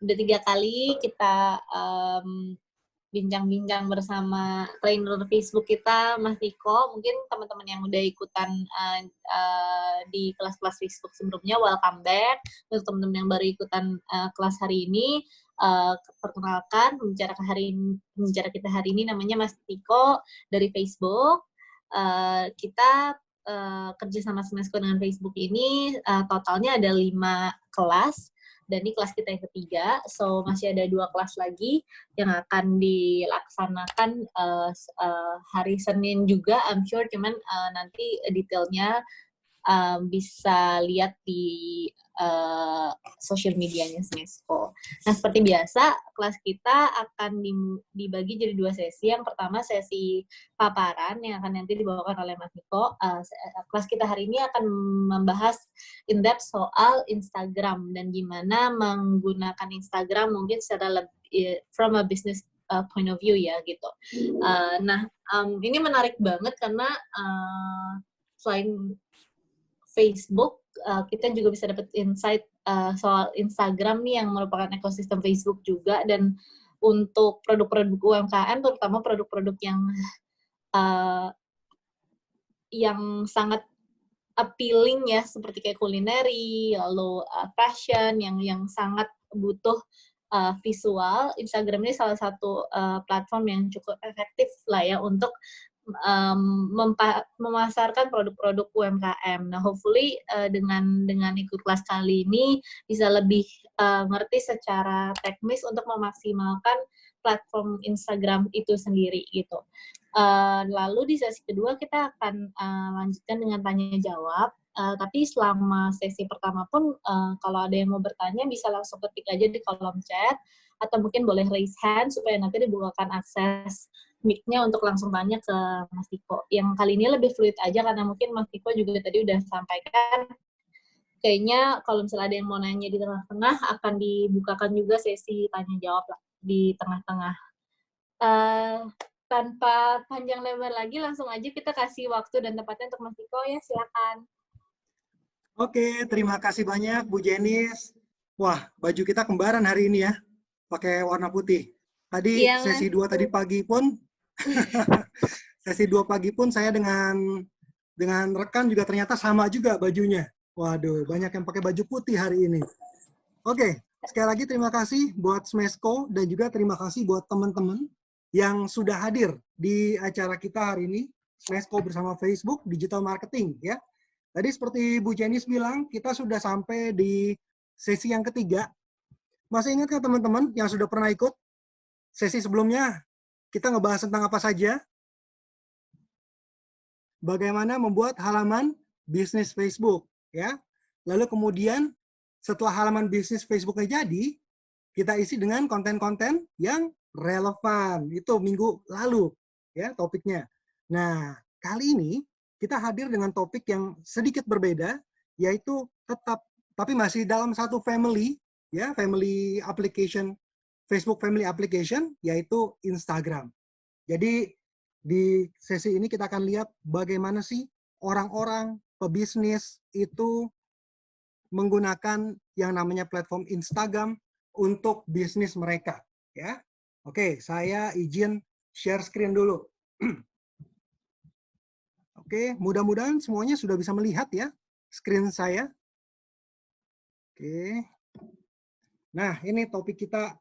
udah 3 kali kita bincang-bincang bersama trainer Facebook kita, Mas Niko. Mungkin teman-teman yang udah ikutan di kelas-kelas Facebook sebelumnya, welcome back. Untuk teman-teman yang baru ikutan kelas hari ini, perkenalkan, pembicara kita hari ini namanya Mas Niko dari Facebook. Kita kerja sama Smesco dengan Facebook ini totalnya ada 5 kelas. Dan ini kelas kita yang ketiga, so masih ada 2 kelas lagi yang akan dilaksanakan hari Senin juga, I'm sure, cuman nanti detailnya bisa lihat di social medianya Smesco. Nah, seperti biasa, kelas kita akan dibagi jadi 2 sesi. Yang pertama sesi paparan yang akan nanti dibawakan oleh Mas Niko. Kelas kita hari ini akan membahas in-depth soal Instagram dan gimana menggunakan Instagram mungkin secara lebih from a business point of view ya gitu. Ini menarik banget karena selain Facebook, kita juga bisa dapat insight soal Instagram nih yang merupakan ekosistem Facebook juga, dan untuk produk-produk UMKM, terutama produk-produk yang sangat appealing ya, seperti kayak kulineri, lalu fashion yang sangat butuh visual. Instagram ini salah satu platform yang cukup efektif lah ya untuk memasarkan produk-produk UMKM. Nah, hopefully dengan ikut kelas kali ini bisa lebih ngerti secara teknis untuk memaksimalkan platform Instagram itu sendiri gitu. Lalu di sesi kedua kita akan lanjutkan dengan tanya jawab. Tapi selama sesi pertama pun kalau ada yang mau bertanya bisa langsung ketik aja di kolom chat, atau mungkin boleh raise hand supaya nanti dibukakan akses mic-nya untuk langsung tanya ke Mas Tiko. Yang kali ini lebih fluid aja karena mungkin Mas Tiko juga tadi udah sampaikan, kayaknya kalau misalnya ada yang mau nanya di tengah-tengah, akan dibukakan juga sesi tanya-jawab di tengah-tengah. Tanpa panjang lebar lagi, langsung aja kita kasih waktu dan tempatnya untuk Mas Tiko ya, silakan. Oke, terima kasih banyak Bu Jenis. Wah, baju kita kembaran hari ini ya, pakai warna putih. Tadi Iya, sesi 2 tadi pagi pun, sesi 2 pagi pun saya dengan rekan juga ternyata sama juga bajunya. Waduh, banyak yang pakai baju putih hari ini. Oke, sekali lagi terima kasih buat Smesco dan juga terima kasih buat teman-teman yang sudah hadir di acara kita hari ini, Smesco bersama Facebook Digital Marketing ya. Tadi seperti Bu Jenis bilang, kita sudah sampai di sesi yang ketiga. Masih ingat kan teman-teman yang sudah pernah ikut sesi sebelumnya? Kita ngebahas tentang apa saja? Bagaimana membuat halaman bisnis Facebook, ya. Lalu kemudian setelah halaman bisnis Facebooknya jadi, kita isi dengan konten-konten yang relevan. Itu minggu lalu, ya, topiknya. Nah, kali ini kita hadir dengan topik yang sedikit berbeda, yaitu tapi masih dalam satu family, ya, family application, Facebook family application, yaitu Instagram. Jadi di sesi ini kita akan lihat bagaimana sih orang-orang pebisnis itu menggunakan yang namanya platform Instagram untuk bisnis mereka, ya. Oke, saya izin share screen dulu. Oke, mudah-mudahan semuanya sudah bisa melihat ya screen saya. Oke. Nah, ini topik kita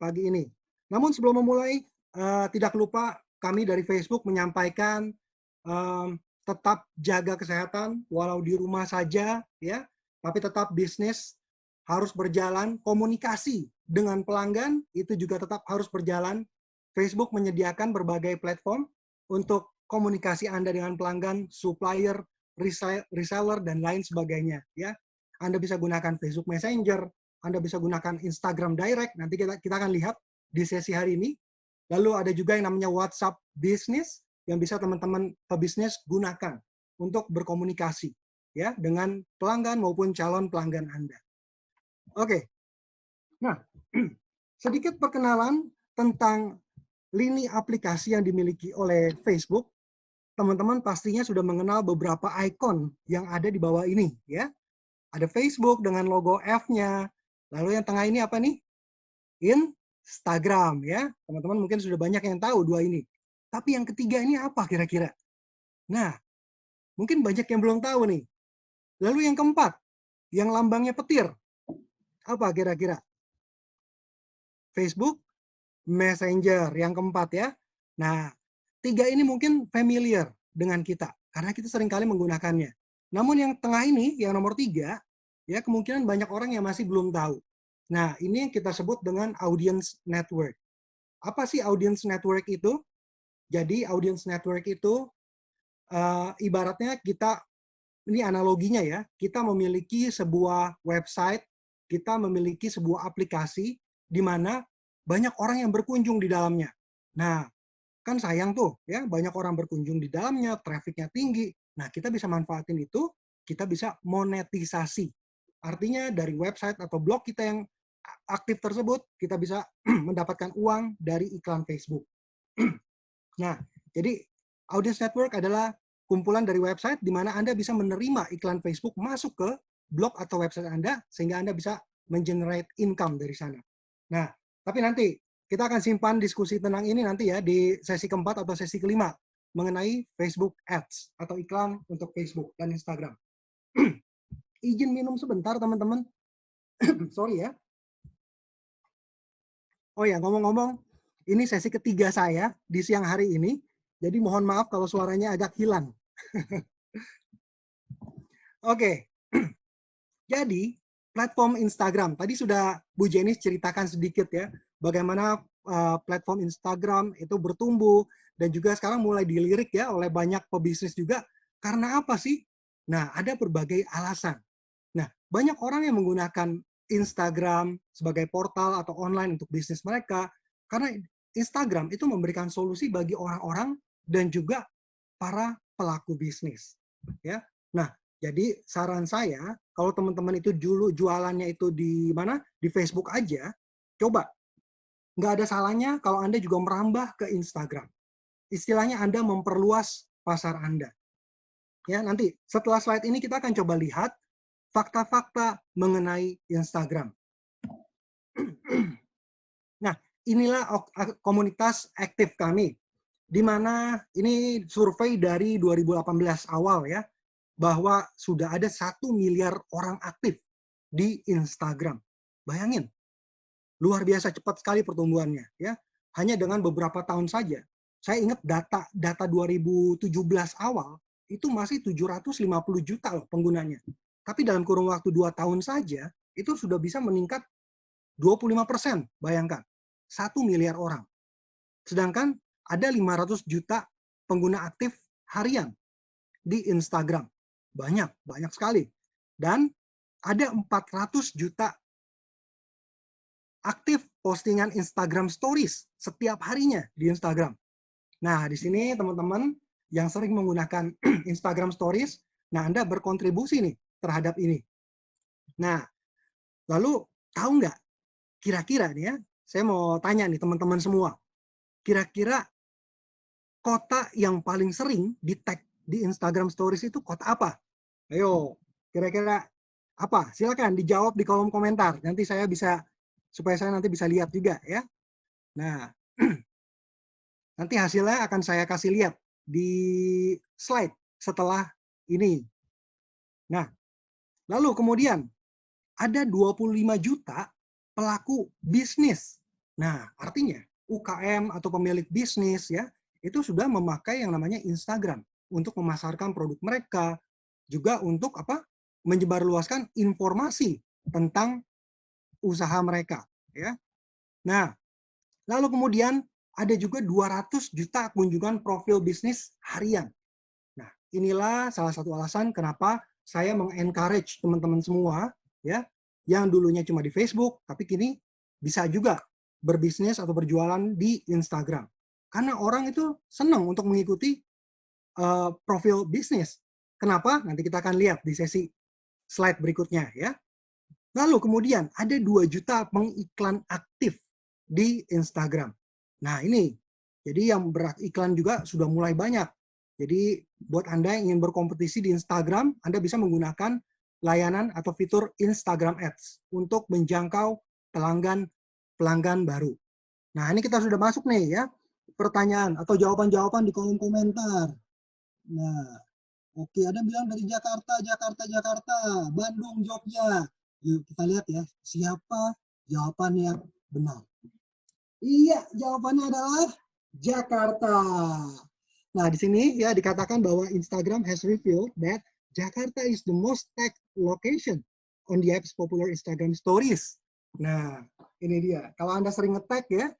pagi ini. Namun sebelum memulai, tidak lupa kami dari Facebook menyampaikan tetap jaga kesehatan walau di rumah saja ya, tapi tetap bisnis harus berjalan, komunikasi dengan pelanggan itu juga tetap harus berjalan. Facebook menyediakan berbagai platform untuk komunikasi Anda dengan pelanggan, supplier, reseller, dan lain sebagainya. Ya, Anda bisa gunakan Facebook Messenger, Anda bisa gunakan Instagram Direct. Nanti kita akan lihat di sesi hari ini. Lalu ada juga yang namanya WhatsApp Business yang bisa teman-teman pebisnis gunakan untuk berkomunikasi ya dengan pelanggan maupun calon pelanggan Anda. Oke. Nah, sedikit perkenalan tentang lini aplikasi yang dimiliki oleh Facebook. Teman-teman pastinya sudah mengenal beberapa ikon yang ada di bawah ini ya. Ada Facebook dengan logo F-nya. Lalu yang tengah ini apa nih? Instagram ya. Teman-teman mungkin sudah banyak yang tahu dua ini. Tapi yang ketiga ini apa kira-kira? Nah, mungkin banyak yang belum tahu nih. Lalu yang keempat, yang lambangnya petir. Apa kira-kira? Facebook Messenger yang keempat ya. Nah, tiga ini mungkin familiar dengan kita karena kita sering kali menggunakannya. Namun yang tengah ini, yang nomor tiga, ya kemungkinan banyak orang yang masih belum tahu. Nah, ini yang kita sebut dengan audience network. Apa sih audience network itu? Jadi audience network itu ibaratnya kita, ini analoginya ya, kita memiliki sebuah website, kita memiliki sebuah aplikasi di mana banyak orang yang berkunjung di dalamnya. Nah, kan sayang tuh ya, banyak orang berkunjung di dalamnya, trafficnya tinggi. Nah, kita bisa manfaatin itu, kita bisa monetisasi. Artinya dari website atau blog kita yang aktif tersebut, kita bisa mendapatkan uang dari iklan Facebook. Nah, jadi audience network adalah kumpulan dari website di mana Anda bisa menerima iklan Facebook masuk ke blog atau website Anda, sehingga Anda bisa mengenerate income dari sana. Nah, tapi nanti kita akan simpan diskusi tentang ini nanti ya di sesi keempat atau sesi kelima mengenai Facebook Ads atau iklan untuk Facebook dan Instagram. Izin minum sebentar teman-teman. Sorry ya. Oh ya, ngomong-ngomong, ini sesi ketiga saya di siang hari ini. Jadi mohon maaf kalau suaranya agak hilang. Oke. Jadi, platform Instagram. Tadi sudah Bu Jenny ceritakan sedikit ya, bagaimana platform Instagram itu bertumbuh dan juga sekarang mulai dilirik ya oleh banyak pebisnis juga. Karena apa sih? Nah, ada berbagai alasan. Nah, banyak orang yang menggunakan Instagram sebagai portal atau online untuk bisnis mereka karena Instagram itu memberikan solusi bagi orang-orang dan juga para pelaku bisnis. Ya. Nah, jadi saran saya, kalau teman-teman itu dulu jualannya itu di mana? Di Facebook aja, coba. Nggak ada salahnya kalau Anda juga merambah ke Instagram. Istilahnya Anda memperluas pasar Anda. Ya, nanti setelah slide ini kita akan coba lihat fakta-fakta mengenai Instagram. Nah, inilah komunitas aktif kami, di mana ini survei dari 2018 awal ya, bahwa sudah ada 1 miliar orang aktif di Instagram. Bayangin, luar biasa cepat sekali pertumbuhannya ya. Hanya dengan beberapa tahun saja. Saya ingat data 2017 awal itu masih 750 juta loh penggunanya. Tapi dalam kurun waktu 2 tahun saja itu sudah bisa meningkat 25%, bayangkan. 1 miliar orang. Sedangkan ada 500 juta pengguna aktif harian di Instagram. Banyak sekali. Dan ada 400 juta aktif postingan Instagram Stories setiap harinya di Instagram. Nah, di sini teman-teman yang sering menggunakan Instagram Stories, nah Anda berkontribusi nih terhadap ini. Nah, lalu tahu nggak kira-kira nih ya, saya mau tanya nih teman-teman semua, kira-kira kota yang paling sering di tag di Instagram Stories itu kota apa? Ayo, kira-kira apa? Silakan dijawab di kolom komentar. Nanti saya bisa, supaya saya nanti bisa lihat juga ya. Nah, nanti hasilnya akan saya kasih lihat di slide setelah ini. Nah, lalu kemudian ada 25 juta pelaku bisnis. Nah, artinya UKM atau pemilik bisnis ya, itu sudah memakai yang namanya Instagram untuk memasarkan produk mereka, juga untuk apa? Menyebarluaskan informasi tentang usaha mereka, ya. Nah, lalu kemudian ada juga 200 juta kunjungan profil bisnis harian. Nah, inilah salah satu alasan kenapa saya mengencourage teman-teman semua ya, yang dulunya cuma di Facebook, tapi kini bisa juga berbisnis atau berjualan di Instagram. Karena orang itu senang untuk mengikuti profil bisnis. Kenapa? Nanti kita akan lihat di sesi slide berikutnya ya. Lalu kemudian ada 2 juta pengiklan aktif di Instagram. Nah ini, jadi yang beriklan juga sudah mulai banyak. Jadi buat Anda yang ingin berkompetisi di Instagram, Anda bisa menggunakan layanan atau fitur Instagram Ads untuk menjangkau pelanggan pelanggan baru. Nah, ini kita sudah masuk nih ya, pertanyaan atau jawaban-jawaban di kolom komentar. Nah, oke, ada bilang dari Jakarta, Bandung, Jogja. Yuk kita lihat ya, siapa jawaban yang benar. Iya, jawabannya adalah Jakarta. Nah, di sini ya dikatakan bahwa Instagram has revealed that Jakarta is the most tagged location on the app's popular Instagram stories. Nah, ini dia. Kalau Anda sering nge-tag ya,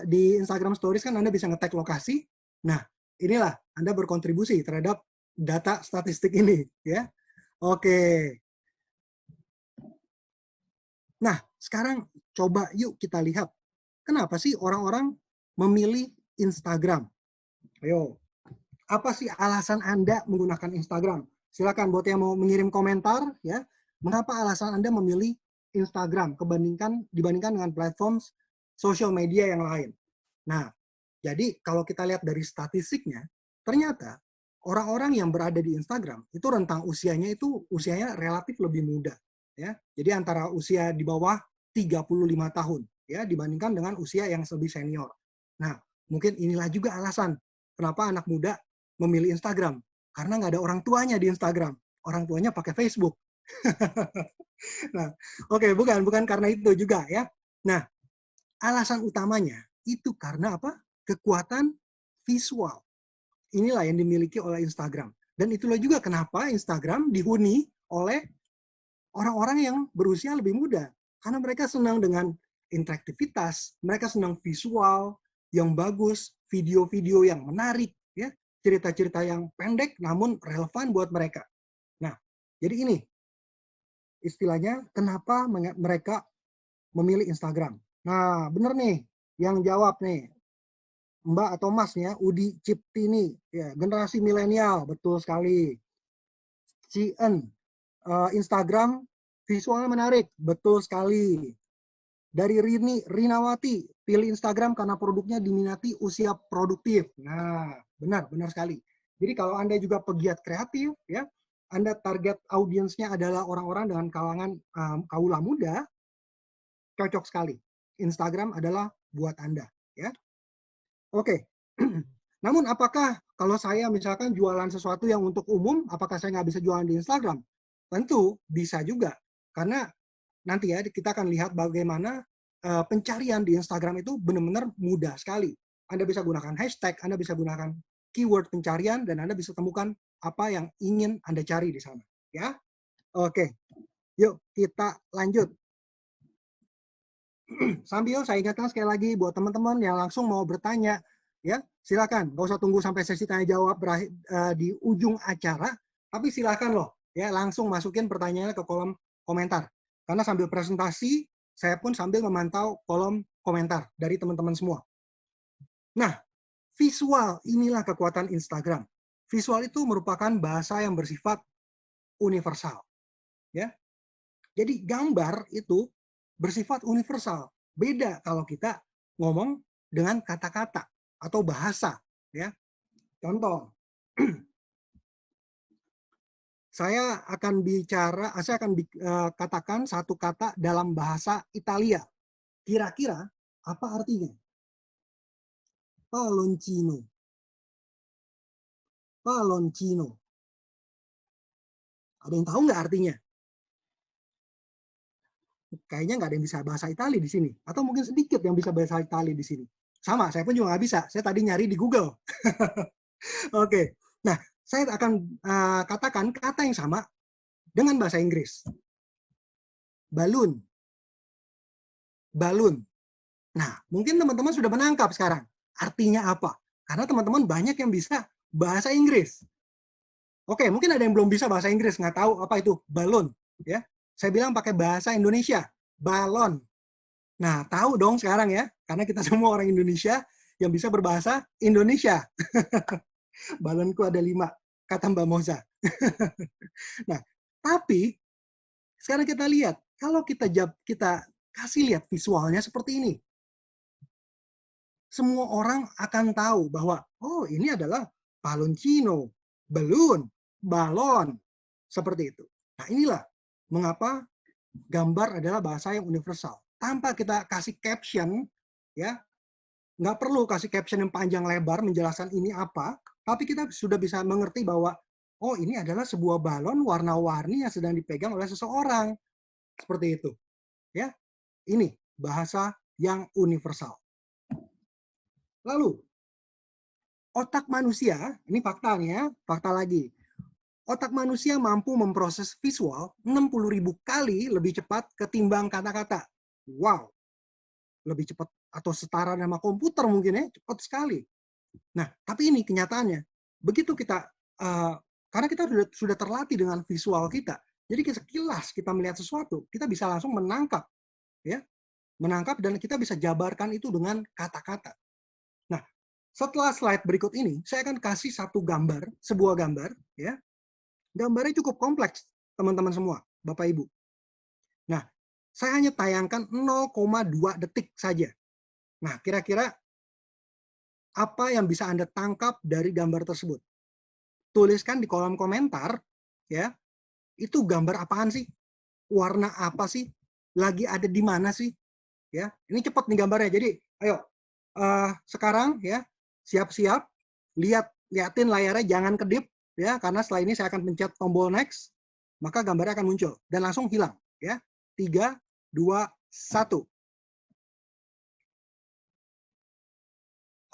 di Instagram stories kan Anda bisa nge-tag lokasi. Nah, inilah Anda berkontribusi terhadap data statistik ini ya. Oke. Nah, sekarang coba yuk kita lihat. Kenapa sih orang-orang memilih Instagram? Ayo, apa sih alasan Anda menggunakan Instagram? Silakan buat yang mau mengirim komentar ya. Mengapa alasan Anda memilih Instagram dibandingkan dengan platform sosial media yang lain? Nah, jadi kalau kita lihat dari statistiknya, ternyata orang-orang yang berada di Instagram itu rentang usianya relatif lebih muda ya. Jadi antara usia di bawah 35 tahun ya dibandingkan dengan usia yang lebih senior. Nah, mungkin inilah juga alasan kenapa anak muda memilih Instagram. Karena nggak ada orang tuanya di Instagram. Orang tuanya pakai Facebook. Nah, oke, bukan karena itu juga ya. Nah, alasan utamanya itu karena apa? Kekuatan visual. Inilah yang dimiliki oleh Instagram. Dan itulah juga kenapa Instagram dihuni oleh orang-orang yang berusia lebih muda. Karena mereka senang dengan interaktivitas, mereka senang visual yang bagus, video-video yang menarik, ya, cerita-cerita yang pendek namun relevan buat mereka. Nah, jadi ini istilahnya kenapa mereka memilih Instagram. Nah, bener nih yang jawab nih. Mbak atau Mas ya, Udi Ciptini, ya, generasi milenial, betul sekali. Cien, Instagram visualnya menarik, betul sekali. Dari Rinawati, pilih Instagram karena produknya diminati usia produktif. Nah, benar sekali. Jadi kalau Anda juga pegiat kreatif, ya, Anda target audiensnya adalah orang-orang dengan kalangan kaula muda, cocok sekali. Instagram adalah buat Anda, ya. Oke. Namun apakah kalau saya misalkan jualan sesuatu yang untuk umum, apakah saya nggak bisa jualan di Instagram? Tentu bisa juga. Karena nanti ya kita akan lihat bagaimana pencarian di Instagram itu benar-benar mudah sekali. Anda bisa gunakan hashtag, Anda bisa gunakan keyword pencarian, dan Anda bisa temukan apa yang ingin Anda cari di sana. Ya, oke. Yuk kita lanjut. Sambil saya ingatkan sekali lagi buat teman-teman yang langsung mau bertanya, ya silakan. Nggak usah tunggu sampai sesi tanya jawab berakhir di ujung acara, tapi silakan loh, ya langsung masukin pertanyaannya ke kolom komentar. Karena sambil presentasi, saya pun sambil memantau kolom komentar dari teman-teman semua. Nah, visual inilah kekuatan Instagram. Visual itu merupakan bahasa yang bersifat universal, ya. Jadi gambar itu bersifat universal. Beda kalau kita ngomong dengan kata-kata atau bahasa, ya. Contoh, saya akan katakan satu kata dalam bahasa Italia. Kira-kira apa artinya? Paloncino. Paloncino. Ada yang tahu nggak artinya? Kayaknya nggak ada yang bisa bahasa Italia di sini. Atau mungkin sedikit yang bisa bahasa Italia di sini. Sama, saya pun juga nggak bisa. Saya tadi nyari di Google. Oke. Nah, saya akan katakan kata yang sama dengan bahasa Inggris. Balloon. Balloon. Nah, mungkin teman-teman sudah menangkap sekarang. Artinya apa? Karena teman-teman banyak yang bisa bahasa Inggris. Oke, mungkin ada yang belum bisa bahasa Inggris, nggak tahu apa itu balon. Ya, saya bilang pakai bahasa Indonesia, balon. Nah, tahu dong sekarang ya, karena kita semua orang Indonesia yang bisa berbahasa Indonesia. Balonku ada 5, kata Mbak Moza. Nah, tapi sekarang kita lihat, kalau kita kasih lihat visualnya seperti ini, semua orang akan tahu bahwa, oh ini adalah paloncino, balloon, balon, seperti itu. Nah inilah mengapa gambar adalah bahasa yang universal. tanpa kita kasih caption, ya, nggak perlu kasih caption yang panjang lebar menjelaskan ini apa, tapi kita sudah bisa mengerti bahwa, oh ini adalah sebuah balon warna-warni yang sedang dipegang oleh seseorang. Seperti itu. Ya, ini bahasa yang universal. Lalu, otak manusia, ini faktanya, fakta lagi. Otak manusia mampu memproses visual 60.000 kali lebih cepat ketimbang kata-kata. Wow, lebih cepat atau setara sama komputer mungkin ya, cepat sekali. Nah, tapi ini kenyataannya. Begitu kita, karena kita sudah terlatih dengan visual kita, jadi sekilas kita melihat sesuatu, kita bisa langsung menangkap, ya, menangkap dan kita bisa jabarkan itu dengan kata-kata. Nah, setelah slide berikut ini, saya akan kasih satu gambar, sebuah gambar, ya. Gambarnya cukup kompleks, teman-teman semua, Bapak Ibu. Nah, saya hanya tayangkan 0,2 detik saja. Nah, kira-kira apa yang bisa Anda tangkap dari gambar tersebut? Tuliskan di kolom komentar, ya. Itu gambar apaan sih? Warna apa sih? Lagi ada di mana sih? Ya, ini cepat nih gambarnya. Jadi, ayo sekarang ya, siap-siap, liatin layarnya, jangan kedip ya, karena setelah ini saya akan pencet tombol next, maka gambarnya akan muncul dan langsung hilang ya. 3, 2, 1.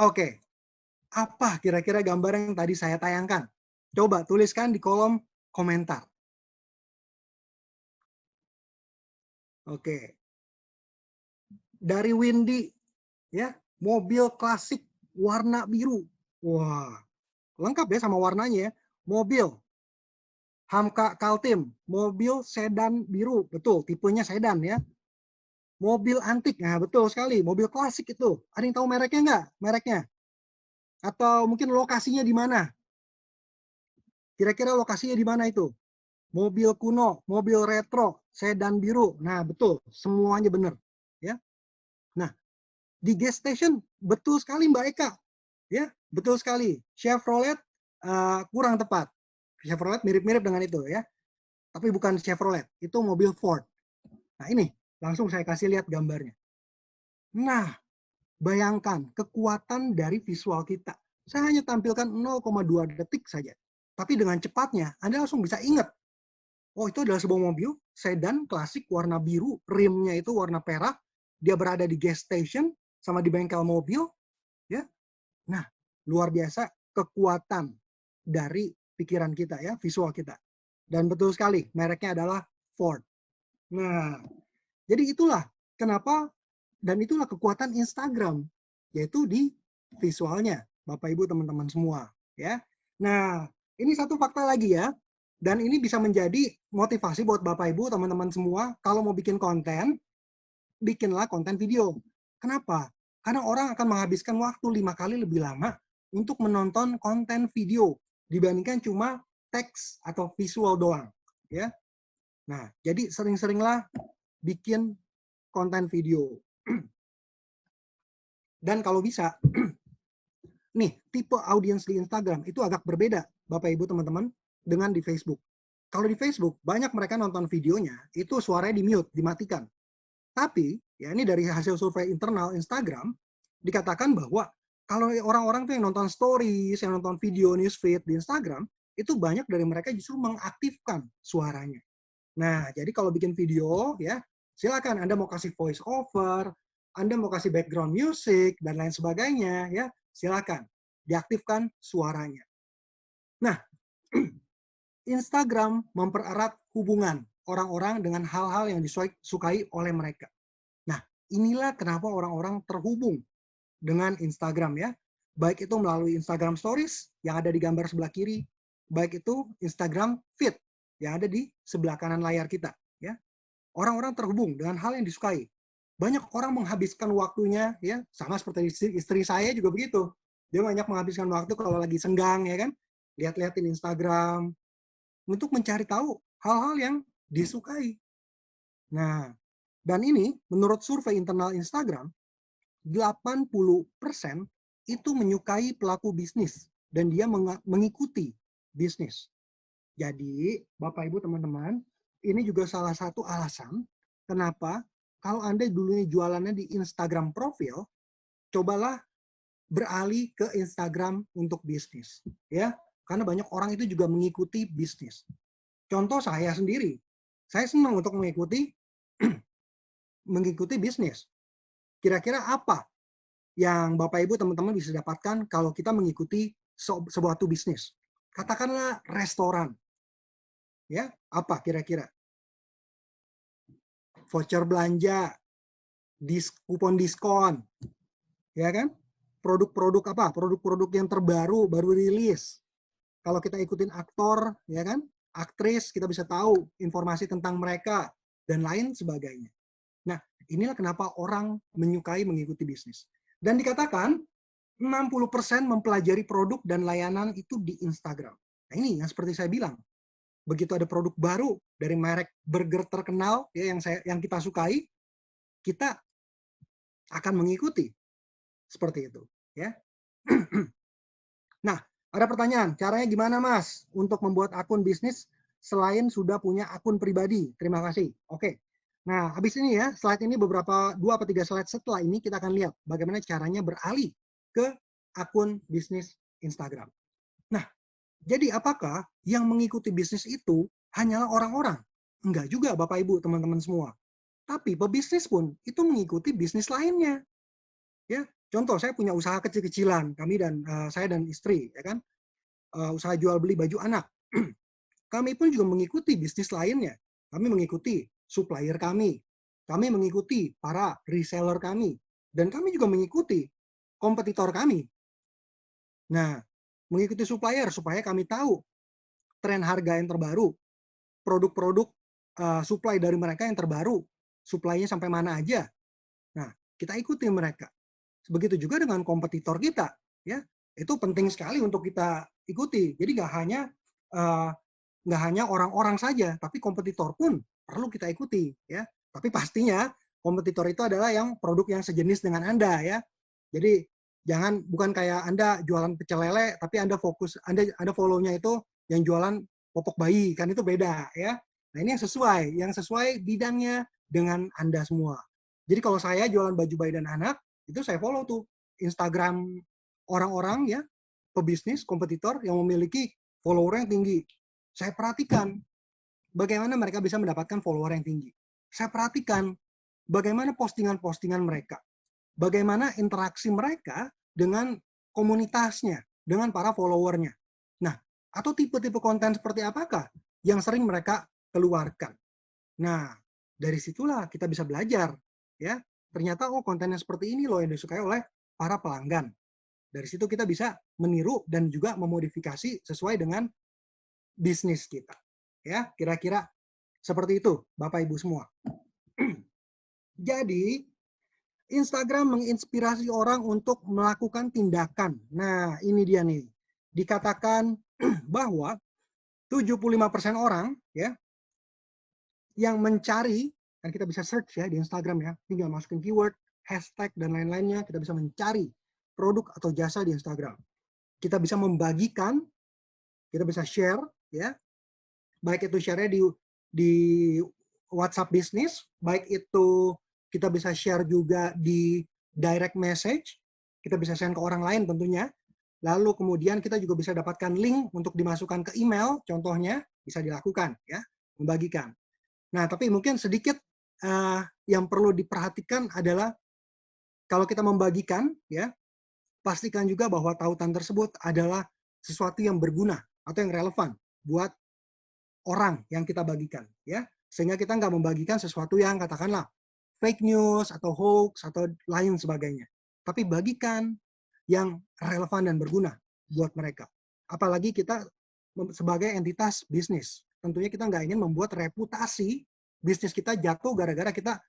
Oke, apa kira-kira gambar yang tadi saya tayangkan? Coba tuliskan di kolom komentar. Oke. Dari Windy, ya, mobil klasik warna biru. Wah, lengkap ya sama warnanya ya. Mobil Hamka Kaltim, mobil sedan biru, betul, tipenya sedan ya. Mobil antik, nah betul sekali, mobil klasik itu. Ada yang tahu mereknya nggak? Mereknya? Atau mungkin lokasinya di mana? Kira-kira lokasinya di mana itu? Mobil kuno, mobil retro, sedan biru. Nah betul, semuanya benar. Ya. Nah, di gas station betul sekali Mbak Eka. Ya, betul sekali. Chevrolet kurang tepat. Chevrolet mirip-mirip dengan itu ya. Tapi bukan Chevrolet, itu mobil Ford. Nah ini, langsung saya kasih lihat gambarnya. Nah, bayangkan kekuatan dari visual kita. Saya hanya tampilkan 0,2 detik saja. Tapi dengan cepatnya, Anda langsung bisa ingat. Oh, itu adalah sebuah mobil sedan klasik warna biru, rimnya itu warna perak. Dia berada di gas station sama di bengkel mobil. Ya, nah luar biasa kekuatan dari pikiran kita ya, visual kita. Dan betul sekali, mereknya adalah Ford. Nah, jadi itulah kenapa dan itulah kekuatan Instagram, yaitu di visualnya, Bapak Ibu teman-teman semua, ya. Nah, ini satu fakta lagi ya, dan ini bisa menjadi motivasi buat Bapak Ibu teman-teman semua kalau mau bikin konten, bikinlah konten video. Kenapa? Karena orang akan menghabiskan waktu 5 kali lebih lama untuk menonton konten video dibandingkan cuma teks atau visual doang, ya. Nah, jadi sering-seringlah bikin konten video. Dan kalau bisa, nih, tipe audiens di Instagram itu agak berbeda, Bapak Ibu teman-teman, dengan di Facebook. Kalau di Facebook, banyak mereka nonton videonya, itu suaranya di-mute, dimatikan. Tapi, ya ini dari hasil survei internal Instagram, dikatakan bahwa kalau orang-orang tuh yang nonton stories, yang nonton video newsfeed di Instagram, itu banyak dari mereka justru mengaktifkan suaranya. Nah, jadi kalau bikin video, ya silakan Anda mau kasih voice over, Anda mau kasih background music, dan lain sebagainya, ya silakan diaktifkan suaranya. Nah, Instagram mempererat hubungan orang-orang dengan hal-hal yang disukai oleh mereka. Nah, inilah kenapa orang-orang terhubung dengan Instagram ya. Baik itu melalui Instagram Stories yang ada di gambar sebelah kiri, baik itu Instagram Feed yang ada di sebelah kanan layar kita. Ya, orang-orang terhubung dengan hal yang disukai. Banyak orang menghabiskan waktunya, ya sama seperti istri saya juga begitu. Dia banyak menghabiskan waktu kalau lagi senggang, ya kan, lihat-lihatin Instagram untuk mencari tahu hal-hal yang disukai. Nah, dan ini menurut survei internal Instagram, 80% itu menyukai pelaku bisnis dan dia mengikuti bisnis. Jadi, Bapak Ibu teman-teman, ini juga salah satu alasan kenapa kalau Anda dulunya jualannya di Instagram profil, cobalah beralih ke Instagram untuk bisnis, ya. Karena banyak orang itu juga mengikuti bisnis. Contoh saya sendiri, saya senang untuk mengikuti bisnis. Kira-kira apa yang Bapak Ibu teman-teman bisa dapatkan kalau kita mengikuti sebuah bisnis? Katakanlah restoran, ya, apa kira-kira? Voucher belanja, kupon diskon, ya kan? Produk-produk apa? Produk-produk yang terbaru, baru rilis. Kalau kita ikutin aktor, ya kan? Aktris, kita bisa tahu informasi tentang mereka dan lain sebagainya. Nah, inilah kenapa orang menyukai mengikuti bisnis. Dan dikatakan 60% mempelajari produk dan layanan itu di Instagram. Nah, ini yang seperti saya bilang. Begitu ada produk baru dari merek burger terkenal ya yang kita sukai, kita akan mengikuti seperti itu, ya. Nah, ada pertanyaan, caranya gimana Mas untuk membuat akun bisnis selain sudah punya akun pribadi? Terima kasih. Oke. Nah, habis ini ya, slide ini beberapa 2 atau 3 slide setelah ini kita akan lihat bagaimana caranya beralih ke akun bisnis Instagram. Nah, jadi apakah yang mengikuti bisnis itu hanyalah orang-orang? Enggak juga Bapak Ibu, teman-teman semua. Tapi pebisnis pun itu mengikuti bisnis lainnya. Ya, contoh saya punya usaha kecil-kecilan, kami dan saya dan istri, ya kan, usaha jual beli baju anak. Kami pun juga mengikuti bisnis lainnya. Kami mengikuti supplier kami mengikuti para reseller kami, dan kami juga mengikuti kompetitor kami. Nah, mengikuti supplier supaya kami tahu tren harga yang terbaru, produk-produk supply dari mereka yang terbaru, supply-nya sampai mana aja. Nah, kita ikuti mereka. Begitu juga dengan kompetitor kita, ya. Itu penting sekali untuk kita ikuti. Jadi nggak hanya orang-orang saja, tapi kompetitor pun perlu kita ikuti, ya. Tapi pastinya kompetitor itu adalah yang produk yang sejenis dengan Anda, ya. Jadi bukan kayak Anda jualan pecel lele, tapi Anda follow-nya itu yang jualan popok bayi, kan itu beda, ya. Nah, ini yang sesuai bidangnya dengan Anda semua. Jadi kalau saya jualan baju bayi dan anak, itu saya follow tuh Instagram orang-orang ya, pebisnis, kompetitor yang memiliki follower yang tinggi. Saya perhatikan bagaimana mereka bisa mendapatkan follower yang tinggi. Saya perhatikan bagaimana postingan-postingan mereka. Bagaimana interaksi mereka dengan komunitasnya, dengan para followernya. Nah, atau tipe-tipe konten seperti apakah yang sering mereka keluarkan. Nah, dari situlah kita bisa belajar, ya. Ternyata konten yang seperti ini loh yang disukai oleh para pelanggan. Dari situ kita bisa meniru dan juga memodifikasi sesuai dengan bisnis kita. Ya, kira-kira seperti itu, Bapak Ibu semua. Jadi, Instagram menginspirasi orang untuk melakukan tindakan. Nah, ini dia nih. Dikatakan bahwa 75% orang ya yang mencari, kan kita bisa search ya di Instagram ya, tinggal masukin keyword, hashtag dan lain-lainnya, kita bisa mencari produk atau jasa di Instagram. Kita bisa membagikan, kita bisa share ya. Baik itu share-nya di WhatsApp bisnis, baik itu kita bisa share juga di direct message, kita bisa send ke orang lain tentunya. Lalu kemudian kita juga bisa dapatkan link untuk dimasukkan ke email, contohnya bisa dilakukan ya, membagikan. Nah, tapi mungkin sedikit yang perlu diperhatikan adalah kalau kita membagikan ya, pastikan juga bahwa tautan tersebut adalah sesuatu yang berguna atau yang relevan buat orang yang kita bagikan ya, sehingga kita nggak membagikan sesuatu yang katakanlah fake news atau hoax atau lain sebagainya, tapi bagikan yang relevan dan berguna buat mereka. Apalagi kita sebagai entitas bisnis, tentunya kita nggak ingin membuat reputasi bisnis kita jatuh gara-gara kita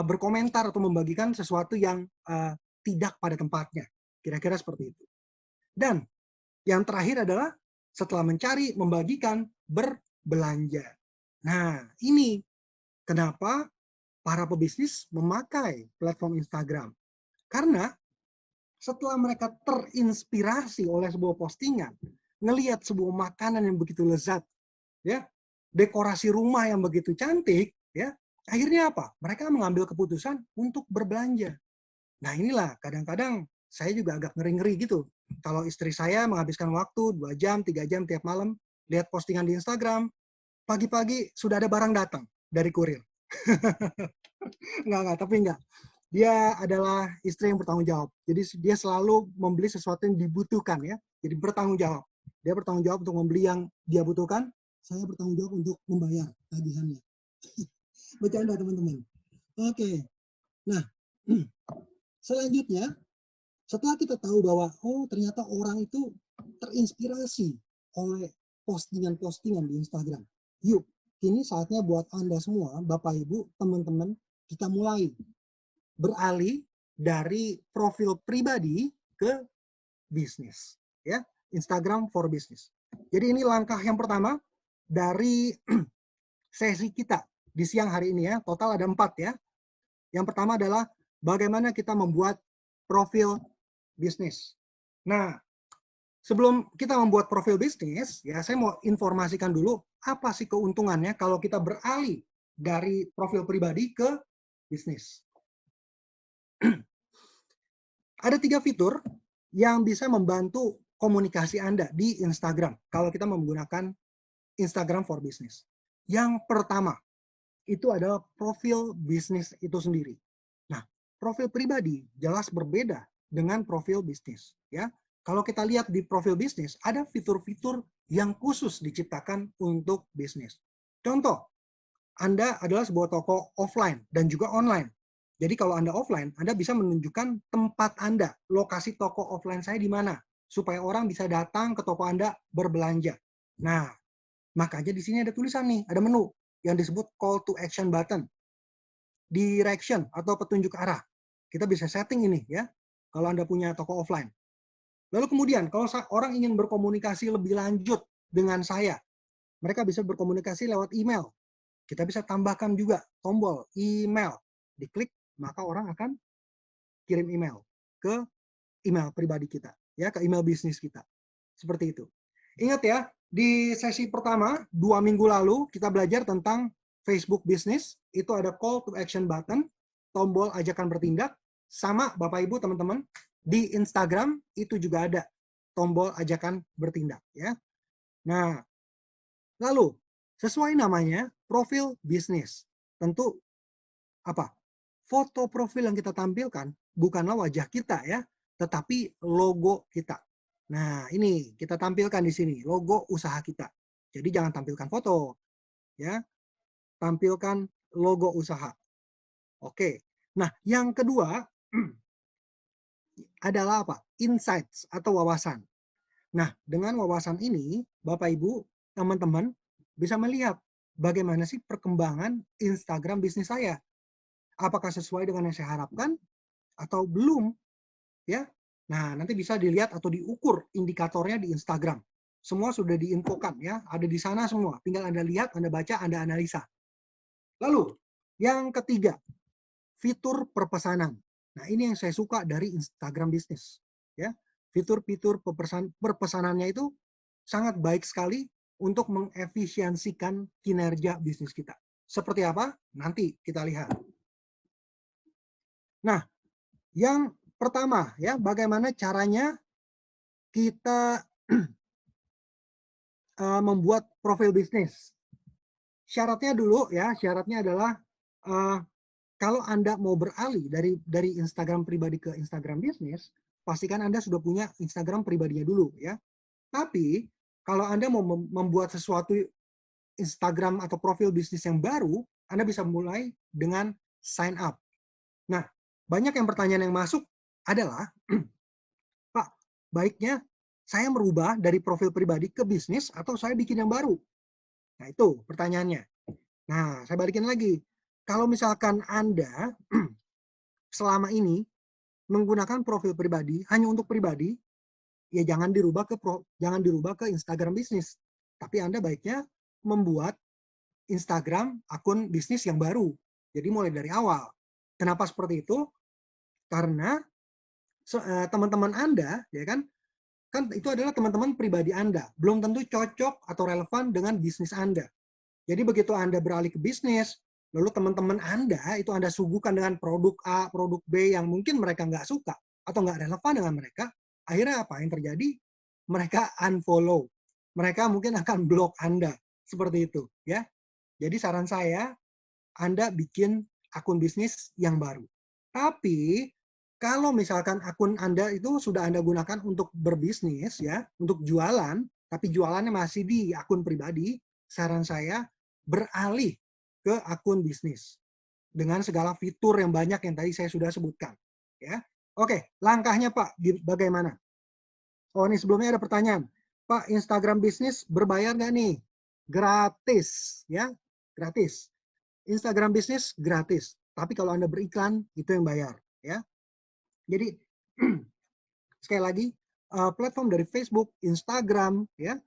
berkomentar atau membagikan sesuatu yang tidak pada tempatnya. Kira-kira seperti itu. Dan yang terakhir adalah setelah mencari, membagikan, berbelanja. Nah, ini kenapa para pebisnis memakai platform Instagram. Karena setelah mereka terinspirasi oleh sebuah postingan, ngelihat sebuah makanan yang begitu lezat, ya, dekorasi rumah yang begitu cantik, ya, Akhirnya apa? Mereka mengambil keputusan untuk berbelanja. Nah inilah kadang-kadang saya juga agak ngeri-ngeri gitu. Kalau istri saya menghabiskan waktu 2 jam, 3 jam tiap malam, lihat postingan di Instagram, pagi-pagi sudah ada barang datang dari kurir. Enggak, tapi enggak. Dia adalah istri yang bertanggung jawab. Jadi dia selalu membeli sesuatu yang dibutuhkan ya. Jadi bertanggung jawab. Dia bertanggung jawab untuk membeli yang dia butuhkan. Saya bertanggung jawab untuk membayar tagihannya. Bercanda teman-teman. Oke. Nah, selanjutnya setelah kita tahu bahwa oh ternyata orang itu terinspirasi oleh postingan-postingan di Instagram. Yuk, kini saatnya buat Anda semua, Bapak Ibu, teman-teman, kita mulai beralih dari profil pribadi ke bisnis, ya. Instagram for business. Jadi ini langkah yang pertama dari sesi kita di siang hari ini ya. Total ada 4 ya. Yang pertama adalah bagaimana kita membuat profil bisnis. Nah, sebelum kita membuat profil bisnis, ya saya mau informasikan dulu apa sih keuntungannya kalau kita beralih dari profil pribadi ke bisnis. Ada 3 fitur yang bisa membantu komunikasi Anda di Instagram kalau kita menggunakan Instagram for Business. Yang pertama, itu adalah profil bisnis itu sendiri. Nah, profil pribadi jelas berbeda dengan profil bisnis. Ya, kalau kita lihat di profil bisnis, ada fitur-fitur yang khusus diciptakan untuk bisnis. Contoh, Anda adalah sebuah toko offline dan juga online. Jadi kalau Anda offline, Anda bisa menunjukkan tempat Anda, lokasi toko offline saya di mana, supaya orang bisa datang ke toko Anda berbelanja. Nah, makanya di sini ada tulisan nih, ada menu yang disebut call to action button, direction atau petunjuk arah. Kita bisa setting ini ya, kalau Anda punya toko offline. Lalu kemudian, kalau orang ingin berkomunikasi lebih lanjut dengan saya, mereka bisa berkomunikasi lewat email. Kita bisa tambahkan juga tombol email. Diklik, maka orang akan kirim email ke email pribadi kita, ya, ke email bisnis kita. Seperti itu. Ingat ya, di sesi pertama 2 minggu lalu kita belajar tentang Facebook Business. Itu ada call to action button, tombol ajakan bertindak. Sama Bapak Ibu teman-teman, di Instagram itu juga ada tombol ajakan bertindak ya. Nah, lalu sesuai namanya profil bisnis. Tentu apa? Foto profil yang kita tampilkan bukanlah wajah kita ya, tetapi logo kita. Nah, ini kita tampilkan di sini, logo usaha kita. Jadi jangan tampilkan foto, ya. Tampilkan logo usaha. Oke. Nah, yang kedua adalah apa? Insights atau wawasan. Nah, dengan wawasan ini, Bapak Ibu, teman-teman bisa melihat bagaimana sih perkembangan Instagram bisnis saya. Apakah sesuai dengan yang saya harapkan atau belum? Ya. Nah, nanti bisa dilihat atau diukur indikatornya di Instagram. Semua sudah diinfokan ya, ada di sana semua. Tinggal Anda lihat, Anda baca, Anda analisa. Lalu, yang ketiga, fitur perpesanan. Nah, ini yang saya suka dari Instagram bisnis. Ya, fitur-fitur perpesanannya itu sangat baik sekali untuk mengefisiensikan kinerja bisnis kita. Seperti apa? Nanti kita lihat. Nah, yang pertama ya, bagaimana caranya kita membuat profil bisnis. Syaratnya dulu ya, syaratnya adalah kalau Anda mau beralih dari Instagram pribadi ke Instagram bisnis, pastikan Anda sudah punya Instagram pribadinya dulu ya. Tapi kalau Anda mau membuat sesuatu Instagram atau profil bisnis yang baru, Anda bisa mulai dengan sign up. Nah, banyak yang pertanyaan yang masuk adalah, Pak, baiknya saya merubah dari profil pribadi ke bisnis atau saya bikin yang baru? Nah, itu pertanyaannya. Nah, saya balikin lagi. Kalau misalkan Anda selama ini menggunakan profil pribadi hanya untuk pribadi, ya jangan dirubah ke Instagram bisnis. Tapi Anda baiknya membuat Instagram akun bisnis yang baru. Jadi mulai dari awal. Kenapa seperti itu? Karena teman-teman Anda, ya kan itu adalah teman-teman pribadi Anda. Belum tentu cocok atau relevan dengan bisnis Anda. Jadi begitu Anda beralih ke bisnis, lalu teman-teman Anda itu Anda suguhkan dengan produk A, produk B yang mungkin mereka nggak suka atau nggak relevan dengan mereka, akhirnya apa yang terjadi? Mereka unfollow. Mereka mungkin akan blok Anda. Seperti itu, ya. Jadi saran saya, Anda bikin akun bisnis yang baru. Tapi kalau misalkan akun Anda itu sudah Anda gunakan untuk berbisnis, ya, untuk jualan, tapi jualannya masih di akun pribadi, saran saya beralih ke akun bisnis dengan segala fitur yang banyak yang tadi saya sudah sebutkan. Ya, oke, langkahnya Pak, bagaimana? Oh, ini sebelumnya ada pertanyaan, Pak, Instagram bisnis berbayar nggak nih? Gratis, ya, gratis. Instagram bisnis gratis, tapi kalau Anda beriklan itu yang bayar, ya. Jadi sekali lagi, platform dari Facebook, Instagram, ya,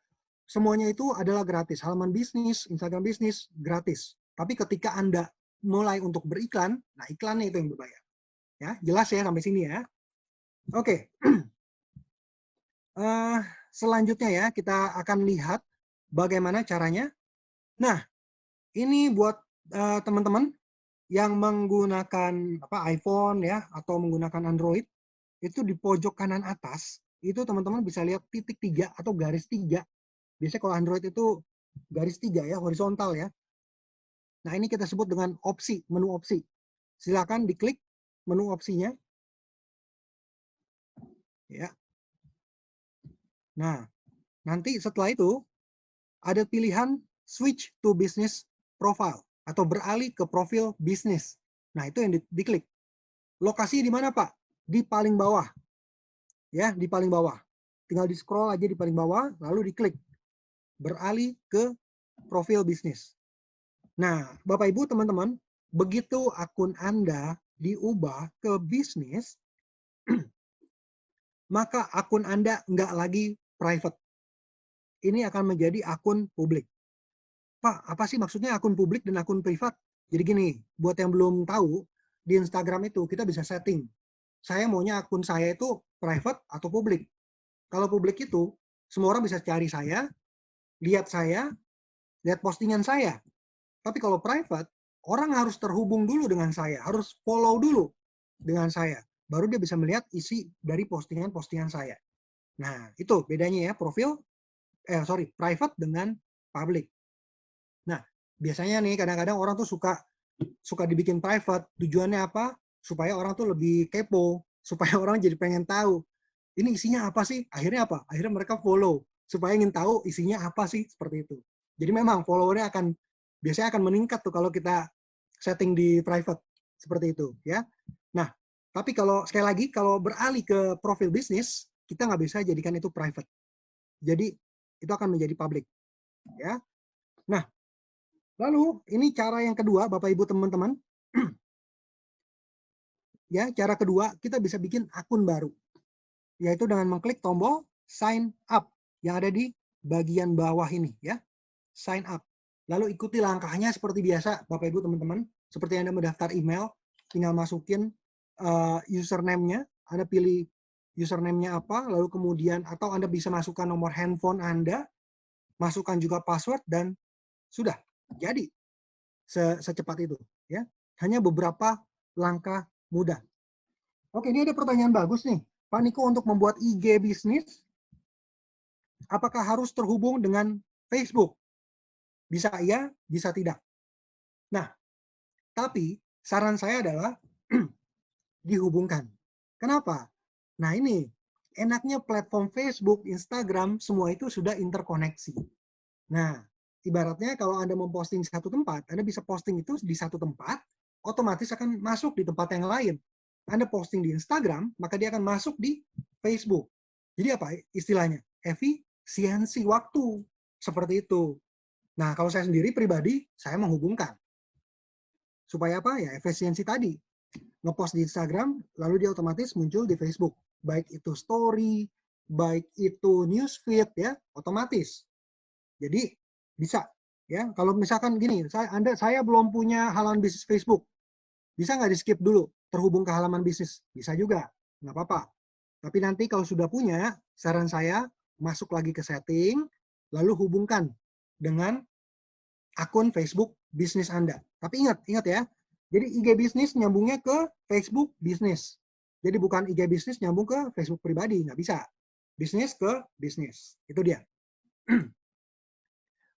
semuanya itu adalah gratis. Halaman bisnis, Instagram bisnis, gratis. Tapi ketika Anda mulai untuk beriklan, nah iklannya itu yang berbayar. Ya, jelas ya sampai sini ya. Oke. Selanjutnya ya, kita akan lihat bagaimana caranya. Nah, ini buat teman-teman yang menggunakan iPhone ya atau menggunakan Android, itu di pojok kanan atas, itu teman-teman bisa lihat titik 3 atau garis 3. Biasanya kalau Android itu garis 3 ya, horizontal ya. Nah, ini kita sebut dengan opsi, menu opsi. Silakan diklik menu opsinya. Ya. Nah, nanti setelah itu ada pilihan switch to business profile atau beralih ke profil bisnis. Nah, itu yang diklik. Lokasi di mana, Pak? Di paling bawah. Ya, di paling bawah. Tinggal di-scroll aja di paling bawah, lalu diklik. Beralih ke profil bisnis. Nah, Bapak Ibu, teman-teman, begitu akun Anda diubah ke bisnis, maka akun Anda nggak lagi private. Ini akan menjadi akun publik. Pak, apa sih maksudnya akun publik dan akun privat? Jadi gini, buat yang belum tahu, di Instagram itu kita bisa setting. Saya maunya akun saya itu private atau publik. Kalau publik itu, semua orang bisa cari saya, lihat postingan saya. Tapi kalau private, orang harus terhubung dulu dengan saya, harus follow dulu dengan saya. Baru dia bisa melihat isi dari postingan-postingan saya. Nah, itu bedanya ya, private dengan public. Nah, biasanya nih kadang-kadang orang tuh suka dibikin private. Tujuannya apa? Supaya orang tuh lebih kepo, supaya orang jadi pengen tahu. Ini isinya apa sih? Akhirnya apa? Akhirnya mereka follow supaya ingin tahu isinya apa sih, seperti itu. Jadi memang followernya biasanya akan meningkat tuh kalau kita setting di private seperti itu, ya. Nah, tapi kalau sekali lagi kalau beralih ke profil bisnis, kita nggak bisa jadikan itu private. Jadi itu akan menjadi public, ya. Nah, lalu ini cara yang kedua, Bapak Ibu teman-teman. Ya, cara kedua kita bisa bikin akun baru, yaitu dengan mengklik tombol sign up yang ada di bagian bawah ini ya. Sign up. Lalu ikuti langkahnya seperti biasa Bapak Ibu teman-teman. Seperti Anda mendaftar email, tinggal masukin username-nya, Anda pilih username-nya apa, lalu kemudian atau Anda bisa masukkan nomor handphone Anda, masukkan juga password dan sudah jadi secepat itu ya. Hanya beberapa langkah mudah. Oke, ini ada pertanyaan bagus nih. Pak Niko, untuk membuat IG bisnis, apakah harus terhubung dengan Facebook? Bisa iya, bisa tidak. Nah, tapi saran saya adalah dihubungkan. Kenapa? Nah, ini enaknya platform Facebook, Instagram, semua itu sudah interkoneksi. Nah, ibaratnya kalau Anda memposting satu tempat, Anda bisa posting itu di satu tempat, otomatis akan masuk di tempat yang lain. Anda posting di Instagram, maka dia akan masuk di Facebook. Jadi apa istilahnya? Efisiensi waktu. Seperti itu. Nah, kalau saya sendiri pribadi, saya menghubungkan. Supaya apa? Ya, efisiensi tadi. Ngepost di Instagram, lalu dia otomatis muncul di Facebook. Baik itu story, baik itu newsfeed, ya, otomatis. Jadi, bisa. Ya, kalau misalkan gini, saya belum punya halaman bisnis Facebook. Bisa nggak di-skip dulu, terhubung ke halaman bisnis? Bisa juga, nggak apa-apa. Tapi nanti kalau sudah punya, saran saya masuk lagi ke setting, lalu hubungkan dengan akun Facebook bisnis Anda. Tapi ingat ya. Jadi IG bisnis nyambungnya ke Facebook bisnis. Jadi bukan IG bisnis nyambung ke Facebook pribadi, nggak bisa. Bisnis ke bisnis. Itu dia.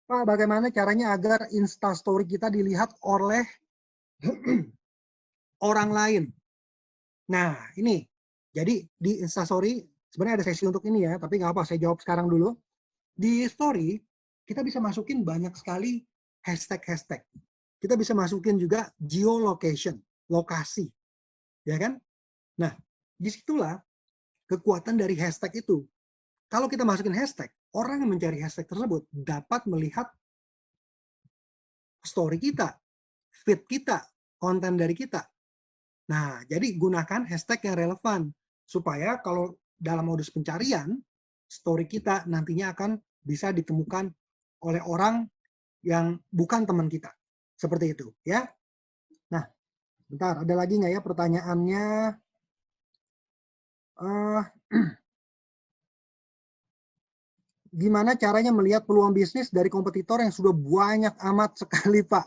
Pak, bagaimana caranya agar Instastory kita dilihat oleh orang lain? Nah, ini. Jadi di Instastory, sebenarnya ada sesi untuk ini ya, tapi nggak apa, saya jawab sekarang dulu. Di story, kita bisa masukin banyak sekali hashtag-hashtag. Kita bisa masukin juga geolocation, lokasi. Ya kan? Nah, disitulah kekuatan dari hashtag itu. Kalau kita masukin hashtag, orang yang mencari hashtag tersebut dapat melihat story kita, feed kita, konten dari kita. Nah, jadi gunakan hashtag yang relevan supaya kalau dalam modus pencarian, story kita nantinya akan bisa ditemukan oleh orang yang bukan teman kita. Seperti itu, ya. Nah, bentar, ada lagi nggak ya pertanyaannya? Uh, Gimana caranya melihat peluang bisnis dari kompetitor yang sudah banyak amat sekali, Pak?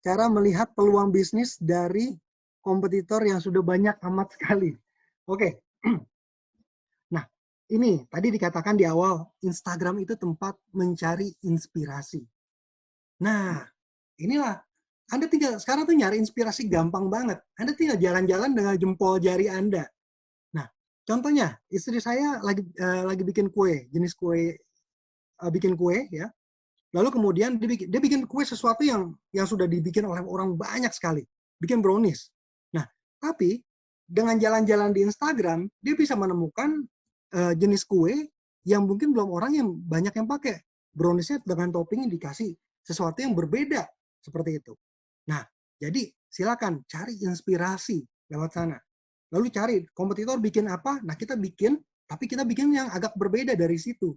Cara melihat peluang bisnis dari kompetitor yang sudah banyak amat sekali. Oke. Nah, ini tadi dikatakan di awal, Instagram itu tempat mencari inspirasi. Nah, inilah. Anda tinggal, sekarang tuh nyari inspirasi gampang banget. Anda tinggal jalan-jalan dengan jempol jari Anda. Nah, contohnya, istri saya lagi bikin kue, jenis kue, bikin kue, ya. Lalu kemudian dia bikin kue sesuatu yang sudah dibikin oleh orang banyak sekali. Bikin brownies. Nah, tapi dengan jalan-jalan di Instagram, dia bisa menemukan jenis kue yang mungkin belum orang yang banyak yang pakai. Browniesnya dengan topping dikasih sesuatu yang berbeda. Seperti itu. Nah, jadi silakan cari inspirasi lewat sana. Lalu cari kompetitor bikin apa, nah kita bikin, tapi kita bikin yang agak berbeda dari situ.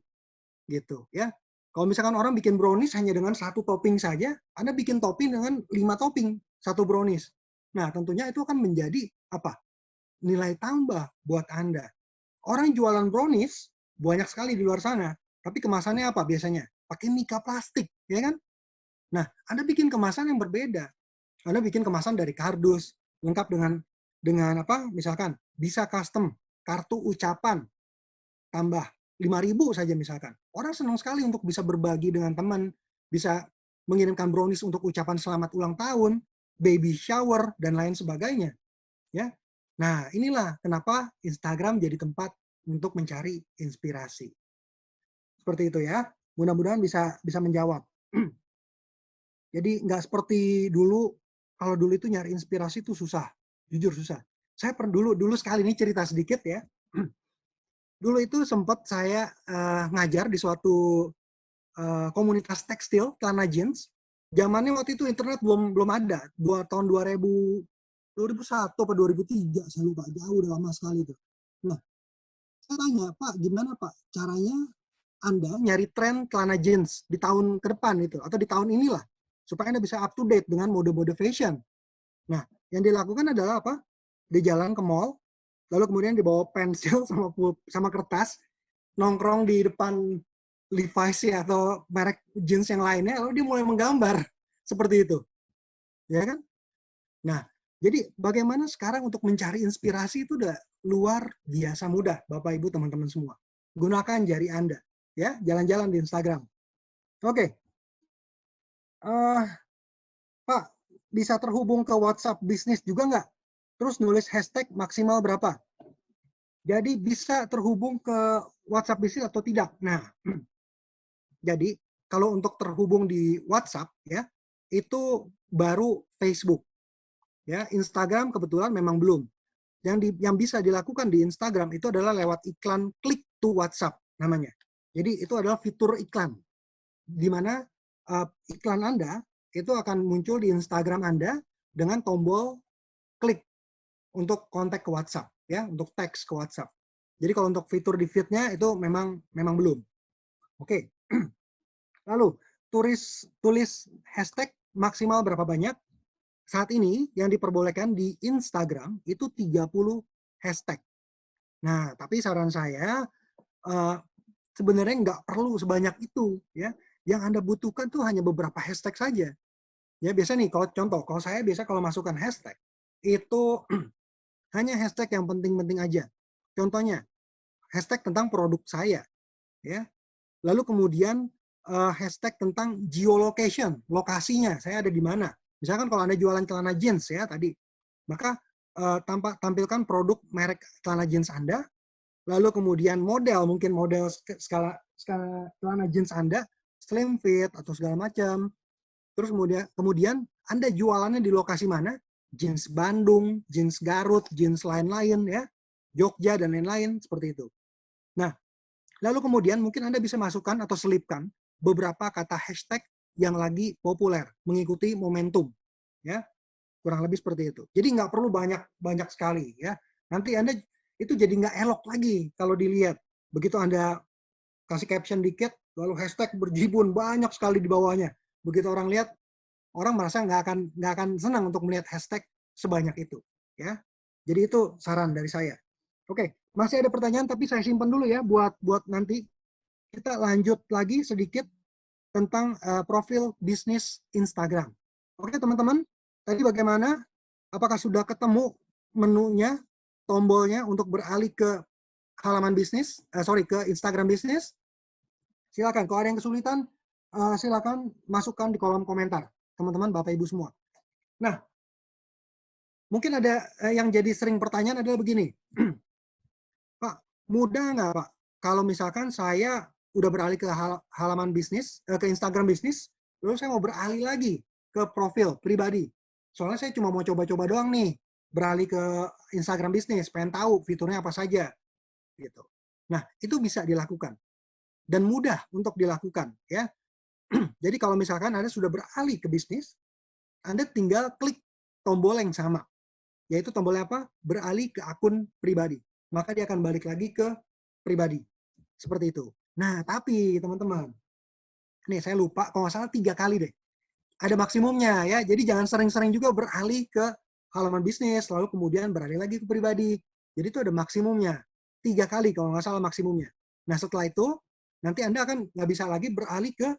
Gitu ya. Kalau misalkan orang bikin brownies hanya dengan satu topping saja, Anda bikin topping dengan 5 topping, satu brownies. Nah, tentunya itu akan menjadi apa? Nilai tambah buat Anda. Orang jualan brownies banyak sekali di luar sana, tapi kemasannya apa biasanya? Pakai mika plastik, ya kan? Nah, Anda bikin kemasan yang berbeda. Anda bikin kemasan dari kardus, lengkap dengan apa? Misalkan bisa custom kartu ucapan tambah 5.000 saja misalkan. Orang senang sekali untuk bisa berbagi dengan teman, bisa mengirimkan brownies untuk ucapan selamat ulang tahun, baby shower, dan lain sebagainya. Ya. Nah, inilah kenapa Instagram jadi tempat untuk mencari inspirasi. Seperti itu ya. Mudah-mudahan bisa menjawab. Jadi nggak seperti dulu, kalau dulu itu nyari inspirasi itu susah. Jujur susah. Saya dulu sekali ini cerita sedikit ya. Dulu itu sempat saya ngajar di suatu komunitas tekstil, celana jeans. Zamannya waktu itu internet belum ada. Tahun 2001 atau 2003, saya lupa. Jauh, udah lama sekali itu. Nah, saya tanya, Pak, gimana Pak caranya Anda nyari tren celana jeans di tahun ke depan itu, atau di tahun inilah, supaya Anda bisa up to date dengan mode-mode fashion. Nah, yang dilakukan adalah apa? Di jalan ke mall, lalu kemudian dibawa pensil sama kertas, nongkrong di depan Levi's atau merek jeans yang lainnya, lalu dia mulai menggambar seperti itu, ya kan? Nah, jadi bagaimana sekarang untuk mencari inspirasi itu udah luar biasa mudah, Bapak Ibu teman-teman semua. Gunakan jari Anda, ya, jalan-jalan di Instagram. Oke, Pak, bisa terhubung ke WhatsApp bisnis juga nggak? Terus nulis hashtag maksimal berapa? Jadi bisa terhubung ke WhatsApp bisnis atau tidak? Nah, jadi kalau untuk terhubung di WhatsApp ya, itu baru Facebook. Ya, Instagram kebetulan memang belum. Yang bisa dilakukan di Instagram itu adalah lewat iklan click to WhatsApp namanya. Jadi itu adalah fitur iklan di mana iklan Anda itu akan muncul di Instagram Anda dengan tombol klik untuk kontak ke WhatsApp ya, untuk teks ke WhatsApp. Jadi kalau untuk fitur di feed-nya itu memang belum. Oke. Lalu tulis hashtag maksimal berapa banyak? Saat ini yang diperbolehkan di Instagram itu 30 hashtag. Nah, tapi saran saya sebenarnya nggak perlu sebanyak itu ya. Yang Anda butuhkan tuh hanya beberapa hashtag saja. Ya biasa nih, kalau saya biasa kalau masukkan hashtag, itu hanya hashtag yang penting-penting aja. Contohnya, hashtag tentang produk saya, ya. Lalu kemudian hashtag tentang geolocation, lokasinya, saya ada di mana. Misalkan kalau Anda jualan celana jeans ya tadi, maka tampilkan produk merek celana jeans Anda, lalu kemudian model, mungkin model skala celana jeans Anda, slim fit atau segala macam. Terus kemudian Anda jualannya di lokasi mana? Jeans Bandung, jeans Garut, jeans lain-lain ya, Jogja dan lain-lain seperti itu. Nah, lalu kemudian mungkin Anda bisa masukkan atau selipkan beberapa kata hashtag yang lagi populer, mengikuti momentum. Ya, kurang lebih seperti itu. Jadi nggak perlu banyak sekali. Ya, nanti Anda itu jadi nggak elok lagi kalau dilihat. Begitu Anda kasih caption dikit, lalu hashtag berjibun banyak sekali di bawahnya. Begitu orang lihat, orang merasa nggak akan senang untuk melihat hashtag sebanyak itu. Ya, jadi itu saran dari saya. Oke, masih ada pertanyaan tapi saya simpan dulu ya buat nanti. Kita lanjut lagi sedikit tentang profil bisnis Instagram. Oke teman-teman, tadi bagaimana? Apakah sudah ketemu menunya, tombolnya untuk beralih ke halaman bisnis, ke Instagram bisnis? Silakan, kalau ada yang kesulitan, silakan masukkan di kolom komentar, teman-teman, Bapak Ibu semua. Nah, mungkin ada yang jadi sering pertanyaan adalah begini, Pak, mudah nggak Pak, kalau misalkan saya udah beralih ke halaman bisnis, ke Instagram bisnis, lalu saya mau beralih lagi ke profil pribadi. Soalnya saya cuma mau coba-coba doang nih, beralih ke Instagram bisnis, pengen tahu fiturnya apa saja, gitu. Nah, itu bisa dilakukan dan mudah untuk dilakukan, ya. Jadi kalau misalkan Anda sudah beralih ke bisnis, Anda tinggal klik tombol yang sama, yaitu tombolnya apa? Beralih ke akun pribadi. Maka dia akan balik lagi ke pribadi. Seperti itu. Nah, tapi teman-teman, nih saya lupa, kalau nggak salah 3 kali deh. Ada maksimumnya ya, jadi jangan sering-sering juga beralih ke halaman bisnis, lalu kemudian beralih lagi ke pribadi. Jadi itu ada maksimumnya. 3 kali kalau nggak salah maksimumnya. Nah, setelah itu, nanti Anda akan nggak bisa lagi beralih ke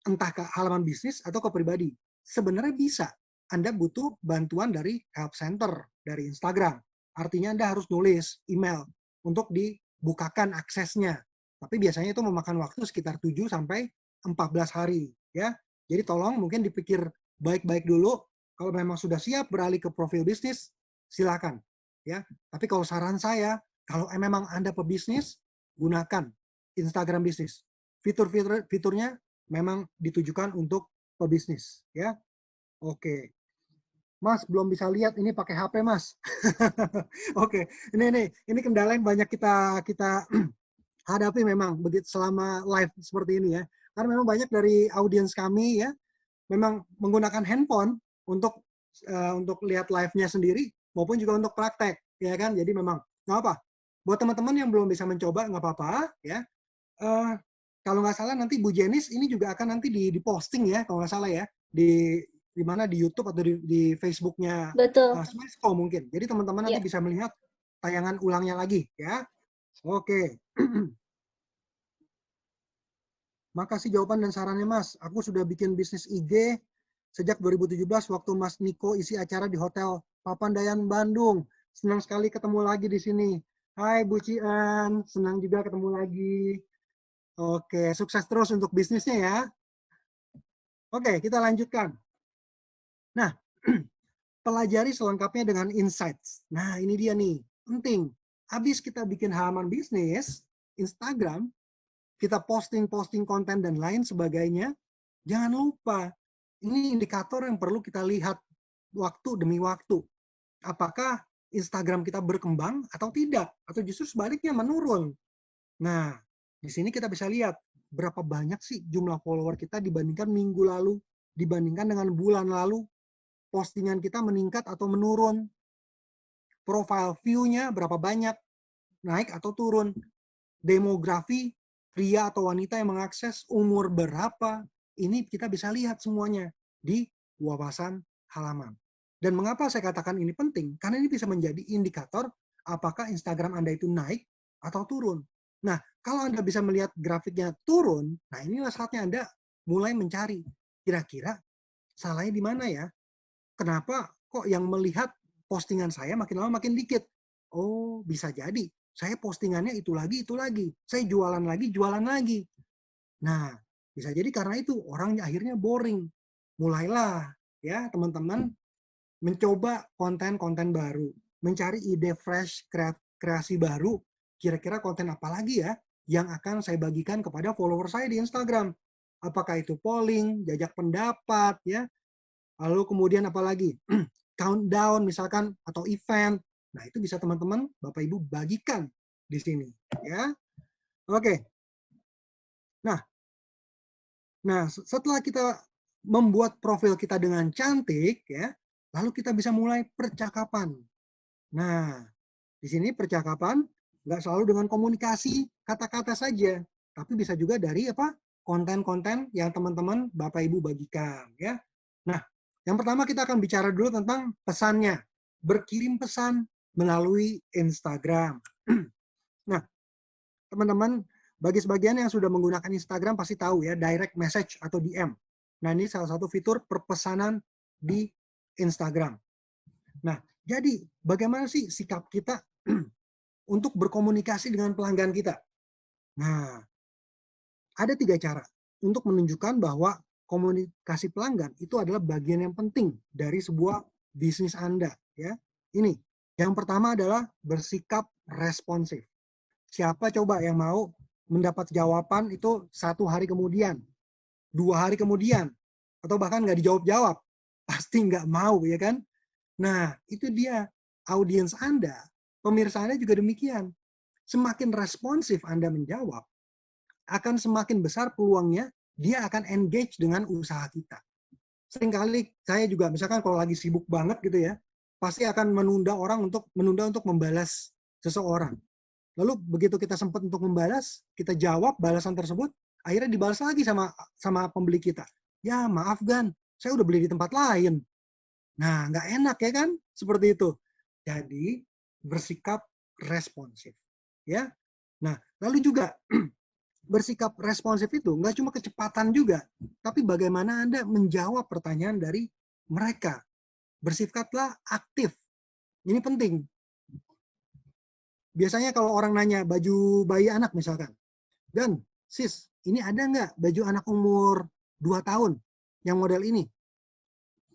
entah ke halaman bisnis atau ke pribadi. Sebenarnya bisa. Anda butuh bantuan dari help center, dari Instagram. Artinya Anda harus nulis email untuk dibukakan aksesnya. Tapi biasanya itu memakan waktu sekitar 7 sampai 14 hari. Ya. Jadi tolong mungkin dipikir baik-baik dulu. Kalau memang sudah siap beralih ke profil bisnis, silakan. Ya. Tapi kalau saran saya, kalau memang Anda pebisnis, gunakan Instagram bisnis. Fiturnya memang ditujukan untuk pebisnis, ya. Oke. Mas belum bisa lihat ini pakai HP, Mas. Oke, ini kendala yang banyak kita hadapi memang begitu selama live seperti ini ya. Karena memang banyak dari audiens kami ya, memang menggunakan handphone untuk lihat live-nya sendiri maupun juga untuk praktek, ya kan. Jadi memang nggak apa. Buat teman-teman yang belum bisa mencoba nggak apa-apa ya. Uh, kalau nggak salah nanti Bu Jenis ini juga akan nanti diposting ya kalau nggak salah ya di mana di YouTube atau di Facebooknya Betul. Smesco mungkin. Jadi teman-teman nanti Ya. bisa melihat tayangan ulangnya lagi ya. Oke. Makasih jawaban dan sarannya Mas. Aku sudah bikin bisnis IG sejak 2017 waktu Mas Niko isi acara di Hotel Papandayan Bandung. Senang sekali ketemu lagi di sini. Hai Bu Cian, senang juga ketemu lagi. Oke, sukses terus untuk bisnisnya ya. Oke, kita lanjutkan. Nah, pelajari selengkapnya dengan insights. Nah, ini dia nih, penting. Habis kita bikin halaman bisnis, Instagram, kita posting konten dan lain sebagainya, jangan lupa, ini indikator yang perlu kita lihat waktu demi waktu. Apakah Instagram kita berkembang atau tidak? Atau justru sebaliknya menurun? Nah, di sini kita bisa lihat berapa banyak sih jumlah follower kita dibandingkan minggu lalu, dibandingkan dengan bulan lalu, postingan kita meningkat atau menurun, profile view-nya berapa banyak, naik atau turun, demografi, pria atau wanita yang mengakses, umur berapa, ini kita bisa lihat semuanya di wawasan halaman. Dan mengapa saya katakan ini penting? Karena ini bisa menjadi indikator apakah Instagram Anda itu naik atau turun. Nah, kalau Anda bisa melihat grafiknya turun, nah inilah saatnya Anda mulai mencari kira-kira salahnya di mana ya? Kenapa kok yang melihat postingan saya makin lama makin dikit? Oh, bisa jadi saya postingannya itu lagi, itu lagi. Saya jualan lagi, jualan lagi. Nah, bisa jadi karena itu orang akhirnya boring. Mulailah ya teman-teman mencoba konten-konten baru, mencari ide fresh, kreasi baru. Kira-kira konten apa lagi ya yang akan saya bagikan kepada follower saya di Instagram? Apakah itu polling, jajak pendapat, ya, lalu kemudian apa lagi? Countdown misalkan atau event. Nah, itu bisa teman-teman, Bapak Ibu bagikan di sini, ya. Oke. Nah, setelah kita membuat profil kita dengan cantik, ya, lalu kita bisa mulai percakapan. Nah, di sini percakapan nggak selalu dengan komunikasi kata-kata saja, tapi bisa juga dari apa? Konten-konten yang teman-teman Bapak Ibu bagikan, ya. Nah, yang pertama kita akan bicara dulu tentang pesannya. Berkirim pesan melalui Instagram. Nah, teman-teman, bagi sebagian yang sudah menggunakan Instagram pasti tahu ya, direct message atau DM. Nah, ini salah satu fitur perpesanan di Instagram. Nah, jadi bagaimana sih sikap kita untuk berkomunikasi dengan pelanggan kita? Nah, ada 3 cara untuk menunjukkan bahwa komunikasi pelanggan itu adalah bagian yang penting dari sebuah bisnis Anda, ya. Ini, yang pertama adalah bersikap responsif. Siapa coba yang mau mendapat jawaban itu 1 hari kemudian, 2 hari kemudian, atau bahkan nggak dijawab-jawab? Pasti nggak mau, ya kan? Nah, itu dia. Audiens Anda, pemirsa Anda juga demikian. Semakin responsif Anda menjawab, akan semakin besar peluangnya dia akan engage dengan usaha kita. Seringkali saya juga misalkan kalau lagi sibuk banget gitu ya, pasti akan menunda untuk membalas seseorang. Lalu begitu kita sempat untuk membalas, kita jawab balasan tersebut, akhirnya dibalas lagi sama pembeli kita. Ya maaf Gan, saya udah beli di tempat lain. Nah, nggak enak ya kan? Seperti itu. Jadi, bersikap responsif. Ya. Nah, lalu juga bersikap responsif itu nggak cuma kecepatan juga, tapi bagaimana Anda menjawab pertanyaan dari mereka. Bersikaplah aktif. Ini penting. Biasanya kalau orang nanya baju bayi anak misalkan, dan sis, ini ada nggak baju anak umur 2 tahun yang model ini?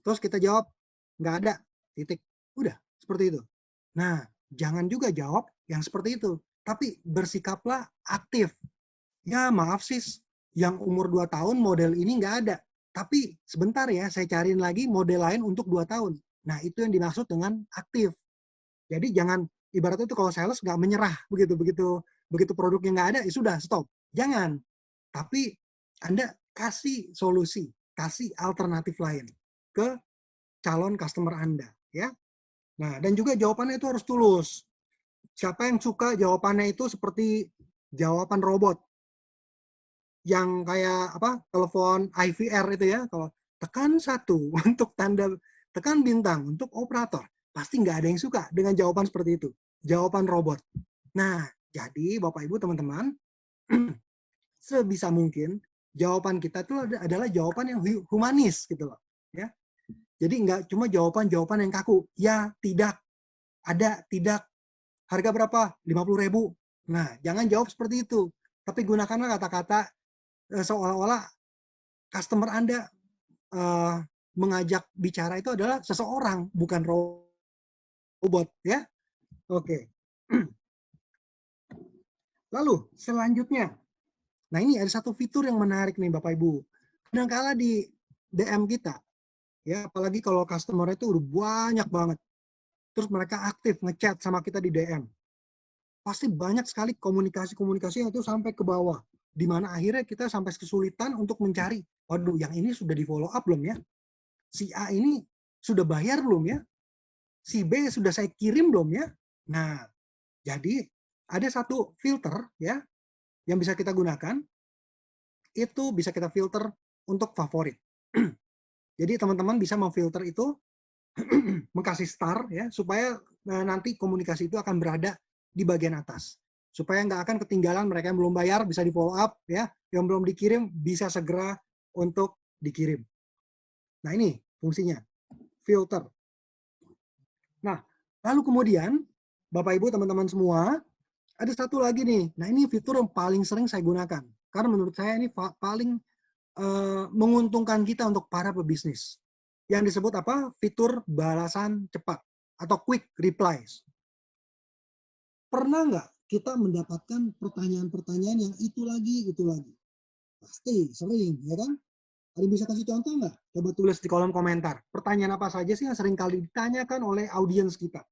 Terus kita jawab, nggak ada, titik. Udah, seperti itu. Nah, jangan juga jawab yang seperti itu. Tapi bersikaplah aktif. Ya maaf sis, yang umur 2 tahun model ini nggak ada. Tapi sebentar ya, saya cariin lagi model lain untuk 2 tahun. Nah, itu yang dimaksud dengan aktif. Jadi jangan, ibaratnya itu kalau sales nggak menyerah. Begitu produknya nggak ada, ya sudah, stop. Jangan. Tapi Anda kasih solusi, kasih alternatif lain ke calon customer Anda. Ya. Nah, dan juga jawabannya itu harus tulus. Siapa yang suka jawabannya itu seperti jawaban robot? Yang kayak apa, telepon IVR itu ya, kalau tekan 1 untuk tanda, tekan bintang untuk operator, pasti nggak ada yang suka dengan jawaban seperti itu, jawaban robot. Nah, jadi Bapak Ibu teman-teman, sebisa mungkin jawaban kita itu adalah jawaban yang humanis gitu loh, ya. Jadi nggak cuma jawaban-jawaban yang kaku, ya, tidak, ada, tidak, harga berapa? 50.000. Nah, jangan jawab seperti itu, tapi gunakanlah kata-kata seolah-olah customer Anda mengajak bicara itu adalah seseorang, bukan robot, ya. Oke. Lalu selanjutnya, nah ini ada satu fitur yang menarik nih Bapak Ibu. Kadangkala di DM kita, ya apalagi kalau customer itu udah banyak banget, terus mereka aktif ngechat sama kita di DM, pasti banyak sekali komunikasi-komunikasi yang itu sampai ke bawah, di mana akhirnya kita sampai kesulitan untuk mencari, waduh yang ini sudah di follow up belum ya? Si A ini sudah bayar belum ya? Si B sudah saya kirim belum ya? Nah, jadi ada satu filter ya yang bisa kita gunakan, itu bisa kita filter untuk favorit. Jadi teman-teman bisa memfilter itu, mengkasih star ya, supaya nanti komunikasi itu akan berada di bagian atas. Supaya nggak akan ketinggalan, mereka yang belum bayar bisa di follow up ya, yang belum dikirim bisa segera untuk dikirim. Nah, ini fungsinya, filter. Nah, lalu kemudian, Bapak Ibu, teman-teman semua, ada satu lagi nih. Nah, ini fitur yang paling sering saya gunakan. Karena menurut saya ini paling menguntungkan kita untuk para pebisnis. Yang disebut apa? Fitur balasan cepat atau quick replies. Pernah nggak kita mendapatkan pertanyaan-pertanyaan yang itu lagi? Pasti, sering, ya kan? Ada yang bisa kasih contoh nggak? Coba tulis di kolom komentar. Pertanyaan apa saja sih yang sering kali ditanyakan oleh audiens kita?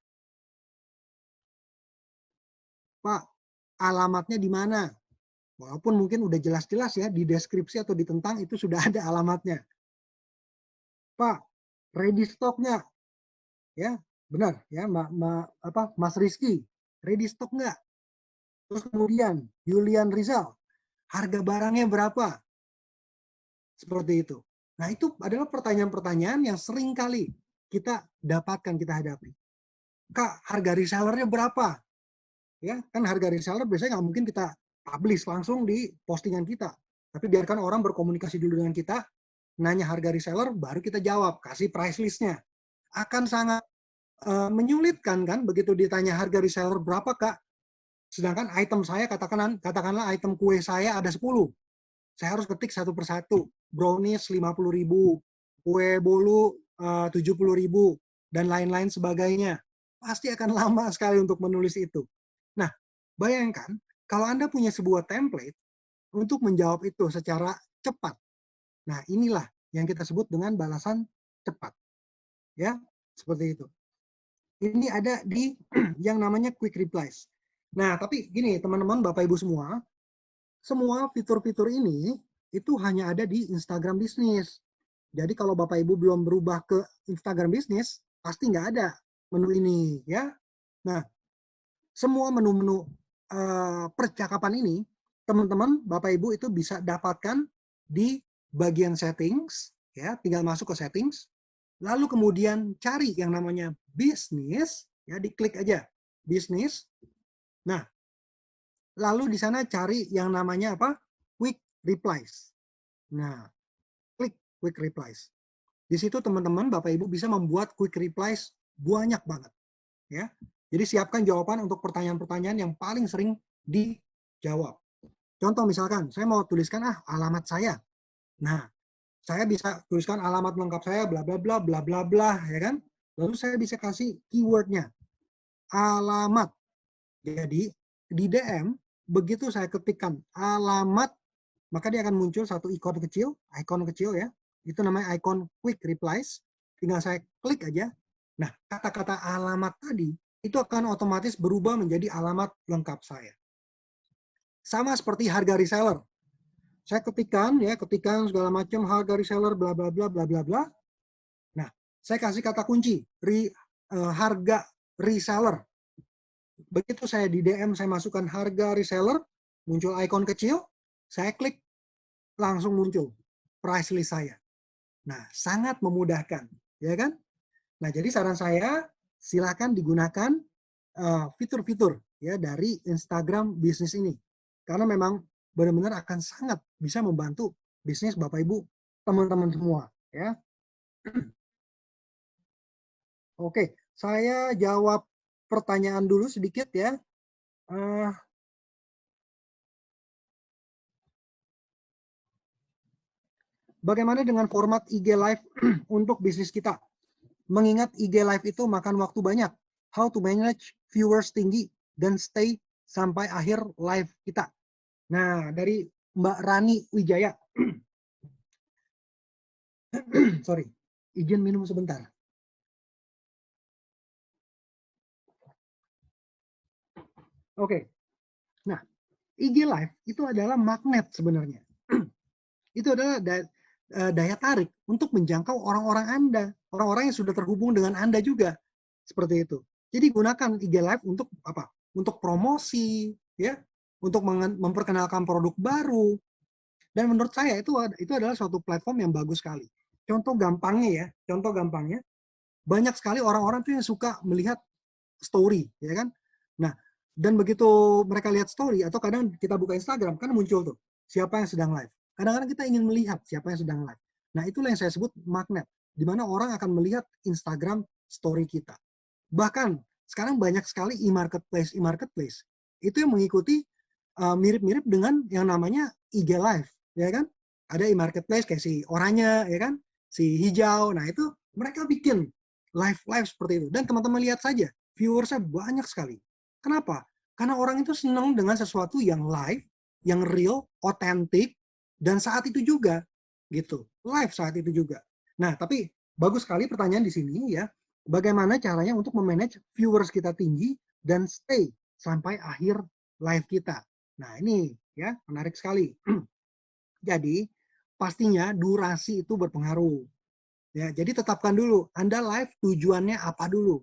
Pak, alamatnya di mana? Walaupun mungkin udah jelas-jelas ya, di deskripsi atau di tentang itu sudah ada alamatnya. Pak, ready stock-nya? Ya, benar ya, Mas Rizky, ready stock nggak? Terus kemudian, Julian Rizal, harga barangnya berapa? Seperti itu. Nah, itu adalah pertanyaan-pertanyaan yang sering kali kita dapatkan, kita hadapi. Kak, harga resellernya berapa? Ya, kan harga reseller biasanya nggak mungkin kita publish langsung di postingan kita. Tapi biarkan orang berkomunikasi dulu dengan kita, nanya harga reseller, baru kita jawab, kasih price list-nya. Akan sangat menyulitkan kan, begitu ditanya harga reseller berapa, Kak? Sedangkan item saya, katakanlah item kue saya ada 10. Saya harus ketik satu persatu. Brownies 50.000, kue bolu 70.000, dan lain-lain sebagainya. Pasti akan lama sekali untuk menulis itu. Nah, bayangkan kalau Anda punya sebuah template untuk menjawab itu secara cepat. Nah, inilah yang kita sebut dengan balasan cepat. Ya, seperti itu. Ini ada di yang namanya quick replies. Nah, tapi gini teman-teman, Bapak Ibu semua fitur-fitur ini itu hanya ada di Instagram Business. Jadi kalau Bapak Ibu belum berubah ke Instagram Business, pasti nggak ada menu ini, ya. Nah, semua menu-menu percakapan ini, teman-teman, Bapak Ibu itu bisa dapatkan di bagian settings, ya, tinggal masuk ke settings, lalu kemudian cari yang namanya bisnis, ya, diklik aja bisnis. Nah, lalu di sana cari yang namanya apa? Quick replies. Nah, klik quick replies. Di situ teman-teman, Bapak Ibu bisa membuat quick replies banyak banget, ya. Jadi siapkan jawaban untuk pertanyaan-pertanyaan yang paling sering dijawab. Contoh misalkan, saya mau tuliskan alamat saya. Nah, saya bisa tuliskan alamat lengkap saya bla bla bla bla bla bla, ya kan? Lalu saya bisa kasih keywordnya alamat. Jadi di DM begitu saya ketikkan alamat, maka dia akan muncul satu ikon kecil ya. Itu namanya ikon quick replies. Tinggal saya klik aja. Nah, kata-kata alamat tadi itu akan otomatis berubah menjadi alamat lengkap saya. Sama seperti harga reseller. Saya ketikan segala macam harga reseller bla bla bla bla bla bla. Nah, saya kasih kata kunci harga reseller. Begitu saya di DM saya masukkan harga reseller, muncul ikon kecil, saya klik langsung muncul price list saya. Nah, sangat memudahkan, ya kan? Nah, jadi saran saya silakan digunakan fitur-fitur ya dari Instagram bisnis ini. Karena memang benar-benar akan sangat bisa membantu bisnis Bapak Ibu, teman-teman semua, ya. Oke, saya jawab pertanyaan dulu sedikit ya. Bagaimana dengan format IG Live untuk bisnis kita? Mengingat IG Live itu makan waktu banyak. How to manage viewers tinggi dan stay sampai akhir live kita. Nah, dari Mbak Rani Wijaya. Sorry, izin minum sebentar. Oke. Nah, IG Live itu adalah magnet sebenarnya. Itu adalah daya tarik untuk menjangkau orang-orang Anda, orang-orang yang sudah terhubung dengan Anda juga. Seperti itu. Jadi gunakan IG Live untuk apa? Untuk promosi, ya, untuk memperkenalkan produk baru. Dan menurut saya itu adalah suatu platform yang bagus sekali. Contoh gampangnya, banyak sekali orang-orang tuh yang suka melihat story, ya kan? Nah, dan begitu mereka lihat story atau kadang kita buka Instagram kan muncul tuh siapa yang sedang live. Kadang-kadang kita ingin melihat siapa yang sedang live. Nah, itulah yang saya sebut magnet. di mana orang akan melihat Instagram story kita. Bahkan sekarang banyak sekali e-marketplace itu yang mengikuti mirip-mirip dengan yang namanya IG Live, ya kan? Ada e-marketplace kayak si oranye, ya kan? Si hijau. Nah, itu mereka bikin live seperti itu. Dan teman-teman lihat saja, viewersnya banyak sekali. Kenapa? Karena orang itu senang dengan sesuatu yang live, yang real, otentik, dan saat itu juga, gitu. Live saat itu juga. Nah, tapi bagus sekali pertanyaan di sini ya. Bagaimana caranya untuk memanage viewers kita tinggi dan stay sampai akhir live kita. Nah, ini ya menarik sekali. Jadi, pastinya durasi itu berpengaruh. Ya, jadi tetapkan dulu, Anda live tujuannya apa dulu.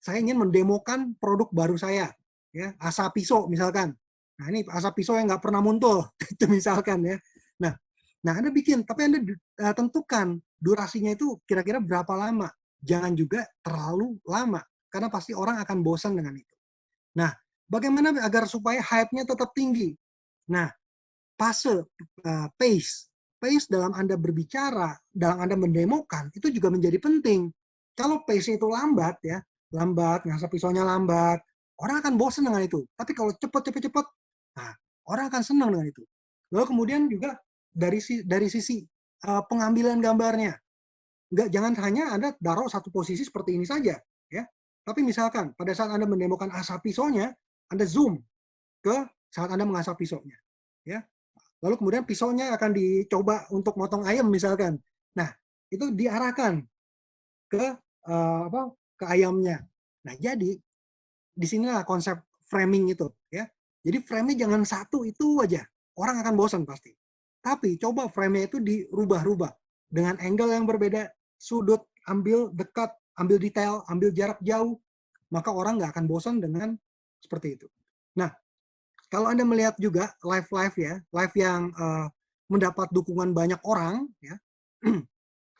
Saya ingin mendemokan produk baru saya, ya, asa pisau misalkan. Nah, ini asa pisau yang nggak pernah muncul, itu misalkan ya. Nah, Anda bikin, tapi Anda tentukan durasinya itu kira-kira berapa lama. Jangan juga terlalu lama, karena pasti orang akan bosan dengan itu. Nah, bagaimana agar supaya hype-nya tetap tinggi? Nah, pace dalam Anda berbicara, dalam Anda mendemokan, itu juga menjadi penting. Kalau pace itu lambat, ngasah pisaunya lambat, orang akan bosan dengan itu. Tapi kalau cepat, nah, orang akan senang dengan itu. Lalu kemudian juga dari sisi pengambilan gambarnya, jangan hanya Anda taruh satu posisi seperti ini saja, ya. Tapi misalkan pada saat Anda mendemokan asap pisaunya, Anda zoom ke saat Anda mengasah pisaunya, ya. Lalu kemudian pisaunya akan dicoba untuk motong ayam misalkan. Nah, itu diarahkan ke ke ayamnya. Nah, jadi di sinilah konsep framing itu, ya. Jadi frame-nya jangan satu itu aja. Orang akan bosan pasti. Tapi coba frame-nya itu dirubah-rubah dengan angle yang berbeda, sudut, ambil dekat, ambil detail, ambil jarak jauh, maka orang nggak akan bosan dengan seperti itu. Nah, kalau Anda melihat juga live ya, live yang mendapat dukungan banyak orang, ya,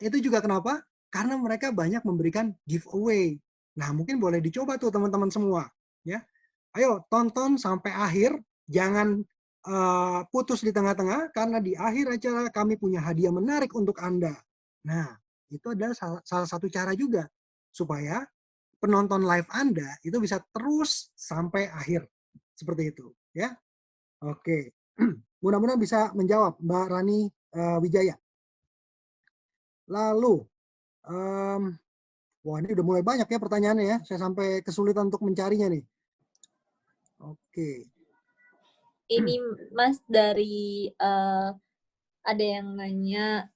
itu juga kenapa? Karena mereka banyak memberikan giveaway. Nah, mungkin boleh dicoba tuh teman-teman semua, ya. Ayo tonton sampai akhir, jangan putus di tengah-tengah, karena di akhir acara kami punya hadiah menarik untuk Anda. Nah, itu adalah salah satu cara juga supaya penonton live Anda itu bisa terus sampai akhir. Seperti itu, ya. Oke. Mudah-mudahan bisa menjawab Mbak Rani Wijaya. Lalu, wah ini udah mulai banyak ya pertanyaannya ya. Saya sampai kesulitan untuk mencarinya nih. Oke. Ini Mas dari ada yang nanya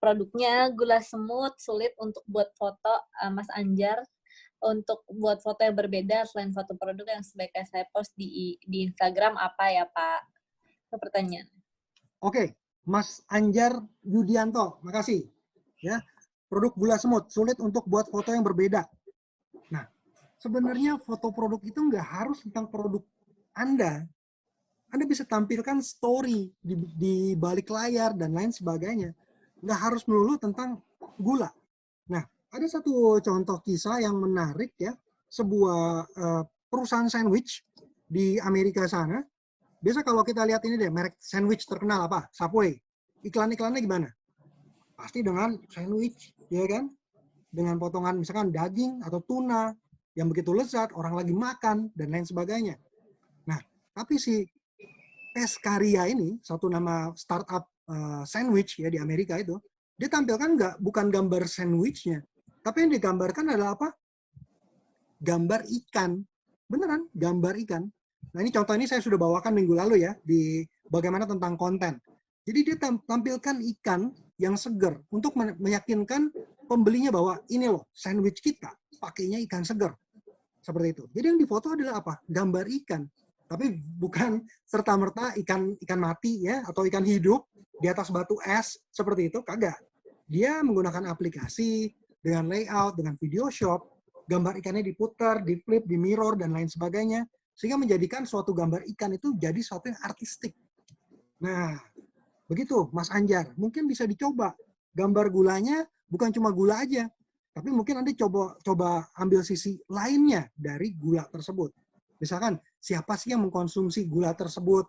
produknya gula semut sulit untuk buat foto, Mas Anjar. Untuk buat foto yang berbeda selain foto produk yang sebaiknya saya post di Instagram apa ya Pak? Itu pertanyaan. Oke, Mas Anjar Yudianto, makasih. Ya, produk gula semut sulit untuk buat foto yang berbeda. Nah, sebenarnya foto produk itu nggak harus tentang produk Anda. Anda bisa tampilkan story di balik layar dan lain sebagainya. Nggak harus melulu tentang gula. Nah, ada satu contoh kisah yang menarik ya. Sebuah perusahaan sandwich di Amerika sana. Biasa kalau kita lihat ini deh, merek sandwich terkenal apa? Subway. Iklan-iklannya gimana? Pasti dengan sandwich, ya kan? Dengan potongan misalkan daging atau tuna yang begitu lezat, orang lagi makan, dan lain sebagainya. Nah, tapi si Pescaria ini, satu nama startup sandwich ya di Amerika itu, dia tampilkan bukan gambar sandwichnya, tapi yang digambarkan adalah apa? Gambar ikan. Beneran, gambar ikan. Nah ini contoh ini saya sudah bawakan minggu lalu ya, di bagaimana tentang konten. Jadi dia tampilkan ikan yang segar untuk meyakinkan pembelinya bahwa ini loh, sandwich kita pakainya ikan segar. Seperti itu. Jadi yang difoto adalah apa? Gambar ikan. Tapi bukan serta-merta ikan mati ya, atau ikan hidup di atas batu es, seperti itu, kagak. Dia menggunakan aplikasi, dengan layout, dengan video shop, gambar ikannya diputar, di flip, di mirror, dan lain sebagainya, sehingga menjadikan suatu gambar ikan itu jadi suatu yang artistik. Nah, begitu Mas Anjar, mungkin bisa dicoba. Gambar gulanya bukan cuma gula aja, tapi mungkin Anda coba ambil sisi lainnya dari gula tersebut. Misalkan, siapa sih yang mengkonsumsi gula tersebut?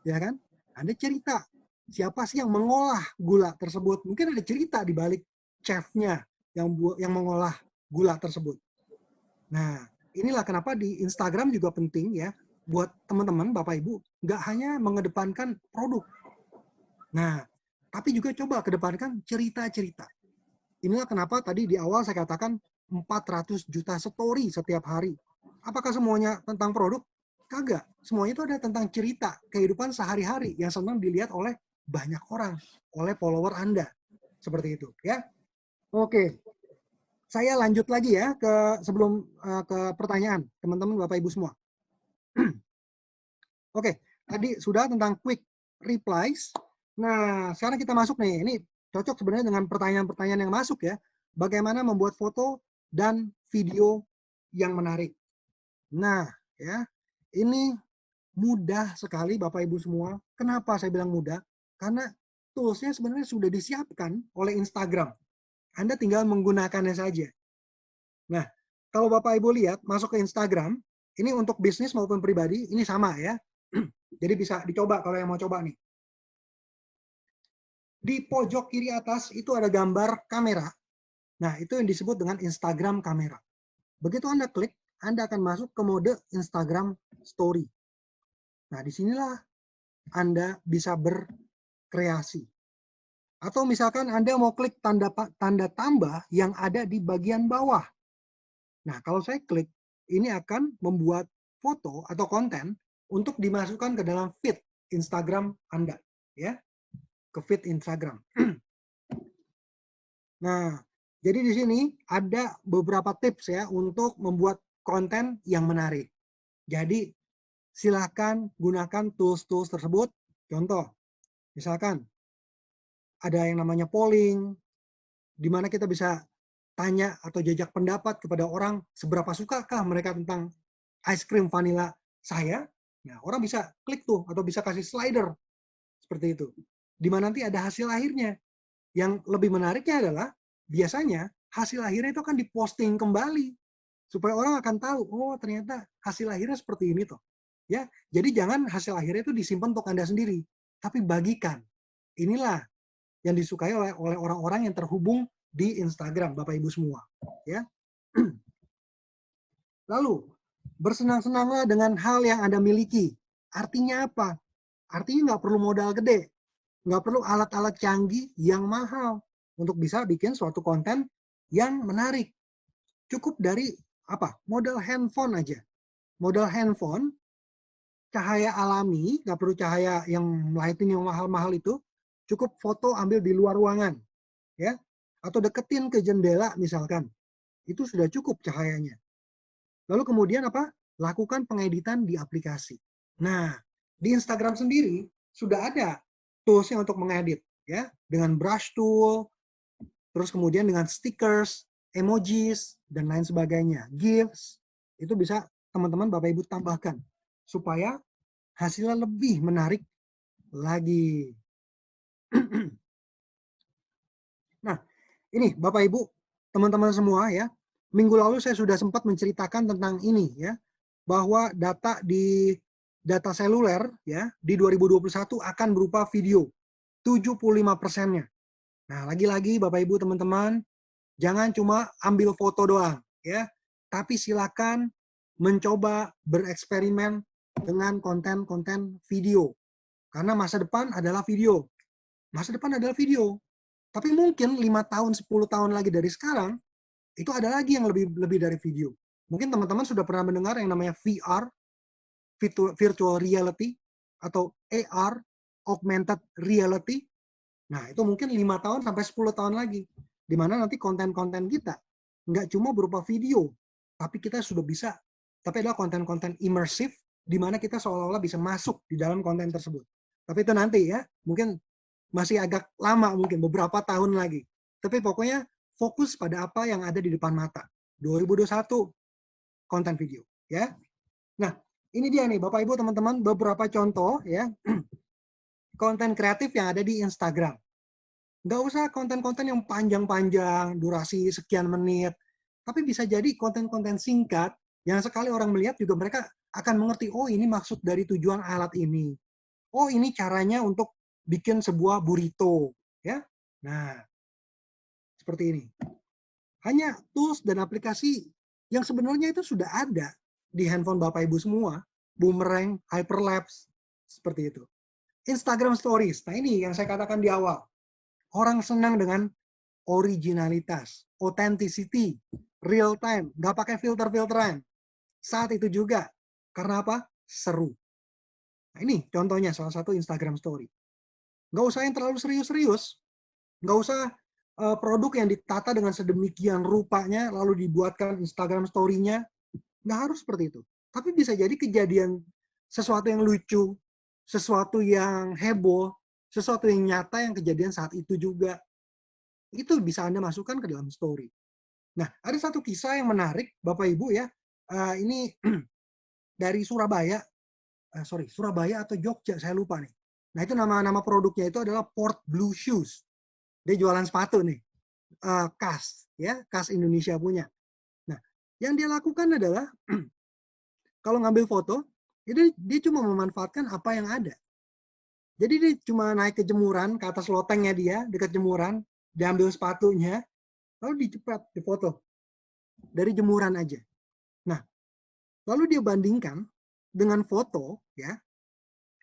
Ya kan? Anda cerita, siapa sih yang mengolah gula tersebut? Mungkin ada cerita di balik chefnya yang mengolah gula tersebut. Nah, inilah kenapa di Instagram juga penting ya, buat teman-teman, Bapak Ibu, nggak hanya mengedepankan produk. Nah, tapi juga coba kedepankan cerita-cerita. Inilah kenapa tadi di awal saya katakan 400 juta story setiap hari. Apakah semuanya tentang produk? Kagak. Semuanya itu ada tentang cerita, kehidupan sehari-hari yang senang dilihat oleh banyak orang, oleh follower Anda. Seperti itu, ya. Oke. Saya lanjut lagi ya sebelum ke pertanyaan teman-teman Bapak Ibu semua. Oke, tadi sudah tentang quick replies. Nah, sekarang kita masuk nih. Ini cocok sebenarnya dengan pertanyaan-pertanyaan yang masuk ya. Bagaimana membuat foto dan video yang menarik. Nah, ya. Ini mudah sekali Bapak Ibu semua. Kenapa saya bilang mudah? Karena toolsnya sebenarnya sudah disiapkan oleh Instagram. Anda tinggal menggunakannya saja. Nah, kalau Bapak Ibu lihat, masuk ke Instagram, ini untuk bisnis maupun pribadi, ini sama ya. Jadi bisa dicoba kalau yang mau coba nih. Di pojok kiri atas itu ada gambar kamera. Nah, itu yang disebut dengan Instagram kamera. Begitu Anda klik, Anda akan masuk ke mode Instagram Story. Nah, disinilah Anda bisa berkreasi. Atau misalkan Anda mau klik tanda tambah yang ada di bagian bawah. Nah, kalau saya klik, ini akan membuat foto atau konten untuk dimasukkan ke dalam feed Instagram Anda, ya, ke feed Instagram. Nah, jadi di sini ada beberapa tips ya untuk membuat konten yang menarik. Jadi, silakan gunakan tools-tools tersebut. Contoh, misalkan ada yang namanya polling, di mana kita bisa tanya atau jajak pendapat kepada orang seberapa sukakah mereka tentang ice cream vanilla saya. Nah, orang bisa klik tuh atau bisa kasih slider seperti itu. Di mana nanti ada hasil akhirnya. Yang lebih menariknya adalah biasanya hasil akhirnya itu akan diposting kembali supaya orang akan tahu, oh ternyata hasil akhirnya seperti ini toh. Ya, jadi jangan hasil akhirnya itu disimpan untuk Anda sendiri, tapi bagikan. Inilah yang disukai oleh orang-orang yang terhubung di Instagram, Bapak Ibu semua. Ya. Lalu, bersenang-senanglah dengan hal yang Anda miliki. Artinya apa? Artinya nggak perlu modal gede, nggak perlu alat-alat canggih yang mahal untuk bisa bikin suatu konten yang menarik. Cukup dari apa? Modal handphone aja. Modal handphone, cahaya alami, nggak perlu cahaya yang lighting yang mahal-mahal itu, cukup foto ambil di luar ruangan, ya, atau deketin ke jendela misalkan, itu sudah cukup cahayanya. Lalu kemudian apa? Lakukan pengeditan di aplikasi. Nah, di Instagram sendiri sudah ada toolsnya untuk mengedit, ya, dengan brush tool, terus kemudian dengan stickers, emojis, dan lain sebagainya. GIFs, itu bisa teman-teman Bapak Ibu tambahkan supaya hasilnya lebih menarik lagi. Nah, ini Bapak Ibu, teman-teman semua ya, minggu lalu saya sudah sempat menceritakan tentang ini ya, bahwa data seluler ya di 2021 akan berupa video 75%-nya. Nah, lagi-lagi Bapak Ibu teman-teman, jangan cuma ambil foto doang ya, tapi silakan mencoba bereksperimen dengan konten-konten video. Karena masa depan adalah video. Masa depan adalah video. Tapi mungkin 5 tahun, 10 tahun lagi dari sekarang, itu ada lagi yang lebih dari video. Mungkin teman-teman sudah pernah mendengar yang namanya VR, virtual reality, atau AR, augmented reality. Nah, itu mungkin 5 tahun sampai 10 tahun lagi. Di mana nanti konten-konten kita nggak cuma berupa video, tapi kita sudah bisa, tapi adalah konten-konten imersif, di mana kita seolah-olah bisa masuk di dalam konten tersebut. Tapi itu nanti ya, mungkin masih agak lama mungkin, beberapa tahun lagi. Tapi pokoknya fokus pada apa yang ada di depan mata. 2021, konten video. Ya. Nah, ini dia nih Bapak Ibu teman-teman, beberapa contoh ya konten kreatif yang ada di Instagram. Nggak usah konten-konten yang panjang-panjang, durasi sekian menit. Tapi bisa jadi konten-konten singkat yang sekali orang melihat juga mereka akan mengerti, oh ini maksud dari tujuan alat ini. Oh ini caranya untuk bikin sebuah burrito. Ya. Nah, seperti ini. Hanya tools dan aplikasi yang sebenarnya itu sudah ada di handphone Bapak Ibu semua, Boomerang, Hyperlapse, seperti itu. Instagram Stories, nah ini yang saya katakan di awal. Orang senang dengan originalitas, authenticity, real time, nggak pakai filter-filteran. Saat itu juga, karena apa? Seru. Nah ini contohnya salah satu Instagram Story. Nggak usah yang terlalu serius-serius, nggak usah produk yang ditata dengan sedemikian rupanya, lalu dibuatkan Instagram Story-nya. Nggak harus seperti itu. Tapi bisa jadi kejadian sesuatu yang lucu, sesuatu yang heboh, sesuatu yang nyata yang kejadian saat itu juga. Itu bisa Anda masukkan ke dalam story. Nah, ada satu kisah yang menarik, Bapak Ibu ya. Ini dari Surabaya. Surabaya atau Jogja, saya lupa nih. Nah, itu nama produknya itu adalah Port Blue Shoes. Dia jualan sepatu nih. Khas, ya, khas Indonesia punya. Nah, yang dia lakukan adalah kalau ngambil foto, dia cuma memanfaatkan apa yang ada. Jadi dia cuma naik ke jemuran, ke atas lotengnya dia, dekat jemuran, diambil sepatunya, lalu dicepat, difoto. Dari jemuran aja. Nah, lalu dia bandingkan dengan foto ya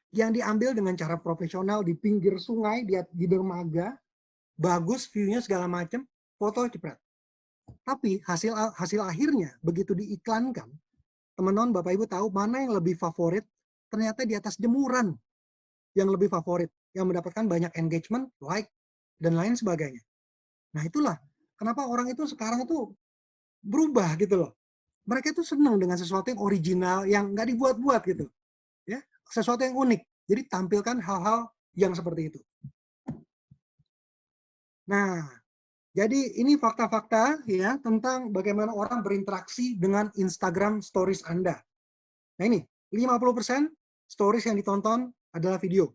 yang diambil dengan cara profesional di pinggir sungai, di dermaga, bagus view-nya segala macam, foto cepet. Tapi hasil akhirnya begitu diiklankan, teman-teman Bapak Ibu tahu mana yang lebih favorit? Ternyata di atas jemuran yang lebih favorit, yang mendapatkan banyak engagement, like, dan lain sebagainya. Nah itulah kenapa orang itu sekarang itu berubah gitu loh. Mereka itu senang dengan sesuatu yang original, yang nggak dibuat-buat gitu. Ya, sesuatu yang unik. Jadi tampilkan hal-hal yang seperti itu. Nah, jadi ini fakta-fakta ya tentang bagaimana orang berinteraksi dengan Instagram Stories Anda. Nah ini, 50% stories yang ditonton adalah video.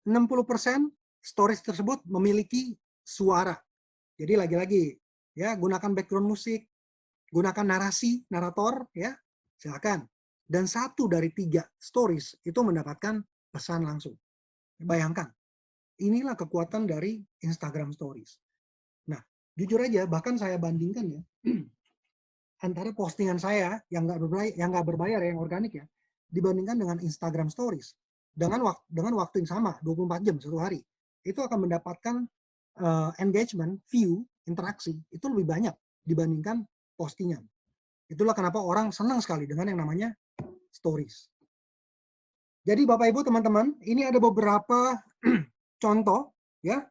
60% stories tersebut memiliki suara. Jadi lagi-lagi ya gunakan background musik, gunakan narasi, narator ya, silakan. Dan 1 dari 3 stories itu mendapatkan pesan langsung. Bayangkan, inilah kekuatan dari Instagram Stories. Nah, jujur aja, bahkan saya bandingkan ya, antara postingan saya yang nggak berbayar, yang organik ya, dibandingkan dengan Instagram Stories. Dengan waktu yang sama, 24 jam satu hari. Itu akan mendapatkan engagement, view, interaksi, itu lebih banyak dibandingkan postingan. Itulah kenapa orang senang sekali dengan yang namanya stories. Jadi Bapak Ibu teman-teman, ini ada beberapa contoh ya.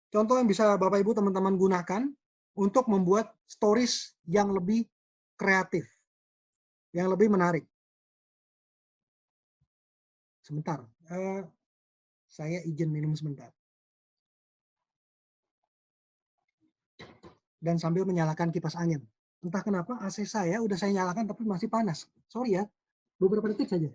Contoh yang bisa Bapak Ibu teman-teman gunakan untuk membuat stories yang lebih kreatif, yang lebih menarik. Sebentar, saya izin minum sebentar. Dan sambil menyalakan kipas angin. Entah kenapa AC saya udah saya nyalakan tapi masih panas. Sorry ya, beberapa detik saja.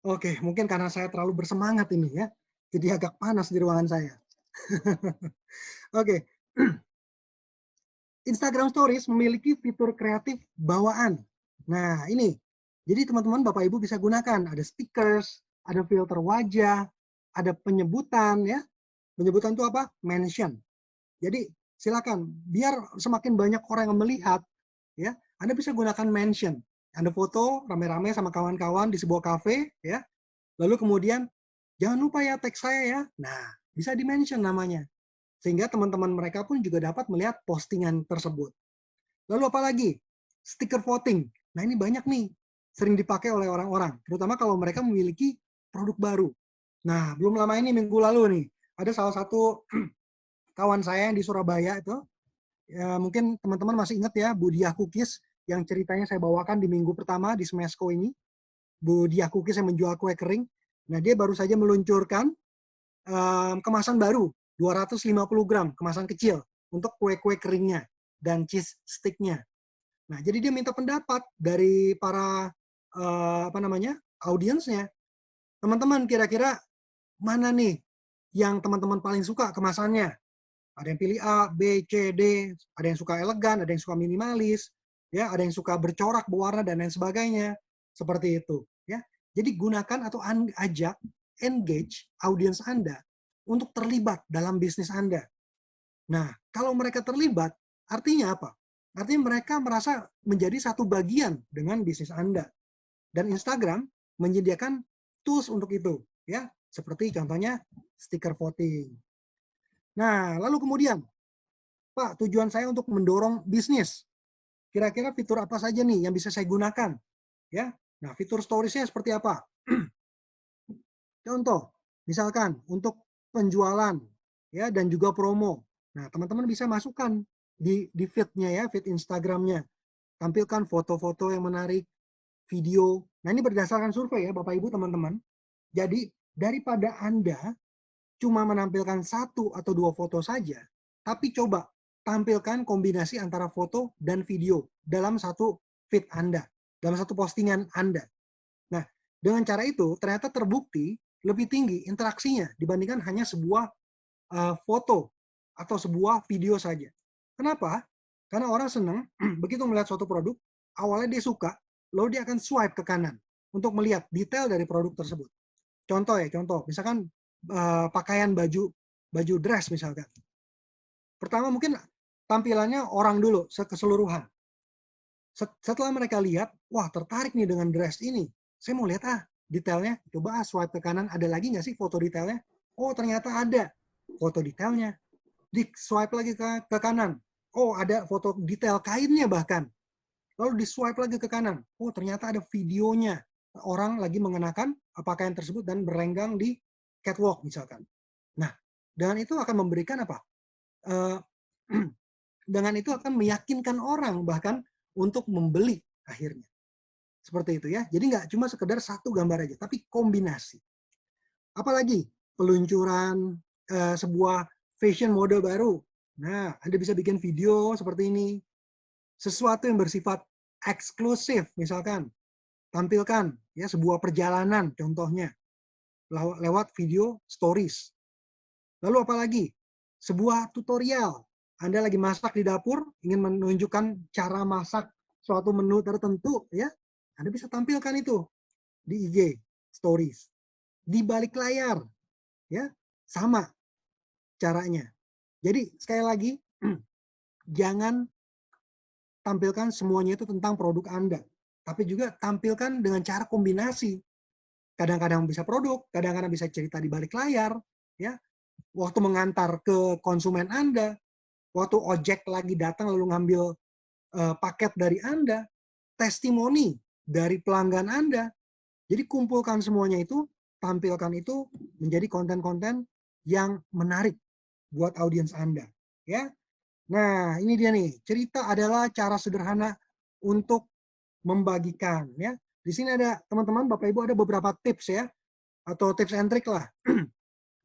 Oke, mungkin karena saya terlalu bersemangat ini ya, jadi agak panas di ruangan saya. Oke, Instagram Stories memiliki fitur kreatif bawaan. Nah ini, jadi teman-teman Bapak Ibu bisa gunakan, ada stickers, ada filter wajah, ada penyebutan ya. Penyebutan itu apa? Mention. Jadi silakan, biar semakin banyak orang yang melihat, ya, Anda bisa gunakan mention. Anda foto rame-rame sama kawan-kawan di sebuah kafe, ya. Lalu kemudian jangan lupa ya tag saya ya. Nah, bisa di-mention namanya. Sehingga teman-teman mereka pun juga dapat melihat postingan tersebut. Lalu apa lagi? Stiker voting. Nah, ini banyak nih sering dipakai oleh orang-orang, terutama kalau mereka memiliki produk baru. Nah, belum lama ini minggu lalu nih, ada salah satu kawan saya yang di Surabaya itu, ya, mungkin teman-teman masih ingat ya, Bu Diah Cookies yang ceritanya saya bawakan di minggu pertama di Smesco ini. Bu Diah Cookies yang menjual kue kering. Nah, dia baru saja meluncurkan kemasan baru, 250 gram, kemasan kecil, untuk kue-kue keringnya dan cheese stick-nya. Nah, jadi dia minta pendapat dari para audiensnya. Teman-teman, kira-kira mana nih yang teman-teman paling suka kemasannya? Ada yang pilih A, B, C, D, ada yang suka elegan, ada yang suka minimalis, ya, ada yang suka bercorak, berwarna dan lain sebagainya. Seperti itu, ya. Jadi gunakan atau ajak, engage audiens Anda untuk terlibat dalam bisnis Anda. Nah, kalau mereka terlibat, artinya apa? Artinya mereka merasa menjadi satu bagian dengan bisnis Anda. Dan Instagram menyediakan tools untuk itu, ya, seperti contohnya stiker voting. Nah, lalu kemudian, Pak, tujuan saya untuk mendorong bisnis. Kira-kira fitur apa saja nih yang bisa saya gunakan? Ya, nah fitur storiesnya seperti apa? Contoh, misalkan untuk penjualan, ya, dan juga promo. Nah, teman-teman bisa masukkan di feed-nya ya, feed Instagramnya. Tampilkan foto-foto yang menarik, video. Nah, ini berdasarkan survei ya, Bapak Ibu teman-teman. Jadi, daripada Anda cuma menampilkan satu atau dua foto saja, tapi coba tampilkan kombinasi antara foto dan video dalam satu feed Anda, dalam satu postingan Anda. Nah, dengan cara itu ternyata terbukti lebih tinggi interaksinya dibandingkan hanya sebuah foto atau sebuah video saja. Kenapa? Karena orang senang begitu melihat suatu produk, awalnya dia suka, lalu dia akan swipe ke kanan untuk melihat detail dari produk tersebut. Contoh ya, contoh. Misalkan pakaian baju dress misalkan. Pertama mungkin tampilannya orang dulu keseluruhan. Setelah mereka lihat, wah tertarik nih dengan dress ini. Saya mau lihat detailnya. Coba swipe ke kanan, ada lagi nggak sih foto detailnya? Oh ternyata ada foto detailnya. Di swipe lagi ke kanan. Oh ada foto detail kainnya bahkan. Lalu di swipe lagi ke kanan. Oh ternyata ada videonya. Orang lagi mengenakan pakaian tersebut dan berenggang di catwalk misalkan. Nah, dengan itu akan memberikan apa? Dengan itu akan meyakinkan orang bahkan untuk membeli akhirnya. Seperti itu ya. Jadi nggak cuma sekedar satu gambar aja, tapi kombinasi. Apalagi peluncuran sebuah fashion mode baru. Nah, Anda bisa bikin video seperti ini. Sesuatu yang bersifat eksklusif misalkan. Tampilkan ya sebuah perjalanan contohnya lewat video stories. Lalu apalagi? Sebuah tutorial. Anda lagi masak di dapur, ingin menunjukkan cara masak suatu menu tertentu, ya, Anda bisa tampilkan itu di IG stories. Di balik layar, ya, sama caranya. Jadi sekali lagi, jangan tampilkan semuanya itu tentang produk Anda, tapi juga tampilkan dengan cara kombinasi. Kadang-kadang bisa produk, kadang-kadang bisa cerita di balik layar, ya. Waktu mengantar ke konsumen Anda, waktu ojek lagi datang lalu ngambil paket dari Anda, testimoni dari pelanggan Anda. Jadi kumpulkan semuanya itu, tampilkan itu menjadi konten-konten yang menarik buat audiens Anda. Ya, nah ini dia nih, cerita adalah cara sederhana untuk membagikan. Ya, di sini ada teman-teman, Bapak Ibu ada beberapa tips ya, atau tips and trick lah.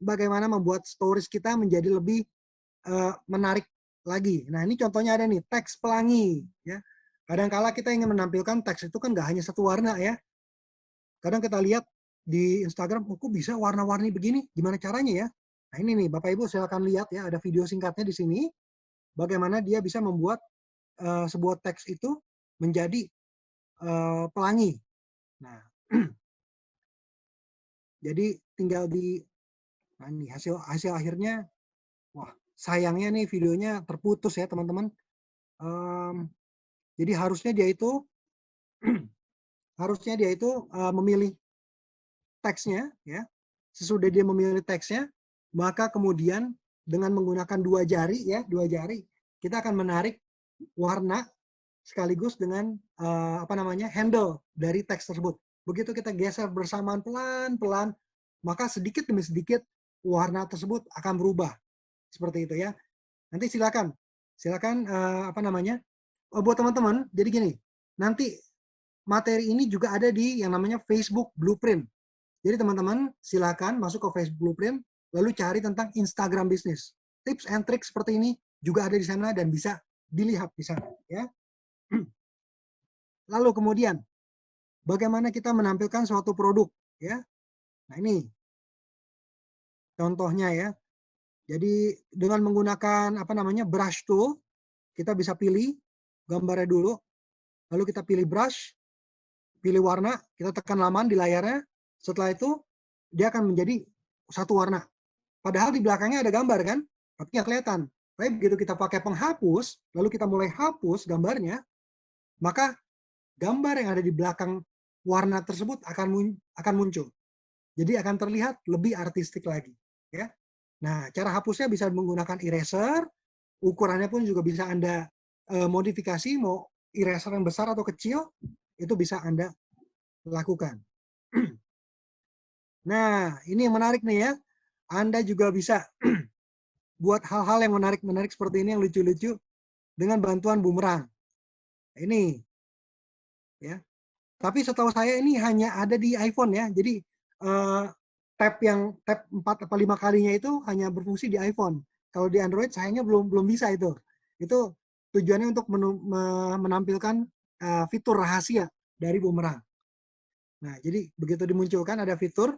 Bagaimana membuat stories kita menjadi lebih menarik lagi. Nah ini contohnya ada nih, teks pelangi. Ya. Kadang-kala kita ingin menampilkan teks itu kan nggak hanya satu warna ya. Kadang kita lihat di Instagram, kok bisa warna-warni begini? Gimana caranya ya? Nah ini nih, Bapak Ibu silakan lihat ya, ada video singkatnya di sini. Bagaimana dia bisa membuat sebuah teks itu menjadi pelangi. Nah, jadi tinggal nah ini hasil akhirnya, wah sayangnya nih videonya terputus ya teman-teman. Jadi harusnya dia itu memilih teksnya ya. Sesudah dia memilih teksnya, maka kemudian dengan menggunakan dua jari kita akan menarik warna sekaligus dengan handle dari teks tersebut. Begitu kita geser bersamaan pelan-pelan, maka sedikit demi sedikit warna tersebut akan berubah. Seperti itu ya. Nanti silakan buat teman-teman, jadi gini, nanti materi ini juga ada di yang namanya Facebook Blueprint. Jadi teman-teman silakan masuk ke Facebook Blueprint, lalu cari tentang Instagram Business. Tips and tricks seperti ini juga ada di sana dan bisa dilihat di sana. Ya. Lalu kemudian, bagaimana kita menampilkan suatu produk. Ya. Nah ini contohnya ya. Jadi dengan menggunakan brush tool, kita bisa pilih gambarnya dulu, lalu kita pilih brush, pilih warna, kita tekan laman di layarnya, setelah itu dia akan menjadi satu warna. Padahal di belakangnya ada gambar kan, tapi nggak kelihatan. Tapi begitu kita pakai penghapus, lalu kita mulai hapus gambarnya, maka gambar yang ada di belakang warna tersebut akan muncul. Jadi akan terlihat lebih artistik lagi. Ya. Nah, cara hapusnya bisa menggunakan eraser, ukurannya pun juga bisa Anda modifikasi, mau eraser yang besar atau kecil, itu bisa Anda lakukan. Nah, ini yang menarik nih ya. Anda juga bisa buat hal-hal yang menarik-menarik seperti ini, yang lucu-lucu, dengan bantuan bumerang. Ini. Ya. Tapi setahu saya ini hanya ada di iPhone ya. Jadi tap 4 atau 5 kalinya itu hanya berfungsi di iPhone. Kalau di Android sayangnya belum bisa itu. Itu tujuannya untuk menampilkan fitur rahasia dari bumerang. Nah, jadi begitu dimunculkan ada fitur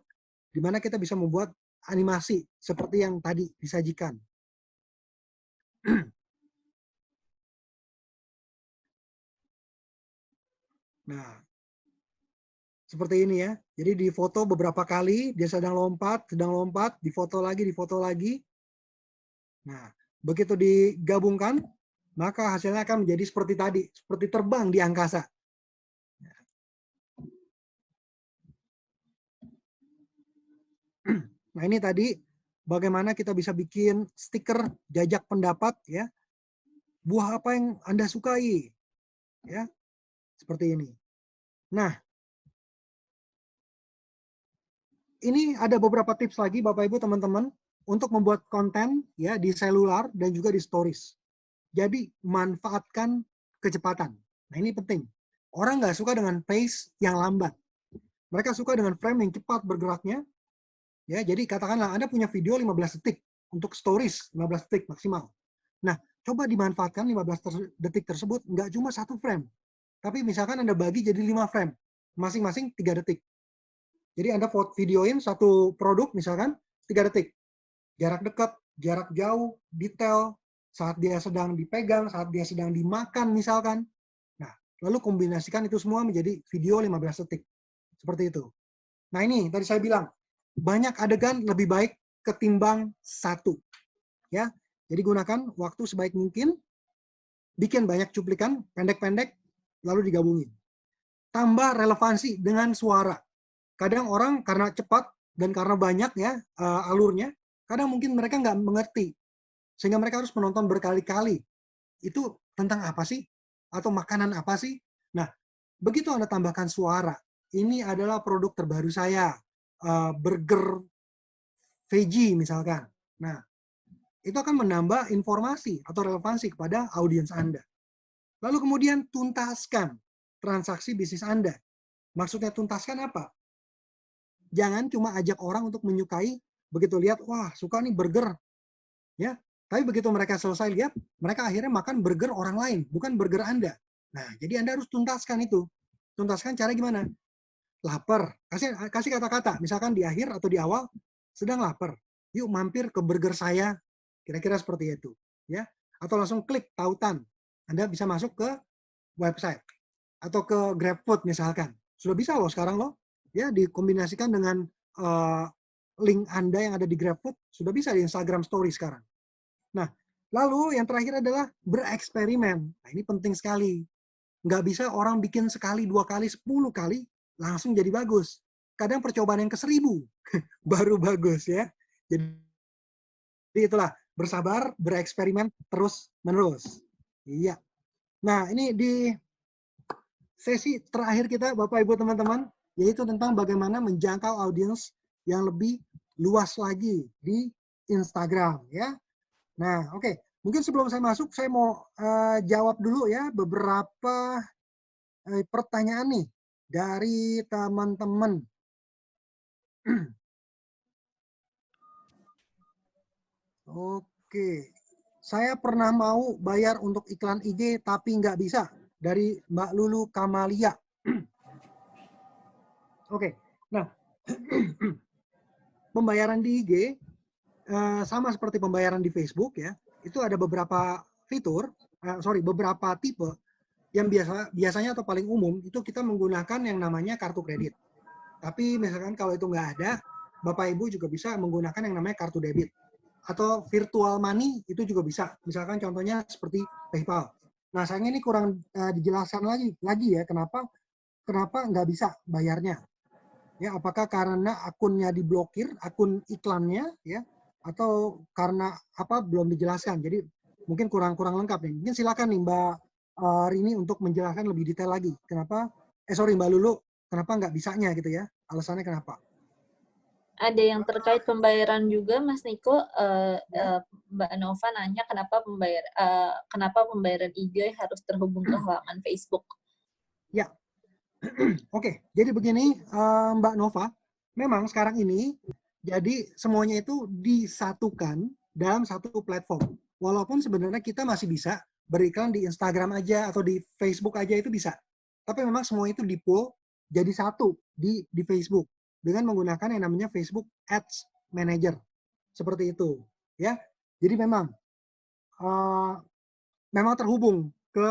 di mana kita bisa membuat animasi seperti yang tadi disajikan. Nah, seperti ini ya. Jadi di foto beberapa kali, dia sedang lompat, difoto lagi. Nah, begitu digabungkan, maka hasilnya akan menjadi seperti tadi, seperti terbang di angkasa. Nah, ini tadi bagaimana kita bisa bikin stiker jajak pendapat ya. Buah apa yang Anda sukai? Ya. Seperti ini. Nah, ini ada beberapa tips lagi Bapak Ibu teman-teman untuk membuat konten ya di selular dan juga di stories. Jadi manfaatkan kecepatan. Nah, ini penting. Orang nggak suka dengan pace yang lambat. Mereka suka dengan frame yang cepat bergeraknya. Ya, jadi katakanlah Anda punya video 15 detik untuk stories 15 detik maksimal. Nah, coba dimanfaatkan 15 detik tersebut nggak cuma satu frame, tapi misalkan Anda bagi jadi 5 frame, masing-masing 3 detik. Jadi Anda videoin satu produk misalkan 3 detik. Jarak dekat, jarak jauh, detail, saat dia sedang dipegang, saat dia sedang dimakan misalkan. Nah, lalu kombinasikan itu semua menjadi video 15 detik. Seperti itu. Nah, ini tadi saya bilang, banyak adegan lebih baik ketimbang satu. Ya. Jadi gunakan waktu sebaik mungkin, bikin banyak cuplikan pendek-pendek lalu digabungin. Tambah relevansi dengan suara. Kadang orang karena cepat dan karena banyak ya alurnya, kadang mungkin mereka nggak mengerti. Sehingga mereka harus menonton berkali-kali. Itu tentang apa sih? Atau makanan apa sih? Nah, begitu Anda tambahkan suara, ini adalah produk terbaru saya, burger veggie misalkan. Nah, itu akan menambah informasi atau relevansi kepada audiens Anda. Lalu kemudian tuntaskan transaksi bisnis Anda. Maksudnya tuntaskan apa? Jangan cuma ajak orang untuk menyukai, begitu lihat, wah suka nih burger. Ya, tapi begitu mereka selesai lihat, mereka akhirnya makan burger orang lain, bukan burger Anda. Nah, jadi Anda harus tuntaskan itu. Tuntaskan cara gimana? Lapar. Kasih kata-kata, misalkan di akhir atau di awal, sedang lapar. Yuk mampir ke burger saya. Kira-kira seperti itu. Ya, atau langsung klik tautan. Anda bisa masuk ke website. Atau ke GrabFood misalkan. Sudah bisa loh sekarang loh. Ya, dikombinasikan dengan link Anda yang ada di GrabFood, sudah bisa di Instagram Story sekarang. Nah, lalu yang terakhir adalah bereksperimen. Nah, ini penting sekali. Nggak bisa orang bikin sekali, 2 kali, 10 kali, langsung jadi bagus. Kadang percobaan yang ke-1000 baru bagus ya. Jadi itulah, bersabar, bereksperimen terus-menerus. Iya. Nah, ini di sesi terakhir kita, Bapak Ibu teman-teman, yaitu tentang bagaimana menjangkau audiens yang lebih luas lagi di Instagram ya. Nah, oke. Mungkin sebelum saya masuk, saya mau jawab dulu ya beberapa pertanyaan nih dari teman-teman. Oke. Saya pernah mau bayar untuk iklan IG tapi nggak bisa. Dari Mbak Lulu Kamalia. Oke. Nah, pembayaran di IG sama seperti pembayaran di Facebook ya. Itu ada beberapa fitur, beberapa tipe yang biasanya atau paling umum itu kita menggunakan yang namanya kartu kredit. Tapi misalkan kalau itu nggak ada, Bapak Ibu juga bisa menggunakan yang namanya kartu debit. Atau virtual money itu juga bisa. Misalkan contohnya seperti PayPal. Nah, sayangnya ini kurang dijelaskan lagi ya kenapa nggak bisa bayarnya. Ya, apakah karena akunnya diblokir, akun iklannya ya, atau karena apa belum dijelaskan. Jadi mungkin kurang lengkap nih. Mungkin silakan nih Mbak Rini untuk menjelaskan lebih detail lagi. Kenapa? Sorry Mbak Lulu, kenapa nggak bisanya gitu ya? Alasannya kenapa? Ada yang terkait pembayaran juga, Mas Niko. Ya. Mbak Nova nanya kenapa pembayaran IG harus terhubung ke halaman Facebook. Ya, oke. Jadi begini, Mbak Nova, memang sekarang ini jadi semuanya itu disatukan dalam satu platform. Walaupun sebenarnya kita masih bisa beriklan di Instagram aja atau di Facebook aja itu bisa. Tapi memang semua itu di-pool jadi satu di Facebook dengan menggunakan yang namanya Facebook Ads Manager. Seperti itu, ya. Jadi uh, memang terhubung ke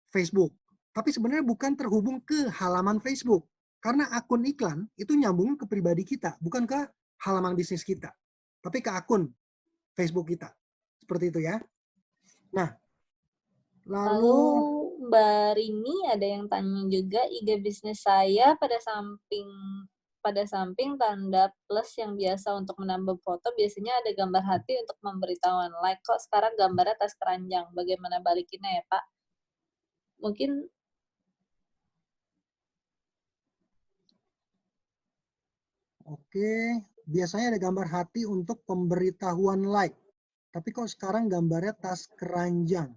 Facebook. Tapi sebenarnya bukan terhubung ke halaman Facebook. Karena akun iklan itu nyambung ke pribadi kita, bukan ke halaman bisnis kita. Tapi ke akun Facebook kita. Seperti itu ya. Nah, Lalu lalu Mbak Rini ada yang tanya juga, IG bisnis saya pada samping tanda plus yang biasa untuk menambah foto, biasanya ada gambar hati untuk memberitahuan like. Kok sekarang gambarnya tas keranjang? Bagaimana balikinnya ya, Pak? Mungkin oke, biasanya ada gambar hati untuk pemberitahuan like. Tapi kok sekarang gambarnya tas keranjang.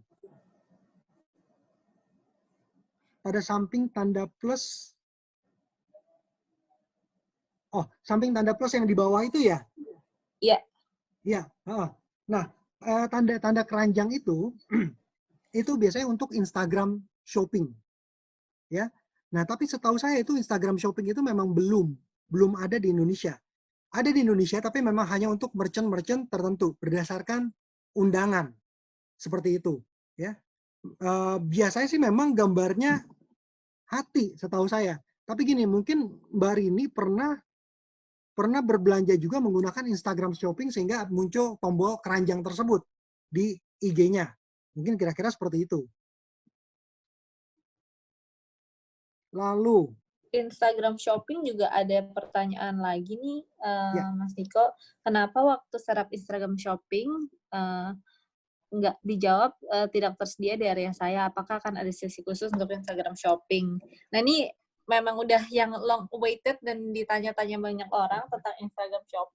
Pada samping tanda plus. Oh, samping tanda plus yang di bawah itu ya? ya. Iya. Nah, tanda-tanda keranjang itu itu biasanya untuk Instagram Shopping, ya. Nah, tapi setahu saya itu Instagram Shopping itu memang belum ada di Indonesia. Ada di Indonesia, tapi memang hanya untuk merchant-merchant tertentu berdasarkan undangan seperti itu, ya. Biasanya sih memang gambarnya hati, setahu saya. Tapi gini, mungkin Mbak Rini pernah berbelanja juga menggunakan Instagram Shopping sehingga muncul tombol keranjang tersebut di IG-nya. Mungkin kira-kira seperti itu. Lalu, Instagram Shopping juga ada pertanyaan lagi nih, ya, Mas Niko. Kenapa waktu serap Instagram Shopping nggak dijawab tidak tersedia di area saya? Apakah akan ada sesi khusus untuk Instagram Shopping? Nah ini memang udah yang long awaited dan ditanya-tanya banyak orang tentang Instagram Shop.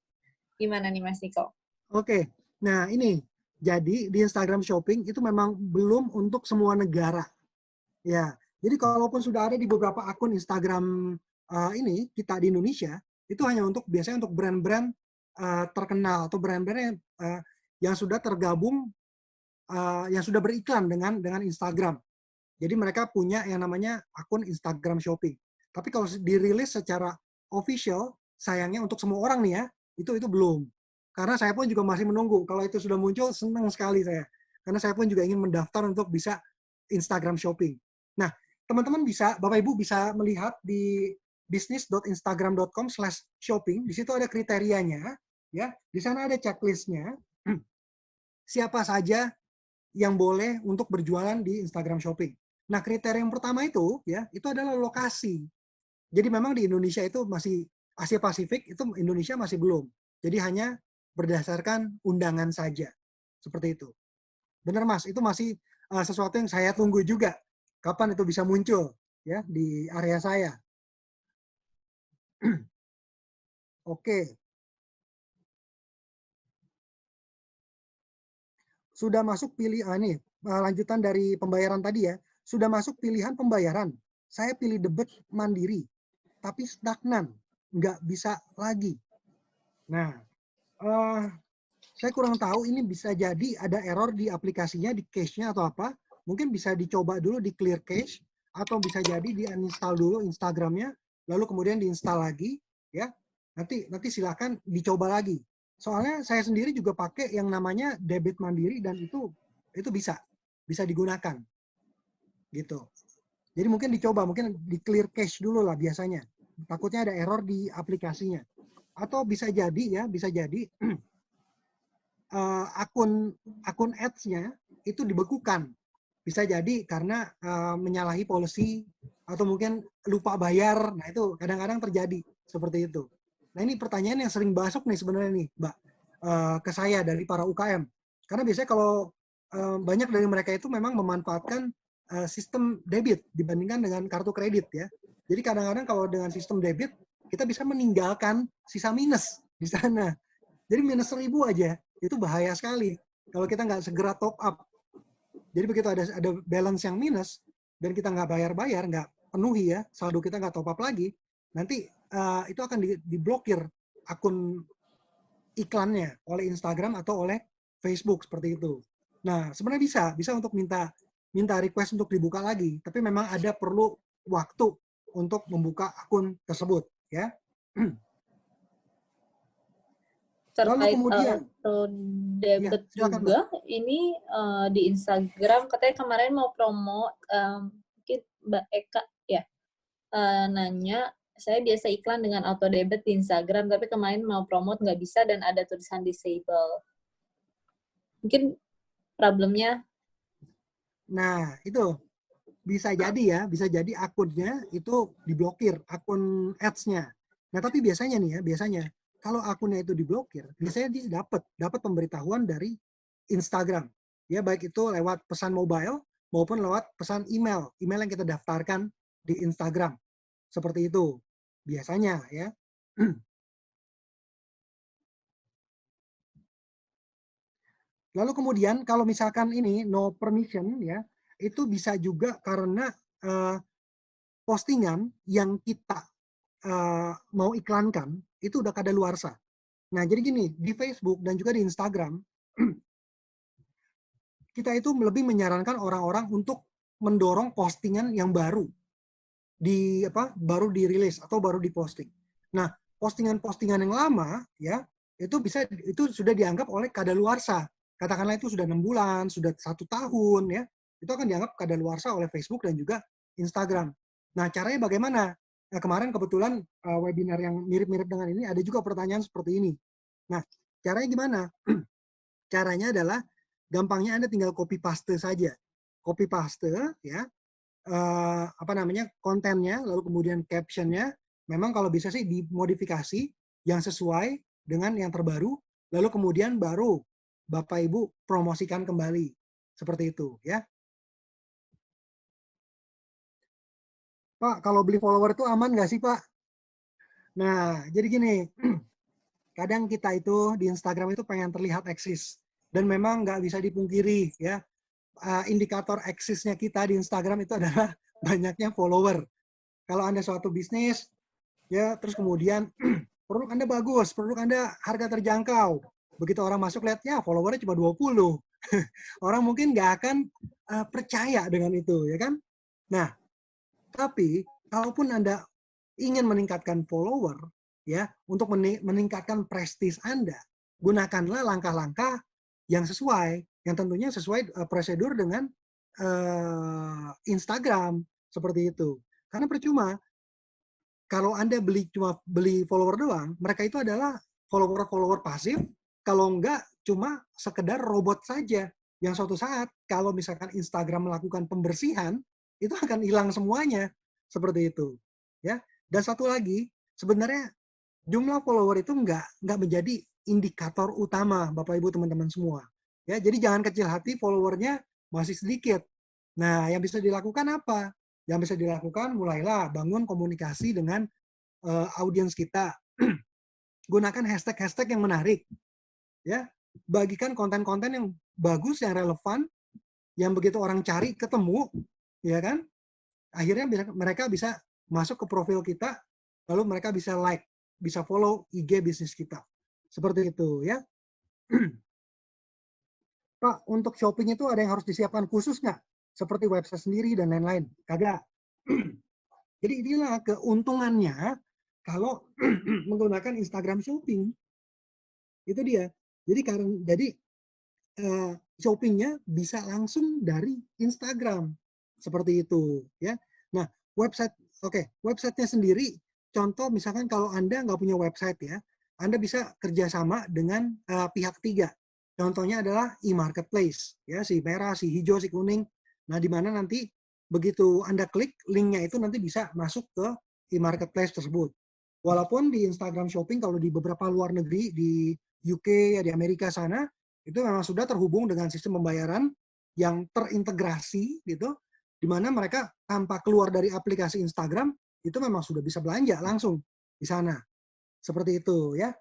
Gimana nih Mas Niko? oke. Nah, ini. Jadi di Instagram Shopping itu memang belum untuk semua negara. Ya. Jadi kalaupun sudah ada di beberapa akun Instagram ini kita di Indonesia, itu hanya biasanya untuk brand-brand terkenal atau brand-brand yang sudah tergabung yang sudah beriklan dengan Instagram. Jadi mereka punya yang namanya akun Instagram Shopping. Tapi kalau dirilis secara official, sayangnya untuk semua orang nih ya, itu belum. Karena saya pun juga masih menunggu. Kalau itu sudah muncul, senang sekali saya. Karena saya pun juga ingin mendaftar untuk bisa Instagram Shopping. Nah, teman-teman bisa, Bapak Ibu bisa melihat di business.instagram.com/shopping. Di situ ada kriterianya, ya. Di sana ada checklistnya. Siapa saja yang boleh untuk berjualan di Instagram Shopping. Nah, kriteria yang pertama itu ya, itu adalah lokasi. Jadi memang di Indonesia itu masih Asia Pasifik itu Indonesia masih belum. Jadi hanya berdasarkan undangan saja. Seperti itu. Benar Mas, itu masih sesuatu yang saya tunggu juga. Kapan itu bisa muncul ya di area saya. Oke. Sudah masuk nih, lanjutan dari pembayaran tadi ya. Sudah masuk pilihan pembayaran. Saya pilih debit mandiri, tapi stagnan, nggak bisa lagi. Nah, saya kurang tahu ini bisa jadi ada error di aplikasinya, di cache-nya atau apa. Mungkin bisa dicoba dulu di clear cache, atau bisa jadi di uninstall dulu Instagramnya, lalu kemudian diinstal lagi, ya. Nanti silakan dicoba lagi. Soalnya saya sendiri juga pakai yang namanya debit mandiri dan itu bisa digunakan. gitu. Jadi mungkin dicoba, mungkin di clear cache dulu lah biasanya. Takutnya ada error di aplikasinya. Atau bisa jadi ya, bisa jadi akun ads-nya itu dibekukan. Bisa jadi karena menyalahi policy atau mungkin lupa bayar. Nah, itu kadang-kadang terjadi seperti itu. Nah, ini pertanyaan yang sering masuk nih sebenarnya nih, Mbak, ke saya dari para UKM. Karena biasanya kalau banyak dari mereka itu memang memanfaatkan sistem debit dibandingkan dengan kartu kredit ya. Jadi kadang-kadang kalau dengan sistem debit, kita bisa meninggalkan sisa minus di sana. Jadi minus 1.000 aja, itu bahaya sekali. Kalau kita nggak segera top up. Jadi begitu ada balance yang minus, dan kita nggak bayar-bayar, nggak penuhi ya, saldo kita nggak top up lagi, nanti itu akan diblokir akun iklannya oleh Instagram atau oleh Facebook seperti itu. Nah, sebenarnya bisa untuk minta request untuk dibuka lagi, tapi memang ada perlu waktu untuk membuka akun tersebut ya. Lalu Terkait kemudian, auto ya debit silakan Mbak. juga, ini di Instagram katanya kemarin mau promo, mungkin Mbak Eka ya, nanya, saya biasa iklan dengan auto debit di Instagram, tapi kemarin mau promote nggak bisa dan ada tulisan disable. Mungkin problemnya. Nah, itu bisa jadi ya, bisa jadi akunnya itu diblokir, akun ads-nya. Nah, tapi biasanya nih ya, biasanya kalau akunnya itu diblokir, biasanya dia dapat pemberitahuan dari Instagram. Ya, baik itu lewat pesan mobile maupun lewat pesan email yang kita daftarkan di Instagram. Seperti itu. Biasanya ya. Lalu kemudian kalau misalkan ini no permission ya, itu bisa juga karena postingan yang kita mau iklankan itu udah kadaluarsa. Nah, jadi gini, di Facebook dan juga di Instagram, kita itu lebih menyarankan orang-orang untuk mendorong postingan yang baru baru dirilis atau baru diposting. Nah, postingan-postingan yang lama ya, itu sudah dianggap oleh kadaluarsa. Katakanlah itu sudah 6 bulan, sudah 1 tahun ya. Itu akan dianggap kadaluarsa oleh Facebook dan juga Instagram. Nah, caranya bagaimana? Nah, kemarin kebetulan webinar yang mirip-mirip dengan ini ada juga pertanyaan seperti ini. Nah, caranya gimana? Caranya adalah gampangnya Anda tinggal copy paste saja. Copy paste ya, kontennya, lalu kemudian captionnya, memang kalau bisa sih dimodifikasi yang sesuai dengan yang terbaru, lalu kemudian baru Bapak Ibu promosikan kembali. Seperti itu ya. Pak, kalau beli follower itu aman nggak sih Pak? Nah, jadi gini, kadang kita itu di Instagram itu pengen terlihat eksis. Dan memang nggak bisa dipungkiri ya, indikator eksisnya kita di Instagram itu adalah banyaknya follower. Kalau Anda suatu bisnis, ya terus kemudian produk Anda bagus, produk Anda harga terjangkau. Begitu orang masuk lihat, ya followernya cuma 20. Orang mungkin nggak akan percaya dengan itu, ya kan? Nah, tapi kalaupun Anda ingin meningkatkan follower, ya, untuk meningkatkan prestis Anda, gunakanlah langkah-langkah yang sesuai, yang tentunya sesuai prosedur dengan Instagram seperti itu. Karena percuma kalau Anda cuma beli follower doang, mereka itu adalah follower-follower pasif, kalau enggak cuma sekedar robot saja. Yang suatu saat kalau misalkan Instagram melakukan pembersihan, itu akan hilang semuanya. Seperti itu. Ya. Dan satu lagi, sebenarnya jumlah follower itu enggak menjadi indikator utama Bapak Ibu teman-teman semua. Ya, jadi jangan kecil hati followernya masih sedikit. Nah, yang bisa dilakukan apa? Yang bisa dilakukan mulailah bangun komunikasi dengan audiens kita. Gunakan hashtag-hashtag yang menarik. Ya, bagikan konten-konten yang bagus, yang relevan, yang begitu orang cari ketemu, ya kan? Akhirnya mereka bisa masuk ke profil kita, lalu mereka bisa like, bisa follow IG bisnis kita. Seperti itu ya. Pak, untuk shopping itu ada yang harus disiapkan khusus nggak? Seperti website sendiri dan lain-lain? Kagak. Jadi inilah keuntungannya kalau menggunakan Instagram Shopping. Itu dia. Jadi shoppingnya bisa langsung dari Instagram. Seperti itu, ya. Nah, websitenya sendiri, contoh misalkan kalau Anda nggak punya website ya, Anda bisa kerjasama dengan pihak ketiga. Contohnya adalah e-marketplace, ya, si merah, si hijau, si kuning. Nah, di mana nanti begitu Anda klik linknya itu nanti bisa masuk ke e-marketplace tersebut. Walaupun di Instagram Shopping kalau di beberapa luar negeri, di UK, ya, di Amerika sana, itu memang sudah terhubung dengan sistem pembayaran yang terintegrasi gitu, di mana mereka tanpa keluar dari aplikasi Instagram itu memang sudah bisa belanja langsung di sana. Seperti itu ya.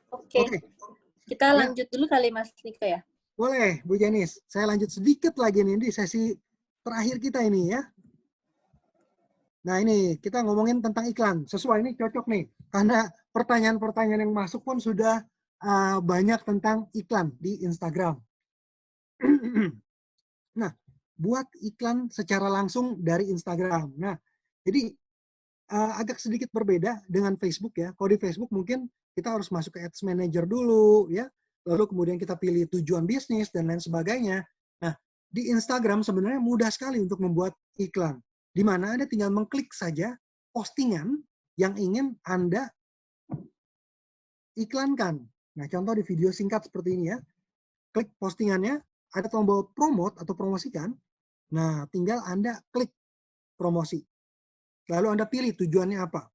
Oke, Oke, kita ya lanjut dulu kali Mas Niko ya. boleh Bu Jenis. Saya lanjut sedikit lagi nih di sesi terakhir kita ini ya. Nah ini kita ngomongin tentang iklan. Sesuai ini cocok nih karena pertanyaan-pertanyaan yang masuk pun sudah banyak tentang iklan di Instagram. Nah, buat iklan secara langsung dari Instagram. Nah, jadi agak sedikit berbeda dengan Facebook ya. Kalau di Facebook mungkin kita harus masuk ke Ads Manager dulu ya. Lalu kemudian kita pilih tujuan bisnis dan lain sebagainya. Nah, di Instagram sebenarnya mudah sekali untuk membuat iklan. Di mana Anda tinggal mengklik saja postingan yang ingin Anda iklankan. Nah, contoh di video singkat seperti ini ya. Klik postingannya, ada tombol promote atau promosikan. Nah, tinggal Anda klik promosi. Lalu Anda pilih tujuannya apa.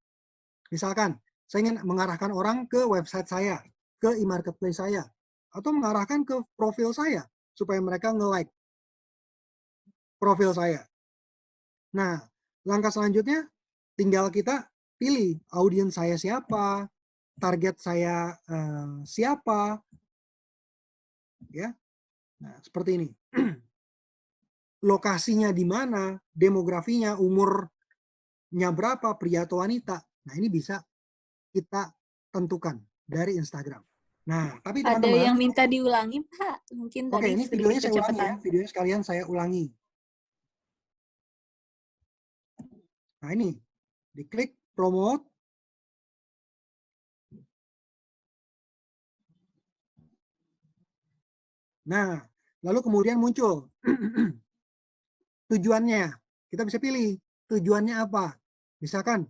Misalkan, saya ingin mengarahkan orang ke website saya, ke e-marketplace saya, atau mengarahkan ke profil saya, supaya mereka nge-like profil saya. Nah, langkah selanjutnya, tinggal kita pilih audiens saya siapa, target saya siapa, ya. Nah, seperti ini. Lokasinya di mana, demografinya, umurnya berapa, pria atau wanita. Nah, ini bisa kita tentukan dari Instagram. Nah, tapi Ada teman-teman, yang minta diulangi, Pak. Mungkin oke, tadi ini sedikit videonya saya ulangi ya. kecepatan. Videonya sekalian saya ulangi. Nah, ini. Diklik promote. Nah, lalu kemudian muncul tujuannya. Kita bisa pilih tujuannya apa. Misalkan,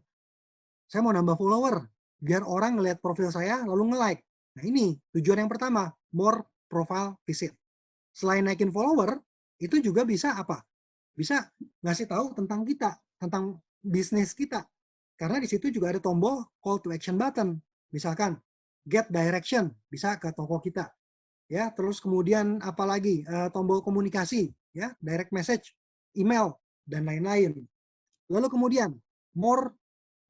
saya mau nambah follower. Biar orang ngelihat profil saya lalu nge-like. Nah, ini tujuan yang pertama. More profile visit. Selain naikin follower, itu juga bisa apa? Bisa ngasih tahu tentang kita, tentang bisnis kita. Karena di situ juga ada tombol call to action button. Misalkan get direction, bisa ke toko kita. Ya, terus kemudian apalagi tombol komunikasi, ya, direct message, email dan lain-lain. Lalu kemudian more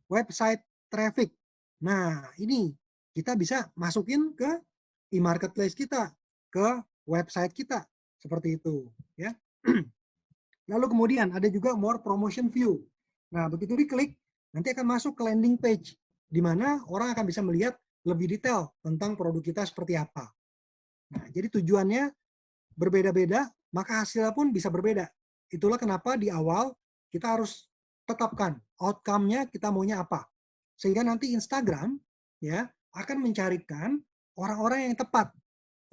website traffic. Nah, ini kita bisa masukin ke e-marketplace kita, ke website kita seperti itu, ya. Lalu kemudian ada juga more promotion view. Nah, begitu diklik, nanti akan masuk ke landing page, di mana orang akan bisa melihat lebih detail tentang produk kita seperti apa. Nah, jadi tujuannya berbeda-beda, maka hasilnya pun bisa berbeda. Itulah kenapa di awal kita harus tetapkan outcome-nya kita maunya apa. Sehingga nanti Instagram ya akan mencarikan orang-orang yang tepat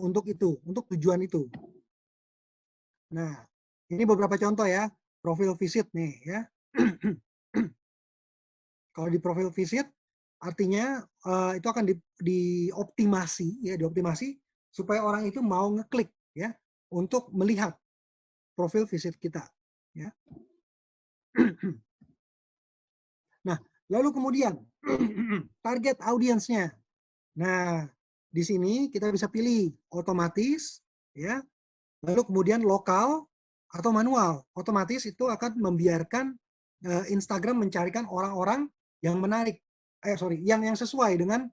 untuk itu, untuk tujuan itu. Nah, ini beberapa contoh ya, profil visit nih ya. Kalau di profil visit, artinya itu akan dioptimasi ya, dioptimasi supaya orang itu mau ngeklik ya untuk melihat profil visit kita ya. Nah, lalu kemudian target audiensnya. Nah, di sini kita bisa pilih otomatis ya. Lalu kemudian lokal atau manual. Otomatis itu akan membiarkan Instagram mencarikan orang-orang yang menarik, yang sesuai dengan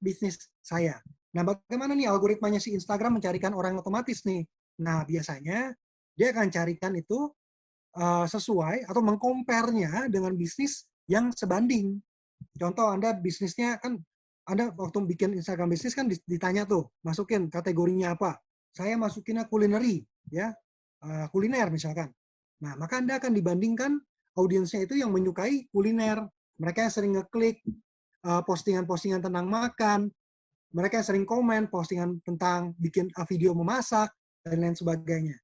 bisnis saya. Nah, bagaimana nih algoritmanya si Instagram mencarikan orang otomatis nih? Nah, biasanya dia akan carikan itu sesuai atau mengcompare-nya dengan bisnis yang sebanding. Contoh Anda bisnisnya kan, Anda waktu bikin Instagram bisnis kan ditanya tuh, masukin kategorinya apa. Saya masukinnya kulineri, ya, kuliner misalkan. Nah, maka Anda akan dibandingkan audiensnya itu yang menyukai kuliner. Mereka yang sering ngeklik postingan-postingan tentang makan, mereka yang sering komen postingan tentang bikin video memasak, dan lain sebagainya.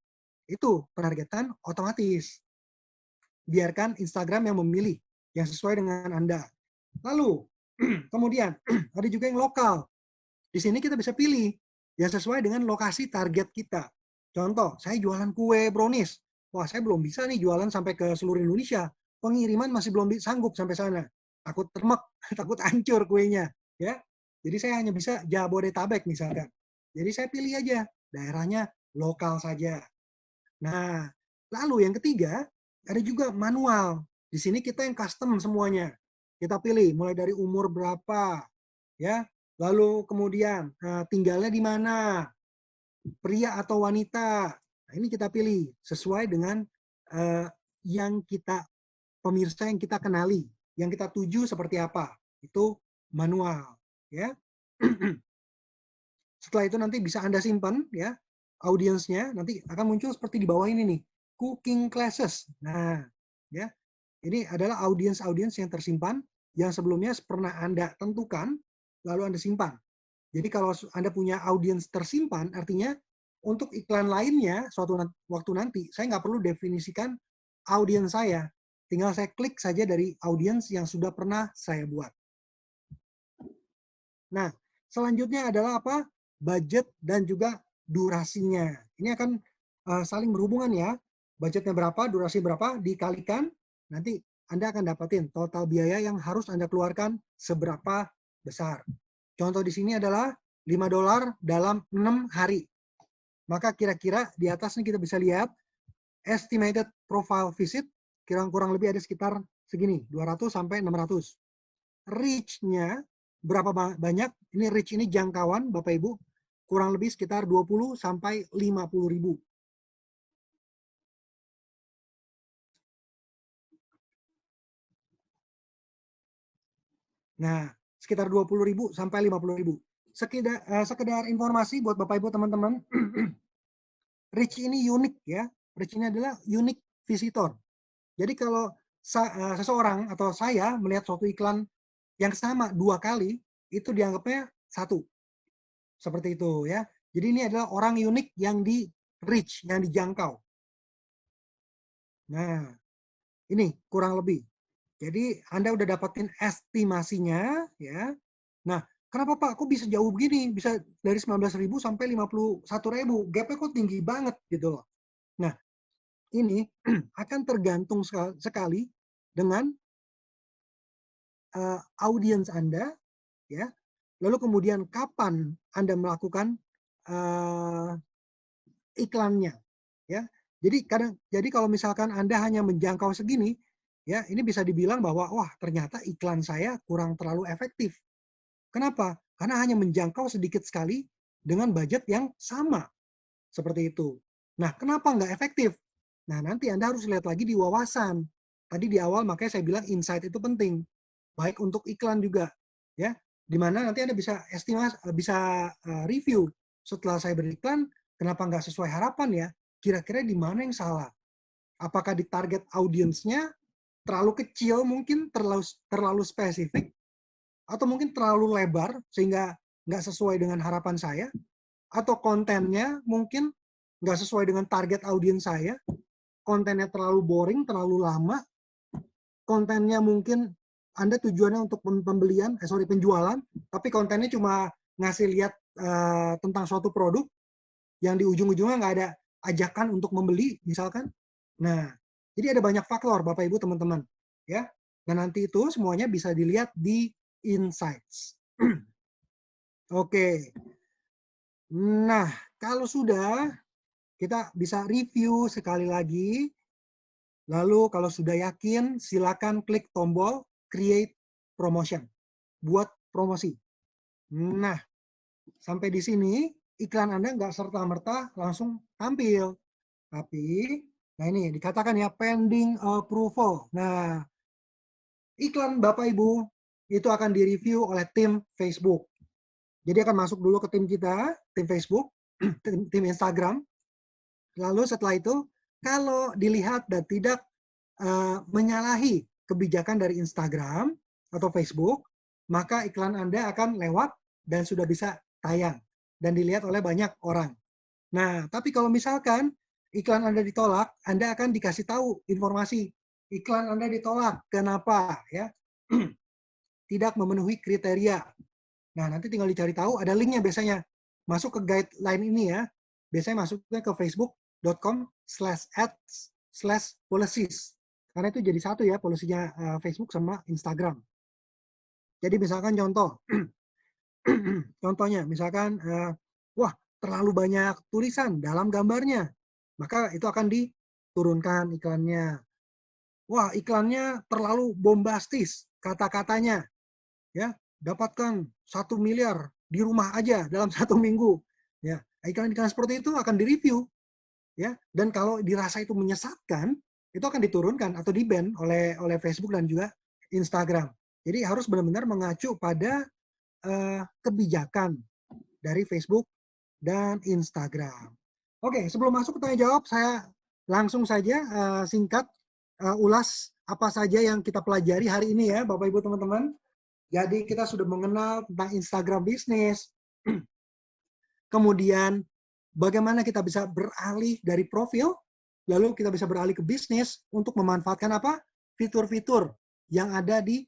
Itu penargetan otomatis. Biarkan Instagram yang memilih, yang sesuai dengan Anda. Lalu, kemudian ada juga yang lokal. Di sini kita bisa pilih yang sesuai dengan lokasi target kita. Contoh, saya jualan kue brownies. Wah, saya belum bisa nih jualan sampai ke seluruh Indonesia. Pengiriman masih belum sanggup sampai sana. Takut termek, takut hancur kuenya. Ya, jadi saya hanya bisa Jabodetabek misalkan. Jadi saya pilih aja daerahnya lokal saja. Nah, lalu yang ketiga, ada juga manual. Di sini kita yang custom semuanya. Kita pilih mulai dari umur berapa, ya. Lalu kemudian tinggalnya di mana, pria atau wanita. Nah, ini kita pilih sesuai dengan yang kita pemirsa yang kita kenali, yang kita tuju seperti apa. Itu manual, ya. Setelah itu nanti bisa Anda simpan, ya, audiensnya nanti akan muncul seperti di bawah ini nih, cooking classes. Nah, ya, ini adalah audiens-audiens yang tersimpan yang sebelumnya pernah Anda tentukan, lalu Anda simpan. Jadi kalau Anda punya audiens tersimpan, artinya untuk iklan lainnya suatu waktu nanti, saya nggak perlu definisikan audiens saya. Tinggal saya klik saja dari audiens yang sudah pernah saya buat. Nah, selanjutnya adalah apa? Budget dan juga durasinya. Ini akan saling berhubungan ya. Budgetnya berapa, durasi berapa, dikalikan, nanti Anda akan dapatin total biaya yang harus Anda keluarkan seberapa besar. Contoh di sini adalah $5 dalam 6 hari. Maka kira-kira di atas ini kita bisa lihat estimated profile visit kurang lebih ada sekitar segini, 200 sampai 600. Reach-nya berapa banyak? Ini reach ini jangkauan Bapak Ibu kurang lebih sekitar 20 sampai 50 ribu. Nah, sekitar 20 ribu sampai 50 ribu. Sekedar informasi buat Bapak Ibu teman-teman, reach ini unik ya. Reach ini adalah unique visitor. Jadi kalau seseorang atau saya melihat suatu iklan yang sama 2 kali, itu dianggapnya 1. Seperti itu ya. Jadi ini adalah orang unik yang di reach, yang dijangkau. Nah, ini kurang lebih. Jadi Anda udah dapatin estimasinya ya. Nah, kenapa Pak? Kok bisa jauh begini? Bisa dari 19.000 sampai 51.000. Gapnya kok tinggi banget gitu loh. Nah, ini akan tergantung sekali dengan audiens Anda ya. Lalu kemudian kapan Anda melakukan iklannya ya. Jadi kalau misalkan Anda hanya menjangkau segini ya, ini bisa dibilang bahwa wah ternyata iklan saya kurang terlalu efektif. Kenapa? Karena hanya menjangkau sedikit sekali dengan budget yang sama. Seperti itu. Nah, kenapa nggak efektif? Nah, nanti Anda harus lihat lagi di wawasan. Tadi di awal makanya saya bilang insight itu penting. Baik untuk iklan juga. Ya, di mana nanti Anda bisa review. Setelah saya beriklan, kenapa nggak sesuai harapan ya? Kira-kira di mana yang salah? Apakah di target audiensnya terlalu kecil mungkin, terlalu spesifik, atau mungkin terlalu lebar sehingga nggak sesuai dengan harapan saya, atau kontennya mungkin nggak sesuai dengan target audiens saya, kontennya terlalu boring, terlalu lama, kontennya mungkin Anda tujuannya untuk penjualan, tapi kontennya cuma ngasih lihat tentang suatu produk yang di ujung-ujungnya nggak ada ajakan untuk membeli, misalkan. Nah, jadi ada banyak faktor, Bapak Ibu teman-teman, ya. Dan nanti itu semuanya bisa dilihat di insights. Oke. Nah, kalau sudah, kita bisa review sekali lagi. Lalu kalau sudah yakin, silakan klik tombol Create Promotion. Buat promosi. Nah, sampai di sini iklan Anda nggak serta-merta langsung tampil. Tapi, nah ini dikatakan ya pending approval. Nah, iklan Bapak Ibu itu akan direview oleh tim Facebook. Jadi akan masuk dulu ke tim kita, tim Facebook, tim Instagram. Lalu setelah itu, kalau dilihat dan tidak menyalahi kebijakan dari Instagram atau Facebook, maka iklan Anda akan lewat dan sudah bisa tayang dan dilihat oleh banyak orang. Nah, tapi kalau misalkan iklan Anda ditolak, Anda akan dikasih tahu informasi iklan Anda ditolak. Kenapa? Ya, tidak memenuhi kriteria. Nah, nanti tinggal dicari tahu, ada linknya biasanya. Masuk ke guideline ini ya. Biasanya masuknya ke facebook.com/ads/policies. Karena itu jadi satu ya, polisinya Facebook sama Instagram. Jadi misalkan contoh, contohnya misalkan, wah terlalu banyak tulisan dalam gambarnya, maka itu akan diturunkan iklannya. Wah iklannya terlalu bombastis kata-katanya, ya dapatkan 1 miliar di rumah aja dalam 1 minggu, ya iklan-iklan seperti itu akan direview, ya dan kalau dirasa itu menyesatkan, itu akan diturunkan atau di-ban oleh Facebook dan juga Instagram. Jadi harus benar-benar mengacu pada kebijakan dari Facebook dan Instagram. Oke, sebelum masuk ke tanya jawab, saya langsung saja singkat ulas apa saja yang kita pelajari hari ini ya, Bapak Ibu teman-teman. Jadi kita sudah mengenal tentang Instagram bisnis, kemudian bagaimana kita bisa beralih dari profil, lalu kita bisa beralih ke bisnis untuk memanfaatkan apa? Fitur-fitur yang ada di